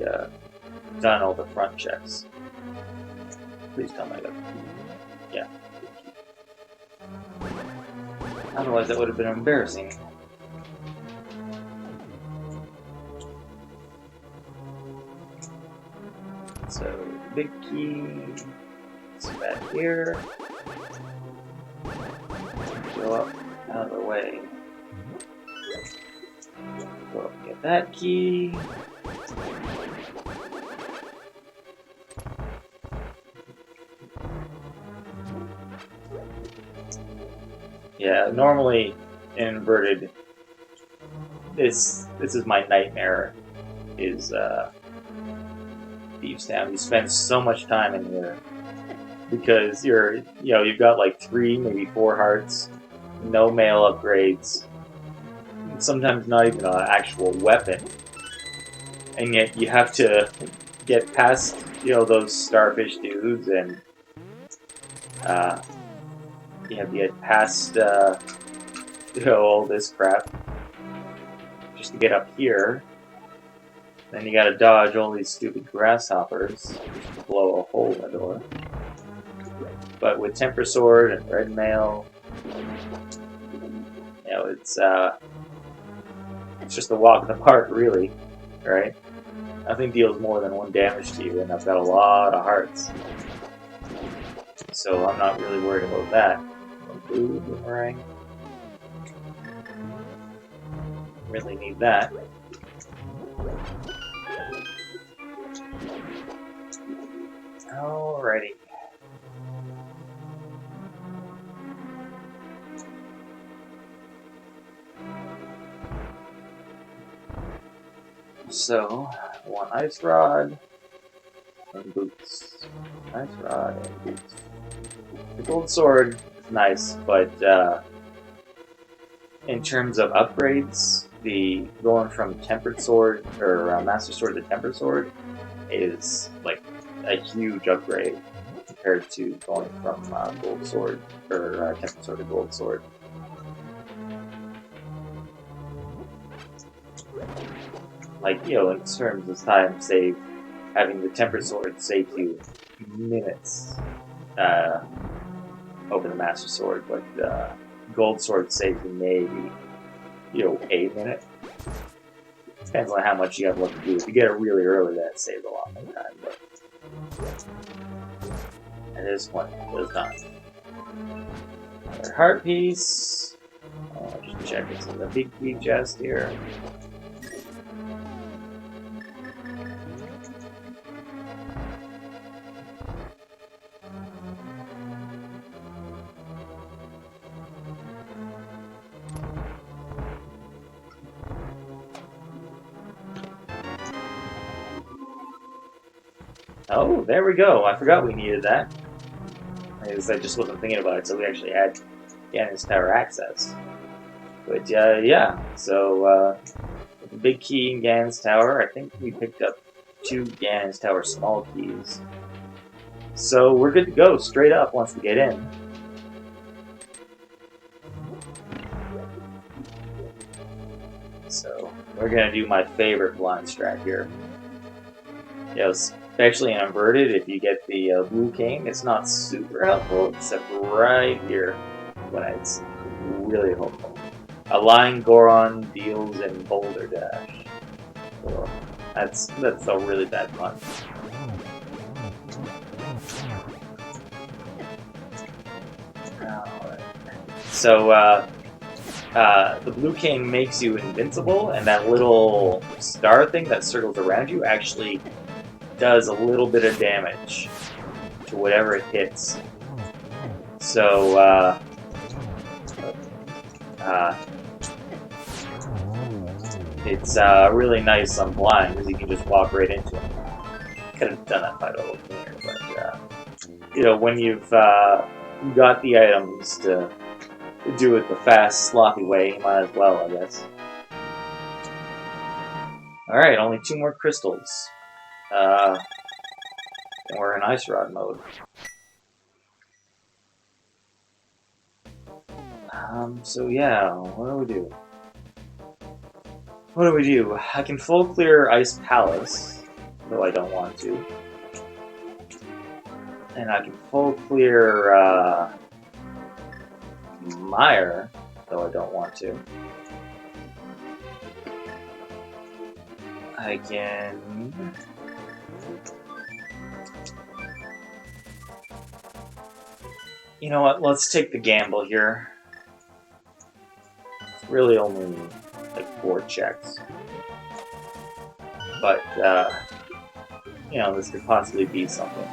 done all the front checks. Please tell me I got the key. Yeah. Otherwise that would have been embarrassing. So, big key is back here. Go up out of the way. Go up and get that key. Yeah, normally in inverted, this is my nightmare. Is Thieves Town. You spend so much time in here because you've got like 3, maybe 4 hearts, no mail upgrades, sometimes not even an actual weapon, and yet you have to get past those starfish dudes, and you have to get past all this crap just to get up here. Then you gotta dodge all these stupid grasshoppers just to blow a hole in the door. But with Temper Sword and Red Mail, it's just a walk in the park, really, right? Nothing deals more than 1 damage to you, and I've got a lot of hearts. So I'm not really worried about that. Blue boomerang. Really need that. Alrighty. So, 1 ice rod and boots. Ice rod and boots. The gold sword is nice, but in terms of upgrades, the going from tempered sword or master sword to tempered sword is like a huge upgrade compared to going from gold sword or tempered sword to gold sword. Like, in terms of time save, having the tempered sword save you minutes over the master sword, but gold sword saves you maybe, a minute. Depends on how much you have left to do. If you get it really early, that saves a lot more time, but and this one does not. Another heart piece. I'll just check this in the big key chest here. Oh, there we go. I forgot we needed that. Because I just wasn't thinking about it, so we actually had Ganon's Tower access. But yeah, so with the big key in Ganon's Tower, I think we picked up 2 Ganon's Tower small keys. So we're good to go straight up once we get in. So we're gonna do my favorite blind strat here. Especially in inverted, if you get the blue cane, it's not super helpful, except right here when it's really helpful. A Lying Goron deals in Boulder Dash. So that's a really bad pun. Alright. So the blue cane makes you invincible, and that little star thing that circles around you actually does a little bit of damage to whatever it hits. So, it's really nice on blind because you can just walk right into it. Could have done that fight a little cleaner, but when you've got the items to do it the fast, sloppy way, you might as well, I guess. Alright, only 2 more crystals. And we're in Ice Rod mode. So yeah, what do we do? What do we do? I can full clear Ice Palace, though I don't want to. And I can full clear Mire, though I don't want to. I can... You know what, let's take the gamble here. It's really only like 4 checks. But, this could possibly be something.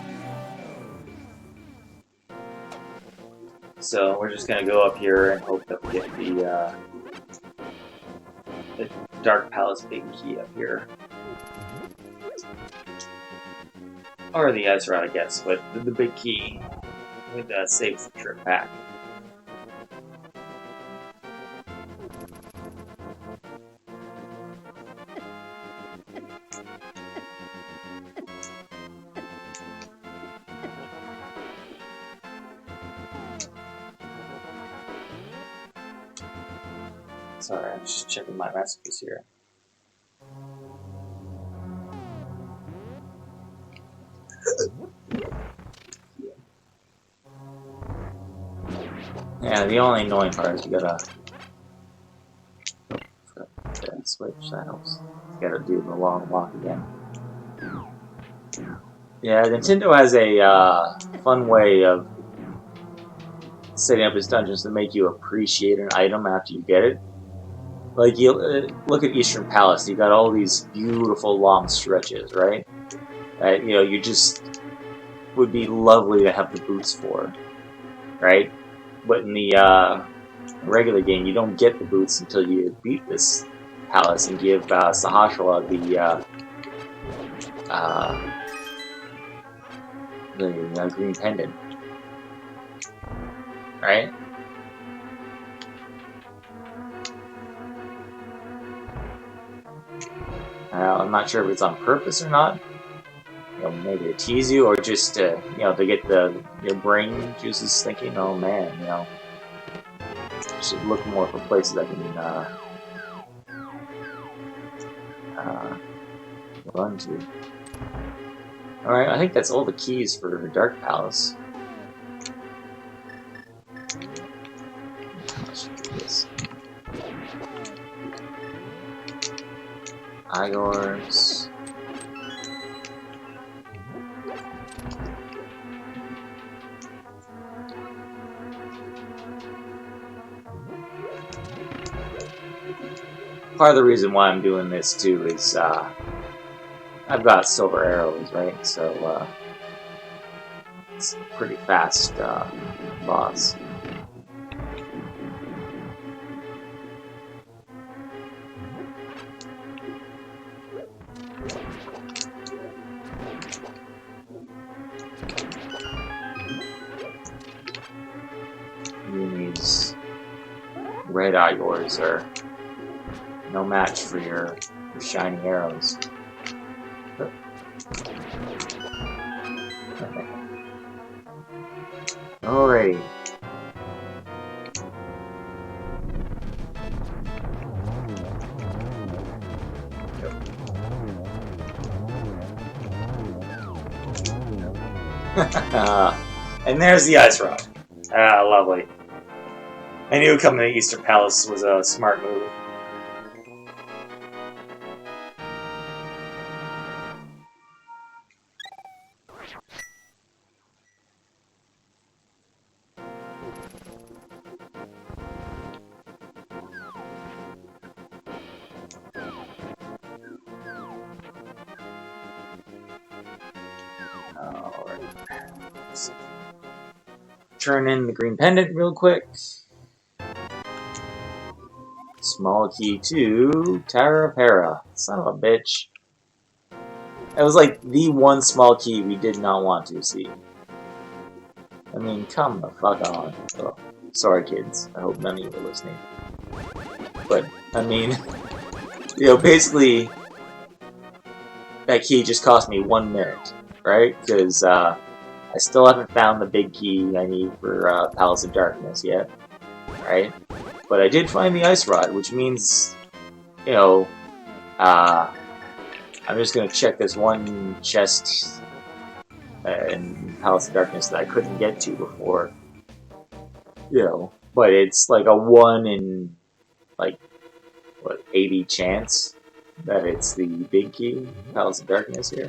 So we're just gonna go up here and hope that we get the Dark Palace big key up here. Or the Ice Rod, I guess, but the big key would save the trip back. Sorry, I'm just checking my messages here. Yeah, the only annoying part is you gotta switch, that helps. You gotta do the long walk again. Yeah, Nintendo has a fun way of setting up its dungeons to make you appreciate an item after you get it. Like, you look at Eastern Palace, you got all these beautiful long stretches, right? That, you just would be lovely to have the boots for, right? But in the regular game, you don't get the boots until you beat this palace and give Sahasrahla the green pendant, right? I'm not sure if it's on purpose or not. Maybe to tease you, or just to get your brain juices thinking, oh man, should look more for places I can run to. Alright, I think that's all the keys for Dark Palace. Let's do this. Igors. Part of the reason why I'm doing this too is I've got silver arrows, right? So it's a pretty fast boss. red eye yours are no match for your shiny arrows. Alrighty. And there's the ice rod. Ah, lovely. I knew coming to Easter Palace was a smart move. Alright. Turn in the green pendant real quick. Small key to Tower of Hera. Son of a bitch. That was like the one small key we did not want to see. I mean, come the fuck on. Oh, sorry, kids. I hope none of you are listening. But, I mean, you know, basically, that key just cost me 1 minute, right? Because, I still haven't found the big key I need for, Palace of Darkness yet, right? But I did find the Ice Rod, which means, you know, I'm just gonna check this one chest in Palace of Darkness that I couldn't get to before. You know, but it's like a 1 in, like, what, 80 chance that it's the big key, Palace of Darkness here.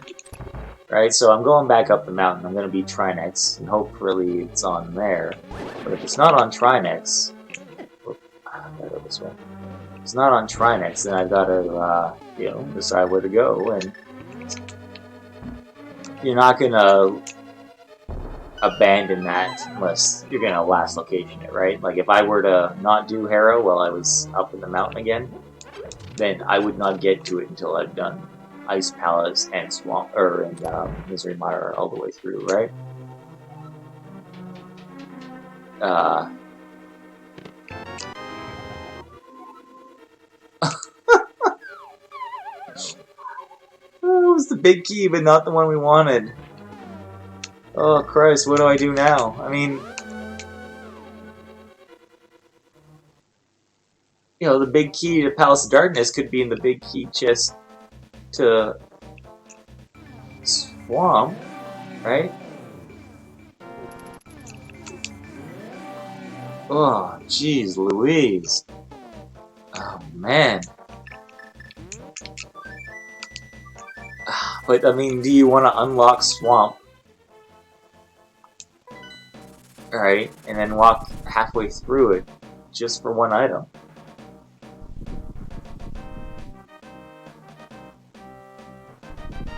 Right, so I'm going back up the mountain. I'm gonna be Trinex, and hopefully it's on there. But if it's not on Trinex, I gotta go this way. If it's not on Trinex, then I've gotta, you know, decide where to go, and you're not gonna abandon that unless you're gonna last location it, right? Like if I were to not do Hera while I was up in the mountain again, then I would not get to it until I've done Ice Palace and Swamp, or Misery Mire all the way through, right? Oh, it was the big key, but not the one we wanted. Oh, Christ, what do I do now? I mean, you know, the big key to Palace of Darkness could be in the big key chest to Swamp, right? Oh, jeez Louise. Oh, man. But, I mean, do you want to unlock Swamp? Alright, and then walk halfway through it just for one item?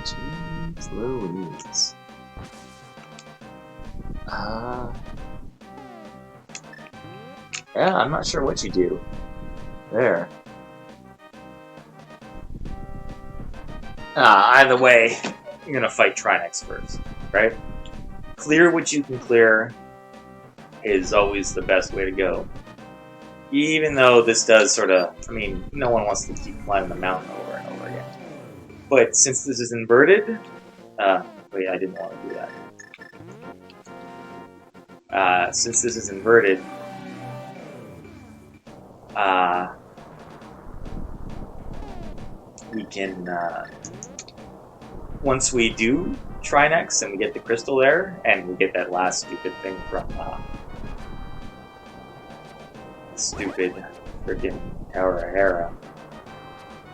Jeez Louise. Yeah, I'm not sure what you do. There. Either way, you're gonna fight Trinex first, right? Clear what you can clear is always the best way to go. Even though this does sort of, I mean, no one wants to keep climbing the mountain over and over again. But since this is inverted, wait, I didn't want to do that. Since this is inverted, we can, once we do Trinex and we get the crystal there, and we get that last stupid thing from, stupid freaking Tower of Hera.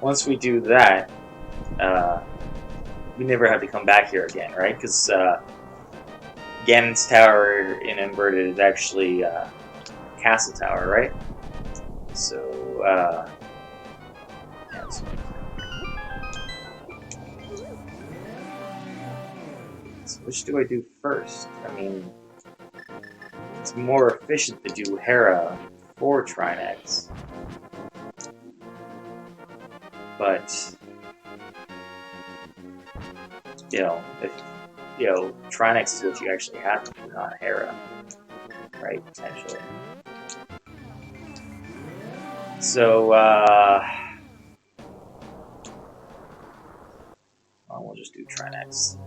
Once we do that, we never have to come back here again, right? Because, Ganon's Tower in Inverted is actually, Castle Tower, right? So, yeah, so which do I do first? I mean, it's more efficient to do Hera for Trinex. But, you know, if, you know, Trinex is what you actually have to do, not Hera, right? Potentially. So, well, we'll just do Trinex.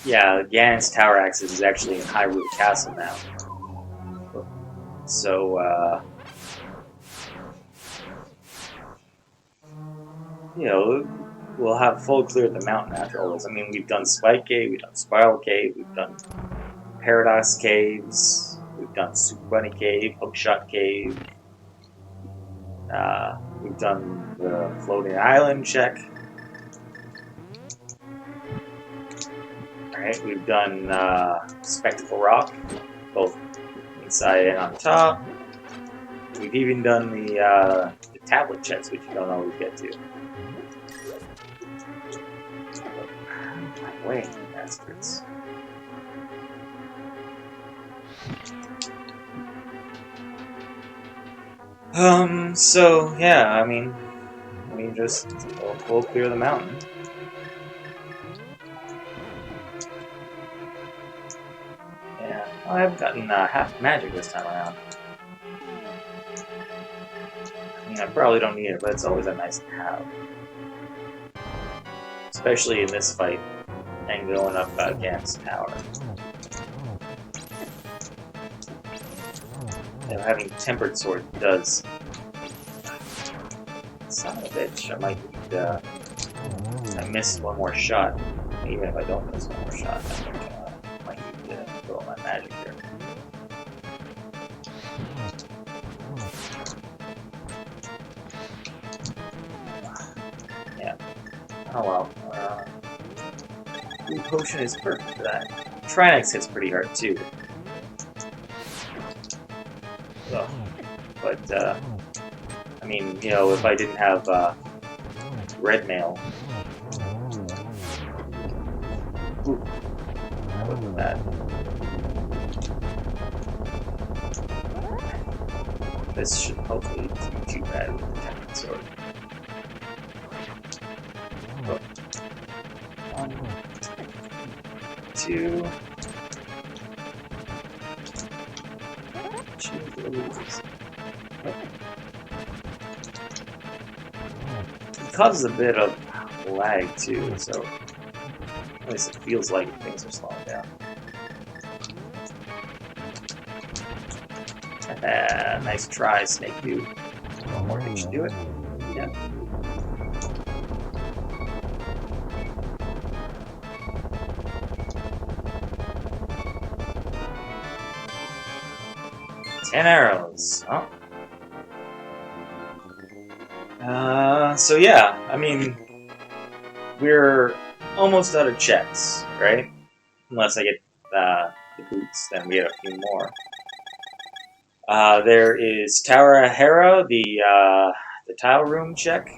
Yeah, Ganon's Tower Axis is actually in Hyrule Castle now. So, you know, we'll have full clear of the mountain after all this. I mean, we've done Spike Cave, we've done Spiral Cave, we've done Paradox Caves, we've done Super Bunny Cave, Hookshot Cave, we've done the Floating Island check. Alright, we've done Spectacle Rock, both inside and on top. We've even done the tablet checks, which you don't always get to. My way, bastards. So, yeah, I mean, we just we'll clear the mountain. Yeah, well, I've gotten half magic this time around. I mean, I probably don't need it, but it's always a nice to have. Especially in this fight, and going up against Tower. You know, having Tempered Sword does. Son of a bitch, I missed one more shot. Even if I don't miss one more shot, I might need to throw my magic here. Yeah. Oh well. Blue Potion is perfect for that. Trinex hits pretty hard too. Ugh. But, I mean, you know, if I didn't have red mail. Ooh. Look at that. This should hopefully be too bad with the Tempered Sword. Look. 1, 2. Jeez. It causes a bit of lag too, so at least it feels like things are slowing down. Nice try, Snake Dude. One more thing should do it. Yeah. Ten arrows. Oh. So yeah, I mean, we're almost out of checks, right? Unless I get the boots, then we get a few more. There is Tower Hera, the tile room check,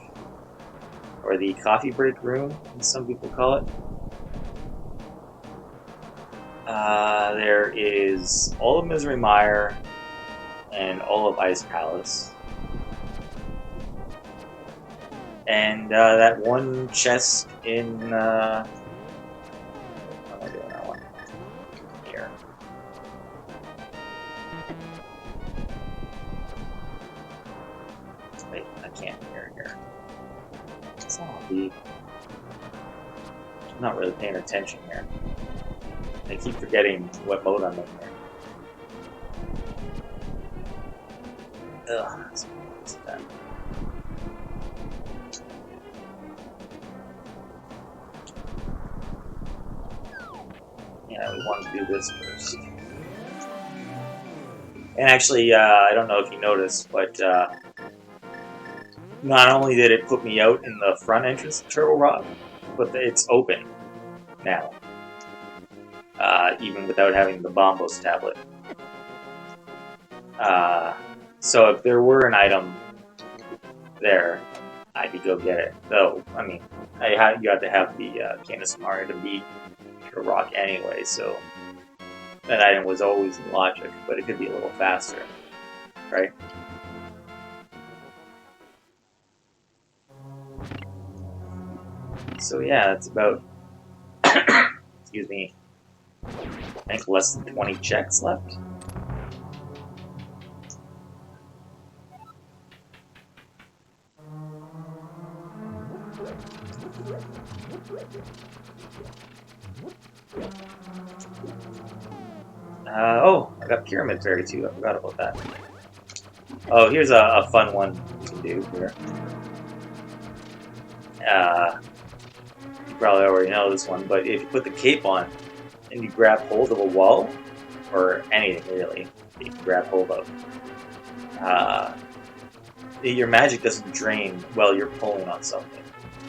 or the coffee break room, as some people call it. There is all of Misery Mire and all of Ice Palace. And that one chest in what am I doing that one? Here. Wait, I can't hear here. It's all the I'm not really paying attention here. I keep forgetting what mode I'm in here. Ugh, what's that? Yeah, we want to do this first. And actually, I don't know if you noticed, but not only did it put me out in the front entrance of Turtle Rock, but it's open now. Even without having the Bombos tablet. So if there were an item there, I could go get it. Though, I mean, you had to have the Canis Mario to beat Turtle Rock anyway, so that item was always in logic, but it could be a little faster, right? So yeah, it's about, excuse me, I think less than 20 checks left. Oh, I got Pyramid Fairy too. I forgot about that. Oh, here's a fun one you can do here. You probably already know this one, but if you put the cape on and you grab hold of a wall, or anything really, that you can grab hold of, your magic doesn't drain while you're pulling on something,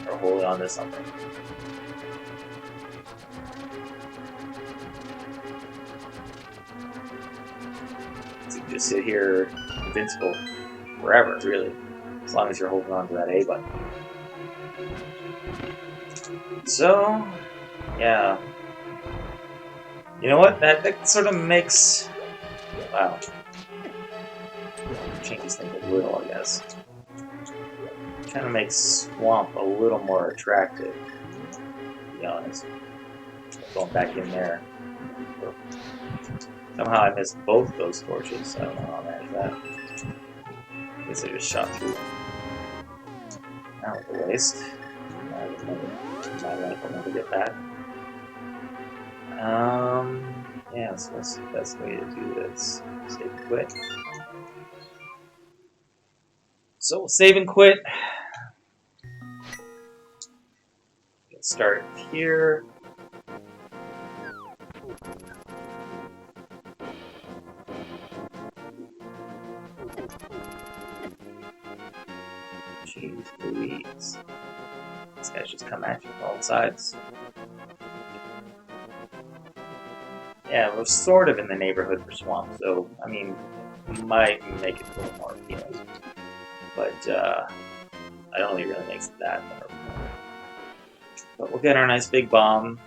or holding on to something. So you can just sit here invincible forever, really, as long as you're holding on to that A button. So, yeah. You know what? That sort of makes... Wow. Changes things a little, I guess. Kind of makes Swamp a little more attractive, to be honest. Going back in there. Somehow I missed both those torches. I don't know how I managed that. I guess I just shot through them. That was a waste. My life will never get back. Yeah, so what's the best way to do this? Save and quit. So we'll save and quit. Let's start here. Jeez Louise. These guys just come at you from all sides. Yeah, we're sort of in the neighborhood for Swamp, so, I mean, might make it a little more appealing. But, I don't think it really makes it that more appealing. But we'll get our nice big bomb.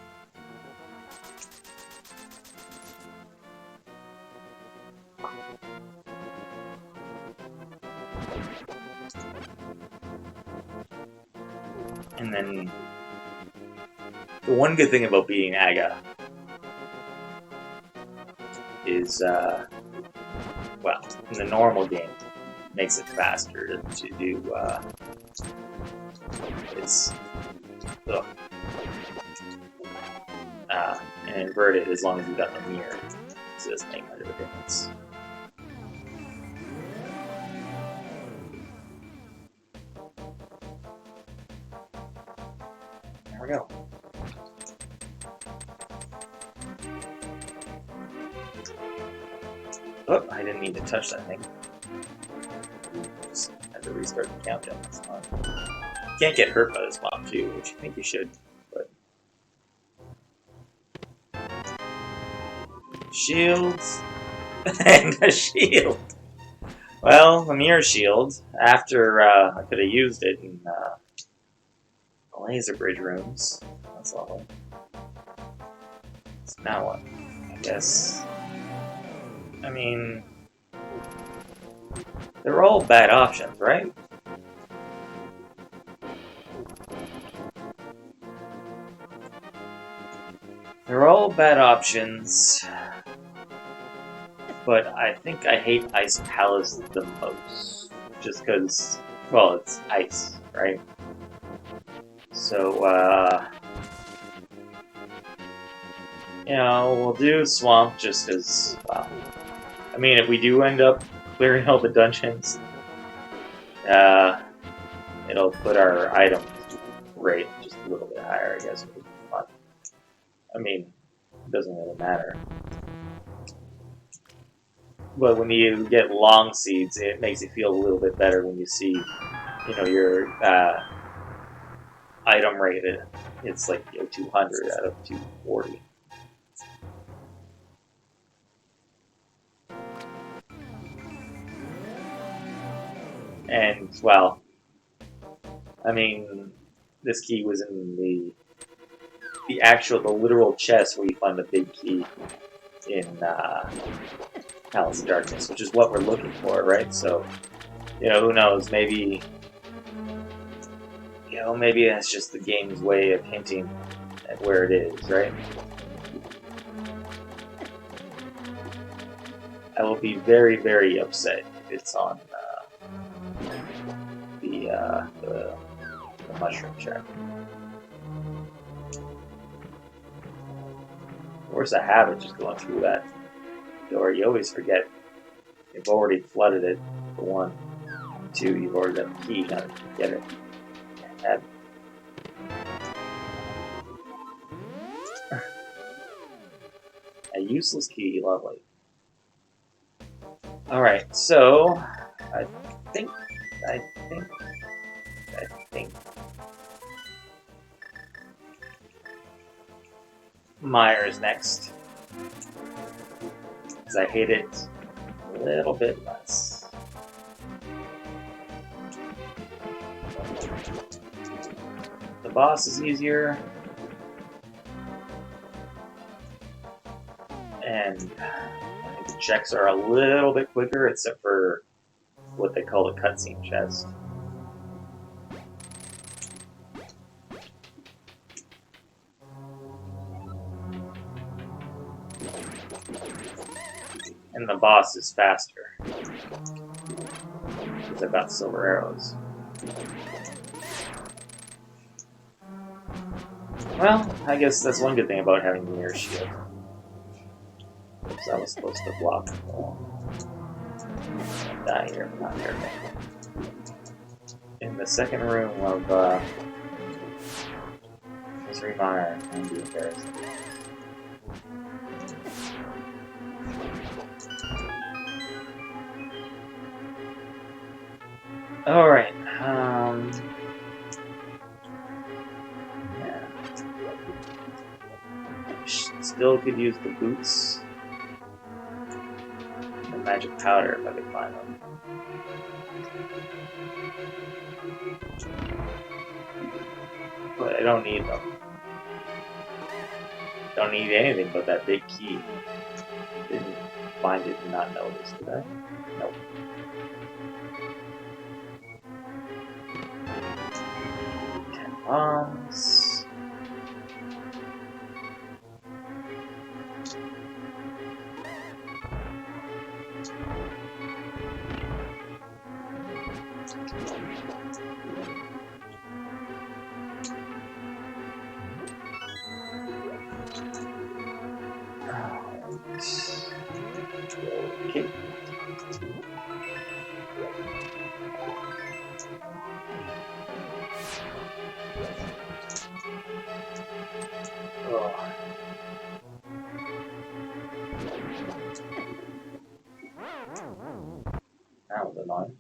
And then, the one good thing about beating Aga is, well, in the normal game, makes it faster to do, it's, ugh. And invert it as long as you got the mirror. So it doesn't make much of a difference. There we go. Oh, I didn't need to touch that thing. Just had to restart the countdown. That's fine. You can't get hurt by this bomb too, which I think you should. But shields and a shield. Well, the mirror shield. After I could have used it in the laser bridge rooms. That's lovely. So now what? I guess. I mean, they're all bad options, right? They're all bad options, but I think I hate Ice Palace the most. Just because, well, it's ice, right? So, you know, we'll do Swamp just as, I mean, if we do end up clearing all the dungeons, it'll put our item rate just a little bit higher, I guess. But, I mean, it doesn't really matter. But when you get long seeds, it makes you feel a little bit better when you see, you know, your item rated. It's like, you know, 200 out of 240. And, well, I mean, this key was in the literal chest where you find the big key in Palace of Darkness, which is what we're looking for, right? So, you know, who knows? Maybe, you know, maybe that's just the game's way of hinting at where it is, right? I will be very, very upset if it's on the mushroom chapter. force a habit just going through that door. You always forget you've already flooded it, for one. Two, you've already got the key, now that you get it. And a useless key, lovely. Alright, so I think Meyer is next. Because I hate it a little bit less. The boss is easier. And I think the checks are a little bit quicker, except for what they call the cutscene chest. And the boss is faster, because I've got silver arrows. Well, I guess that's one good thing about having the mirror shield. Oops, I was supposed to block. Die here, not here. In the second room of Misery Mire, I'm being embarrassed. Alright, yeah. Still could use the boots. The magic powder if I could find them. But I don't need them. Don't need anything but that big key. Didn't find it and not notice, did I? Nope. Bombs. Okay. Oh. That was annoying.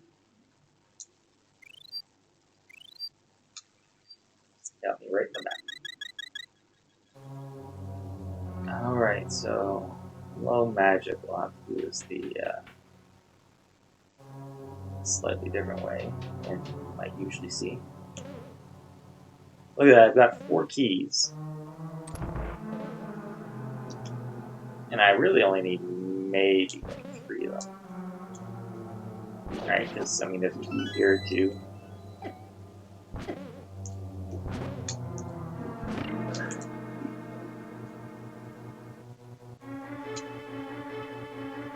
Got me right in the back. Alright, so low magic we'll have to do this the slightly different way than you might usually see. Look at that, I've got 4 keys. And I really only need maybe like 3 of them. Right, because, I mean, there's a key here too.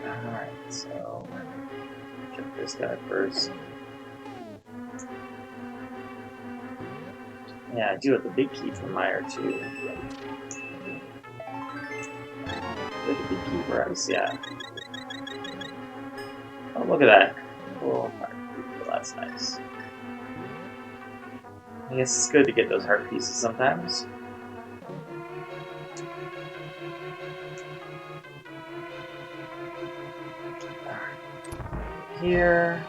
Alright, so check this guy first. Yeah, I do have the big key for Meyer too. Look at the big key for us, yeah. Oh, look at that. Cool heart. Well, that's nice. I guess it's good to get those heart pieces sometimes. Here.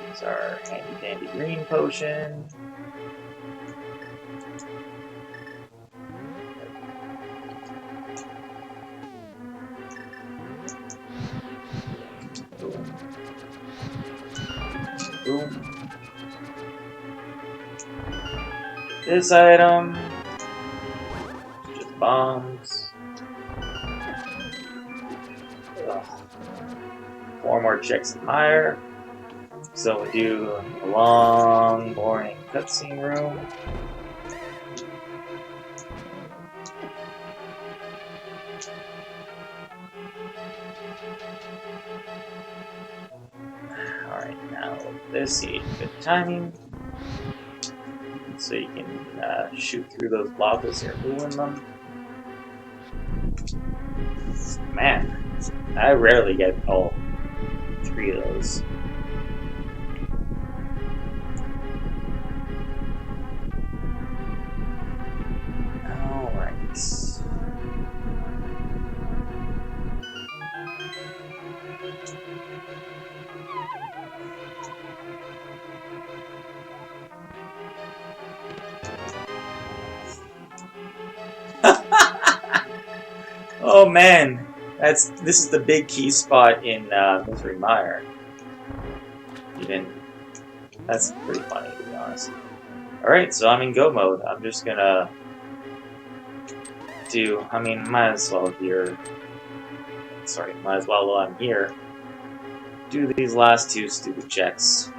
Here's our handy dandy green potion. Boom. Boom. This item. Just bombs. Ugh. 4 more checks in Meyer. So we do a long, boring cutscene room. Alright, now this is good timing. so you can shoot through those blobs as you're moving them. Man, I rarely get all 3 of those. Alright. Oh man, this is the big key spot in Misery Mire. That's pretty funny, to be honest. Alright, so I'm in go mode. I'm just gonna might as well while I'm here, do these last 2 stupid checks.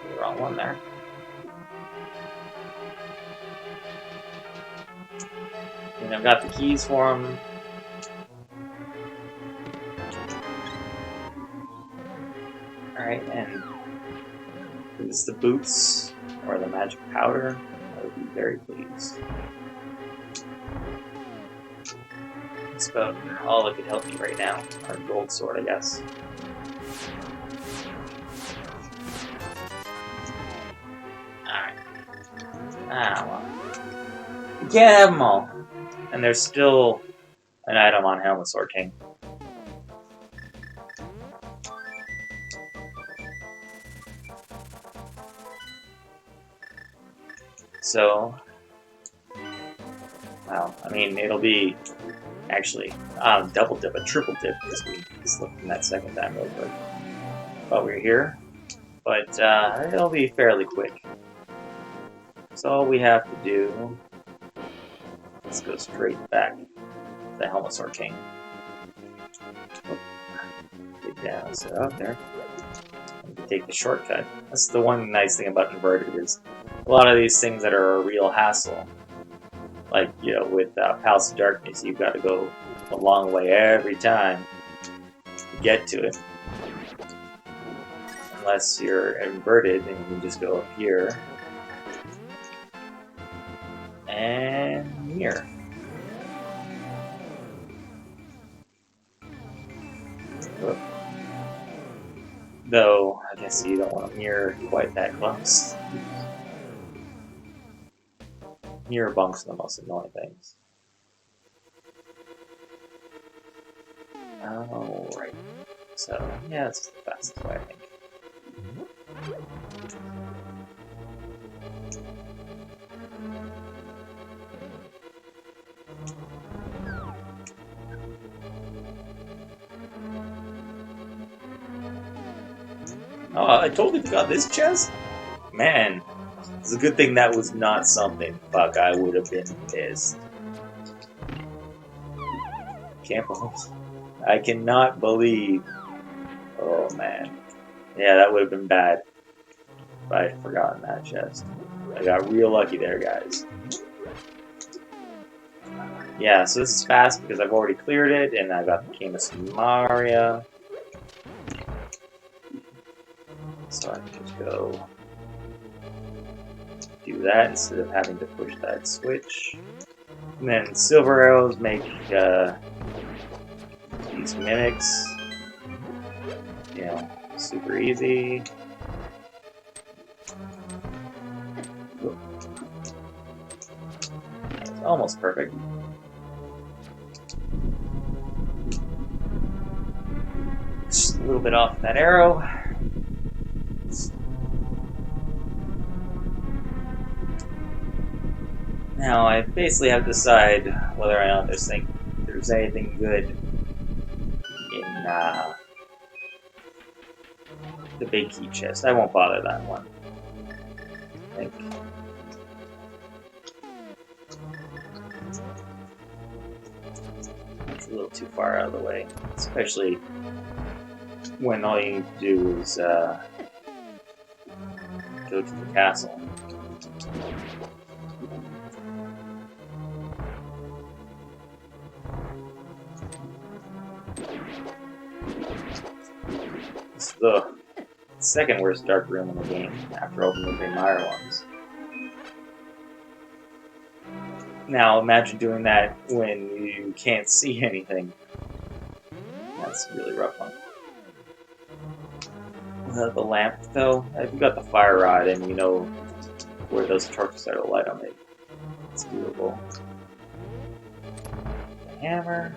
The wrong one there. And I've got the keys for them. Alright, and is this the boots or the magic powder? I would be very pleased. That's about all that could help me right now. Or gold sword, I guess. Alright. Ah, well. You can't have them all. And there's still an item on Helmasaur King. So, well, I mean, it'll be actually double dip, a triple dip, because we just looked in that second time real quick while we were here. But it'll be fairly quick. So all we have to do, let's go straight back to the Helmasaur King. Oh, get down, so out there. We can take the shortcut. That's the one nice thing about Inverted is a lot of these things that are a real hassle. Like, you know, with Palace of Darkness, you've got to go a long way every time to get to it. Unless you're inverted and you can just go up here and here. Whoop. Though, I guess you don't want to mirror quite that close. Mirror bunks are the most annoying things. Alright. So, yeah, that's the fastest way, I think. Oh, I totally forgot this chest? Man, it's a good thing that was not something. Fuck, I would have been pissed. Can't believe. I cannot believe. Oh man. Yeah, that would have been bad if I had forgotten that chest. I got real lucky there, guys. Yeah, so this is fast because I've already cleared it, and I got the King of Samaria. So I can just go do that instead of having to push that switch. And then silver arrows make these mimics, you know, super easy. It's almost perfect. Just a little bit off that arrow. Now I basically have to decide whether or not there's anything good in the big key chest. I won't bother that one. I think. It's a little too far out of the way, especially when all you need to do is go to the castle. the second worst dark room in the game after opening the Meyer ones. Now imagine doing that when you can't see anything. That's a really rough one. The lamp, though, if you got the fire rod and you know where those torches are to light them, it's doable. The hammer.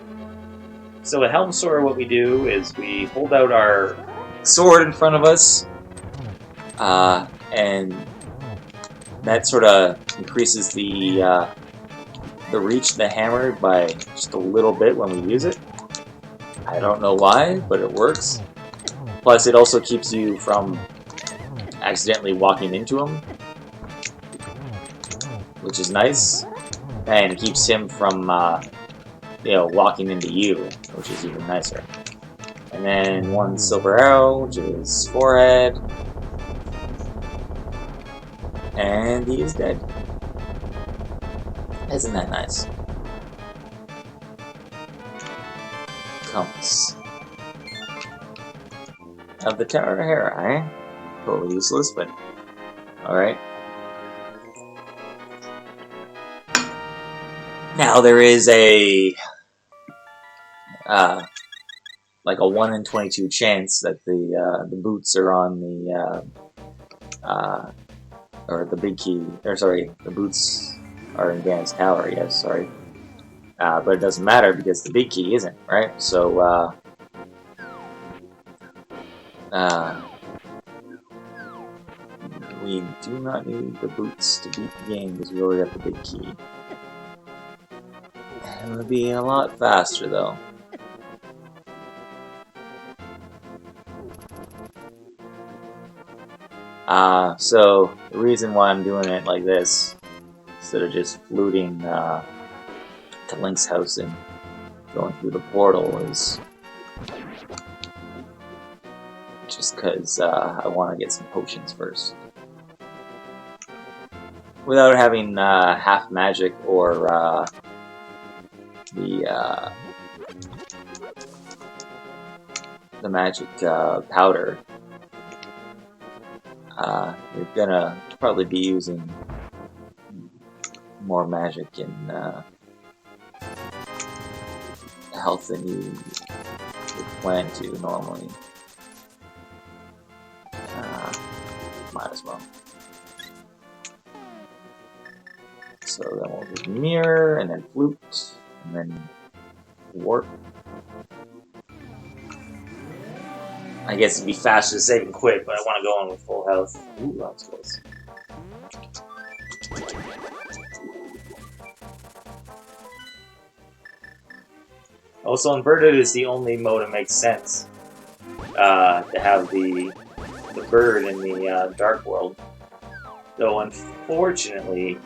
So at Helm Sword, what we do is we hold out our sword in front of us, and that sort of increases the reach of the hammer by just a little bit when we use it. I don't know why, but it works. Plus, it also keeps you from accidentally walking into him, which is nice, and it keeps him from, walking into you, which is even nicer. And then one silver arrow, which is forehead, and he is dead. Isn't that nice? Compass. Of the Tower of Hera, eh? Totally useless, but alright. Now there is a like a 1 in 22 chance that the boots are on the or the big key, or sorry, the boots are in Ganon's tower, yes, sorry. But it doesn't matter because the big key isn't, right? So, we do not need the boots to beat the game because we already got the big key. It would be a lot faster, though. So the reason why I'm doing it like this, instead of just fluting to Link's house and going through the portal, is just because I want to get some potions first. Without having half magic or the magic powder, you're gonna probably be using more magic and health than you would plan to normally. Might as well. So then we'll do mirror, and then flute, and then warp. I guess it'd be faster to save and quit, but I want to go on with full health. Ooh, that was close. Also, inverted is the only mode that makes sense to have the bird in the Dark World. Though, unfortunately,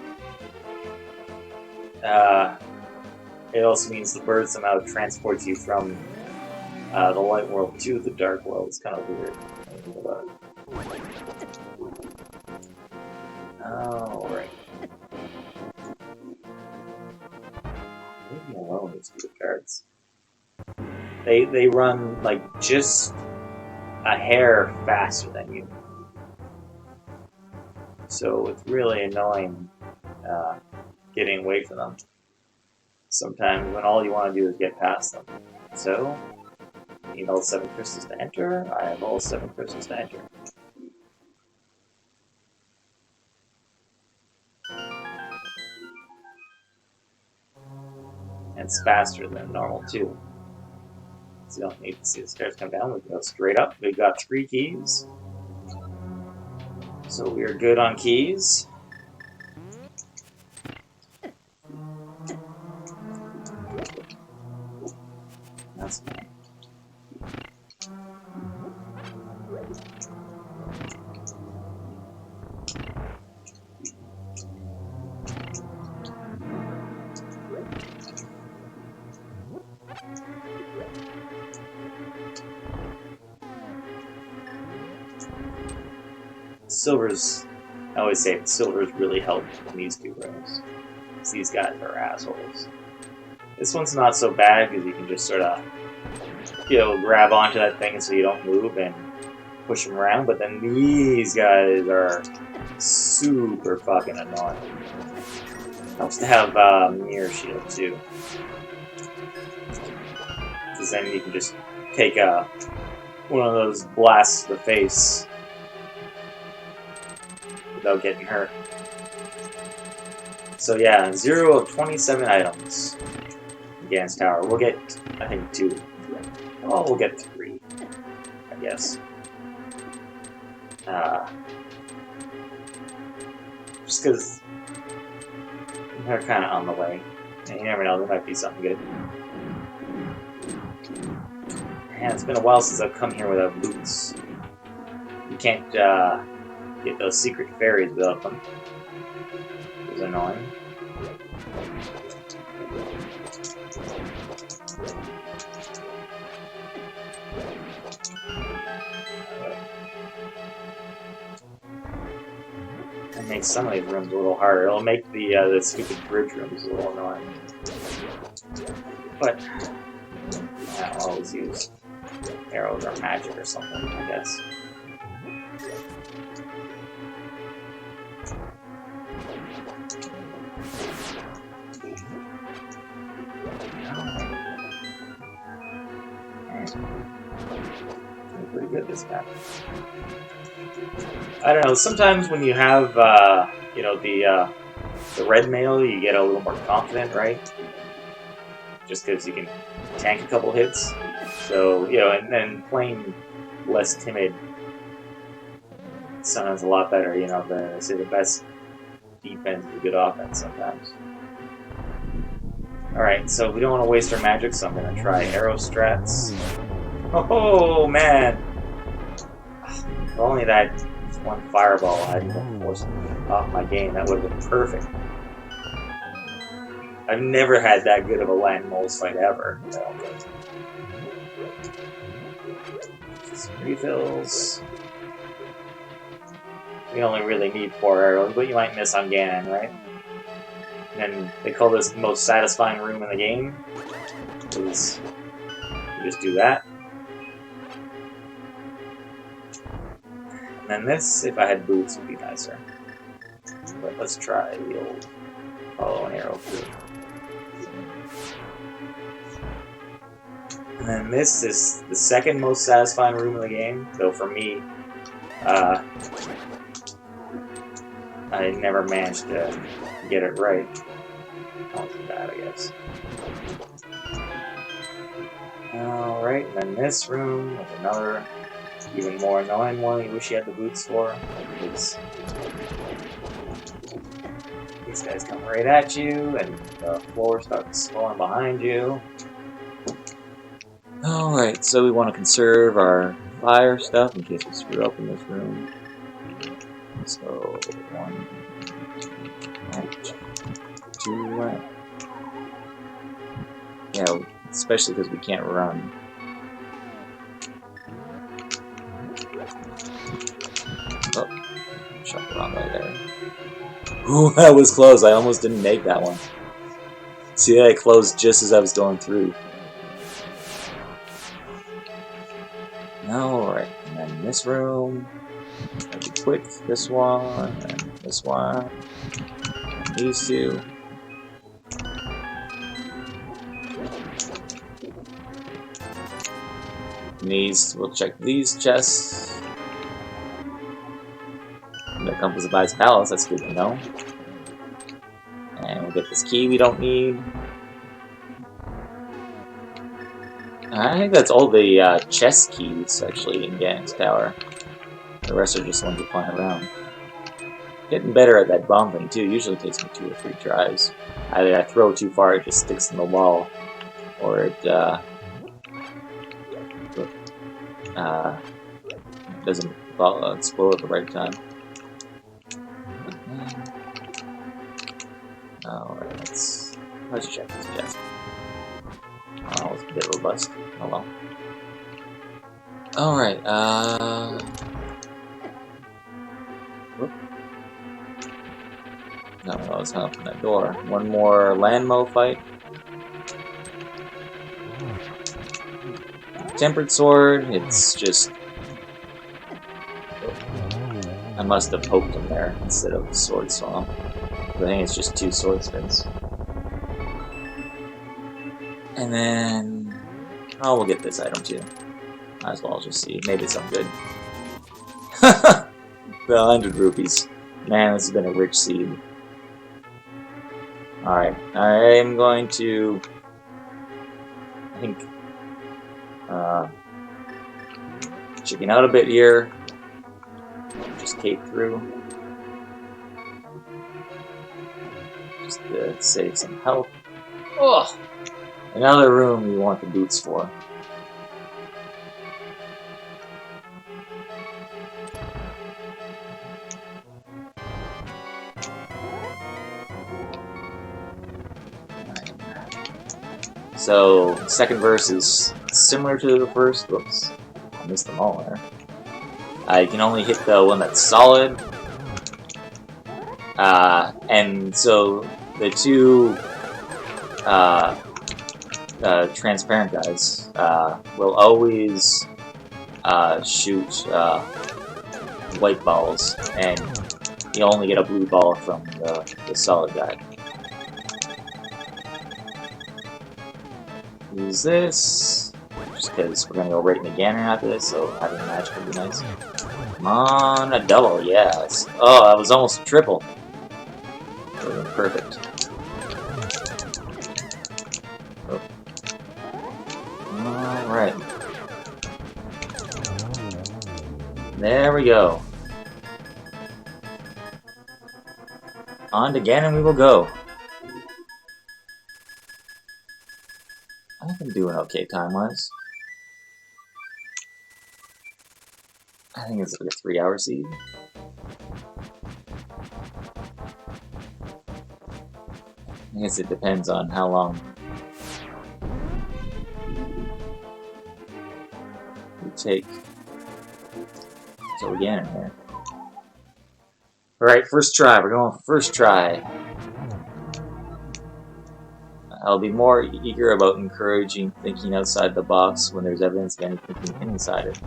it also means the bird somehow transports you from the Light World to the Dark World. It's kind of weird. Alright. Leave me alone, these two cards. They run, like, just a hair faster than you. So it's really annoying getting away from them. Sometimes when all you want to do is get past them. So, you need all 7 crystals to enter. I have all 7 crystals to enter. And it's faster than normal too. So you don't need to see the stairs come down. We can go straight up. We've got 3 keys. So we're good on keys. That's fine. Silver's, I always say silver's really helped in these 2 rooms. These guys are assholes. This one's not so bad because you can just sort of, grab onto that thing so you don't move and push them around, but then these guys are super fucking annoying. Helps to have mirror shield too, because then you can just take one of those blasts to the face without getting hurt. So yeah, 0 of 27 items in Gans Tower. We'll get, I think, 2. Oh, we'll get 3, I guess. Just because they're kind of on the way. And you never know, there might be something good. Man, it's been a while since I've come here without boots. You can't get those secret fairies without them. It was annoying. It makes some of these rooms a little harder. It'll make the stupid bridge rooms a little annoying. But I'll always use arrows or magic or something, I guess. Pretty good this time. I don't know. Sometimes when you have, you know, the red mail, you get a little more confident, right? Just because you can tank a couple hits. So, you know, and then playing less timid sometimes a lot better. You know, they say the best defense is a good offense sometimes. Alright, so we don't want to waste our magic, so I'm going to try arrow strats. Oh, man! If only that one fireball hadn't been forced off my game, that would have been perfect. I've never had that good of a land moles fight ever. Just refills. We only really need 4 arrows, but you might miss on Ganon, right? And they call this the most satisfying room in the game. Because you just do that. And then this, if I had boots, would be nicer. But let's try the old follow an arrow through. And then this is the second most satisfying room in the game, though for me, I never managed to get it right. Not too bad, I guess. Alright, and then this room with another even more annoying one you wish you had the boots for. Because these guys come right at you, and the floor starts falling behind you. Alright, so we want to conserve our fire stuff in case we screw up in this room. So, 1, 2, yeah, especially because we can't run. Oh, shot the wrong way there. Ooh, that was close. I almost didn't make that one. See, I closed just as I was going through. Alright, and then this room. Gotta be quick. This one, and this one. And these two. And these, we'll check these chests. No Compass Abides Palace, that's good to know. And we'll get this key we don't need. I think that's all the chest keys, actually, in Ganon's Tower. The rest are just ones you find around. Getting better at that bomb thing, too. Usually takes me 2 or 3 tries. Either I throw too far, it just sticks in the wall, or it doesn't explode at the right time. Alright, let's check this chest. Oh, it's a bit robust. Oh well. Alright, whoop. No, I was gonna open that door. One more Landmo fight. Tempered Sword, it's just I must have poked him there instead of sword swamp. But I think it's just 2 sword spins. And then... oh, we'll get this item too. Might as well just see. Maybe it's something good. The 100 rupees. Man, this has been a rich seed. Alright, I'm going to... I think... chicken out a bit here. Just cape through. Just to save some health. Oh! Another room we want the boots for. So, second verse is similar to the first. Whoops. I missed them all there. You can only hit the one that's solid. And so the 2 transparent guys will always shoot white balls, and you only get a blue ball from the solid guy. Use this, just because we're going to go right in the Ganon after this, so having a magic would be nice. Come on, a double, yes. Oh, that was almost a triple. That would have been perfect. Oh. Alright. There we go. On to Ganon we will go. I think I'm doing okay time-wise. I think it's like a 3-hour seed. I guess it depends on how long we take till we get in here. Alright, first try. We're going for first try. I'll be more eager about encouraging thinking outside the box when there's evidence of anything inside it.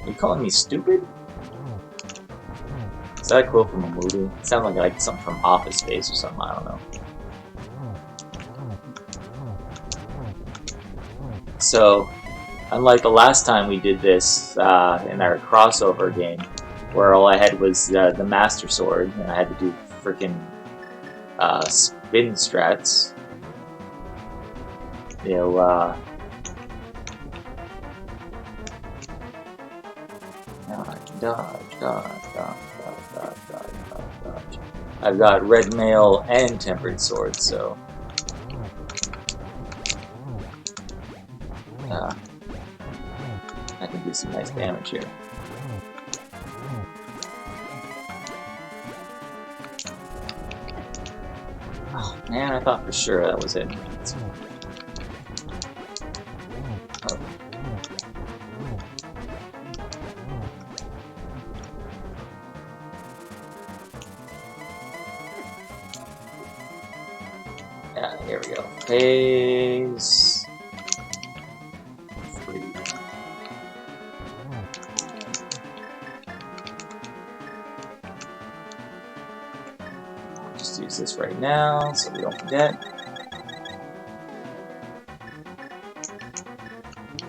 Are you calling me stupid? Is that a quote from a movie? It sounded like something from Office Space or something, I don't know. So, unlike the last time we did this in our crossover game, where all I had was the Master Sword, and I had to do freaking spin strats. You know, dodge. I've got red mail and tempered sword, so I can do some nice damage here. Oh man, I thought for sure that was it. Oh. Yeah, here we go. Phase 3. Just use this right now so we don't forget.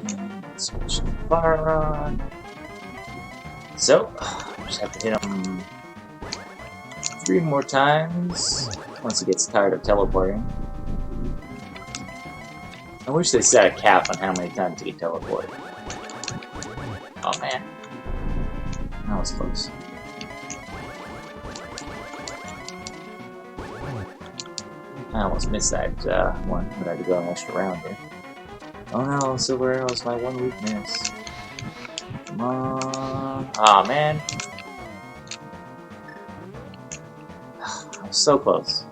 And switch to fire rod. So, just have to hit him 3 more times once he gets tired of teleporting. I wish they set a cap on how many times he can teleport. Oh man. That was close. I almost missed that one, but I had to go an extra round here. Oh no, Silver Arrow's my one weakness. Come on. Aw, oh, man. I'm so close.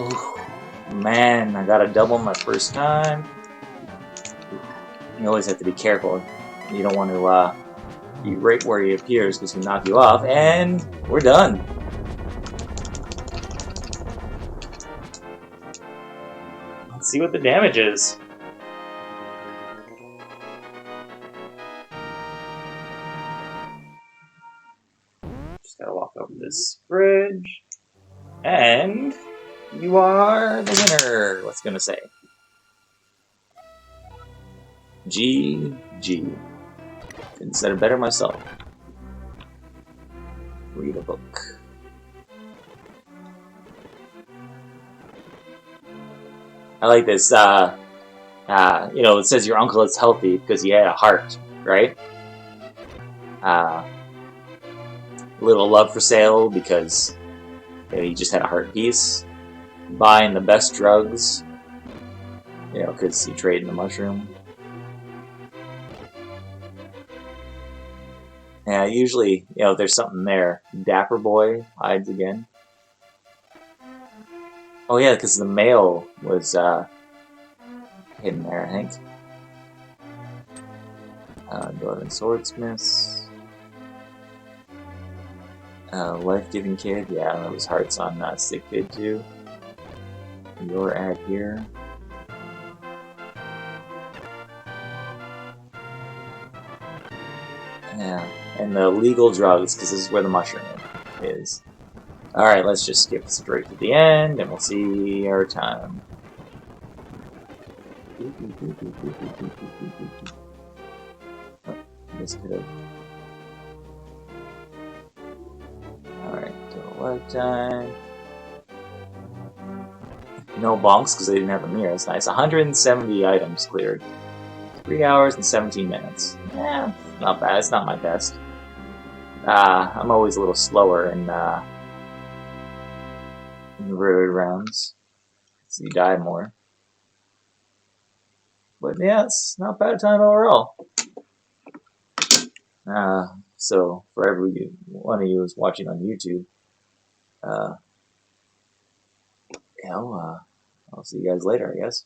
Ooh, man, I got a double my first time. You always have to be careful. You don't want to be right where he appears because he can knock you off, and we're done. Let's see what the damage is. Just gotta walk over this bridge. And you are the winner. What's it gonna say? GG. Couldn't said it better myself. Read a book. I like this. It says your uncle is healthy because he had a heart, right? Little love for sale because he just had a heart piece. Buying the best drugs, because he traded the mushroom. Yeah, usually, there's something there. Dapper Boy hides again. Oh yeah, because the mail was hidden there, I think. Northern Swordsmiths. Life-giving kid, yeah, that was hearts on Sick Kid too. Your ad here. Yeah, and the legal drugs, because this is where the mushroom is. Alright, let's just skip straight to the end, and we'll see our time. Oh, this could have... Alright, total lifetime. No bonks, because they didn't have a mirror. That's nice. 170 items cleared. 3 hours and 17 minutes. Yeah, not bad. It's not my best. I'm always a little slower in road rounds, so you die more. But yeah, it's not bad time overall. So for every one of you who's watching on YouTube, I'll see you guys later, I guess.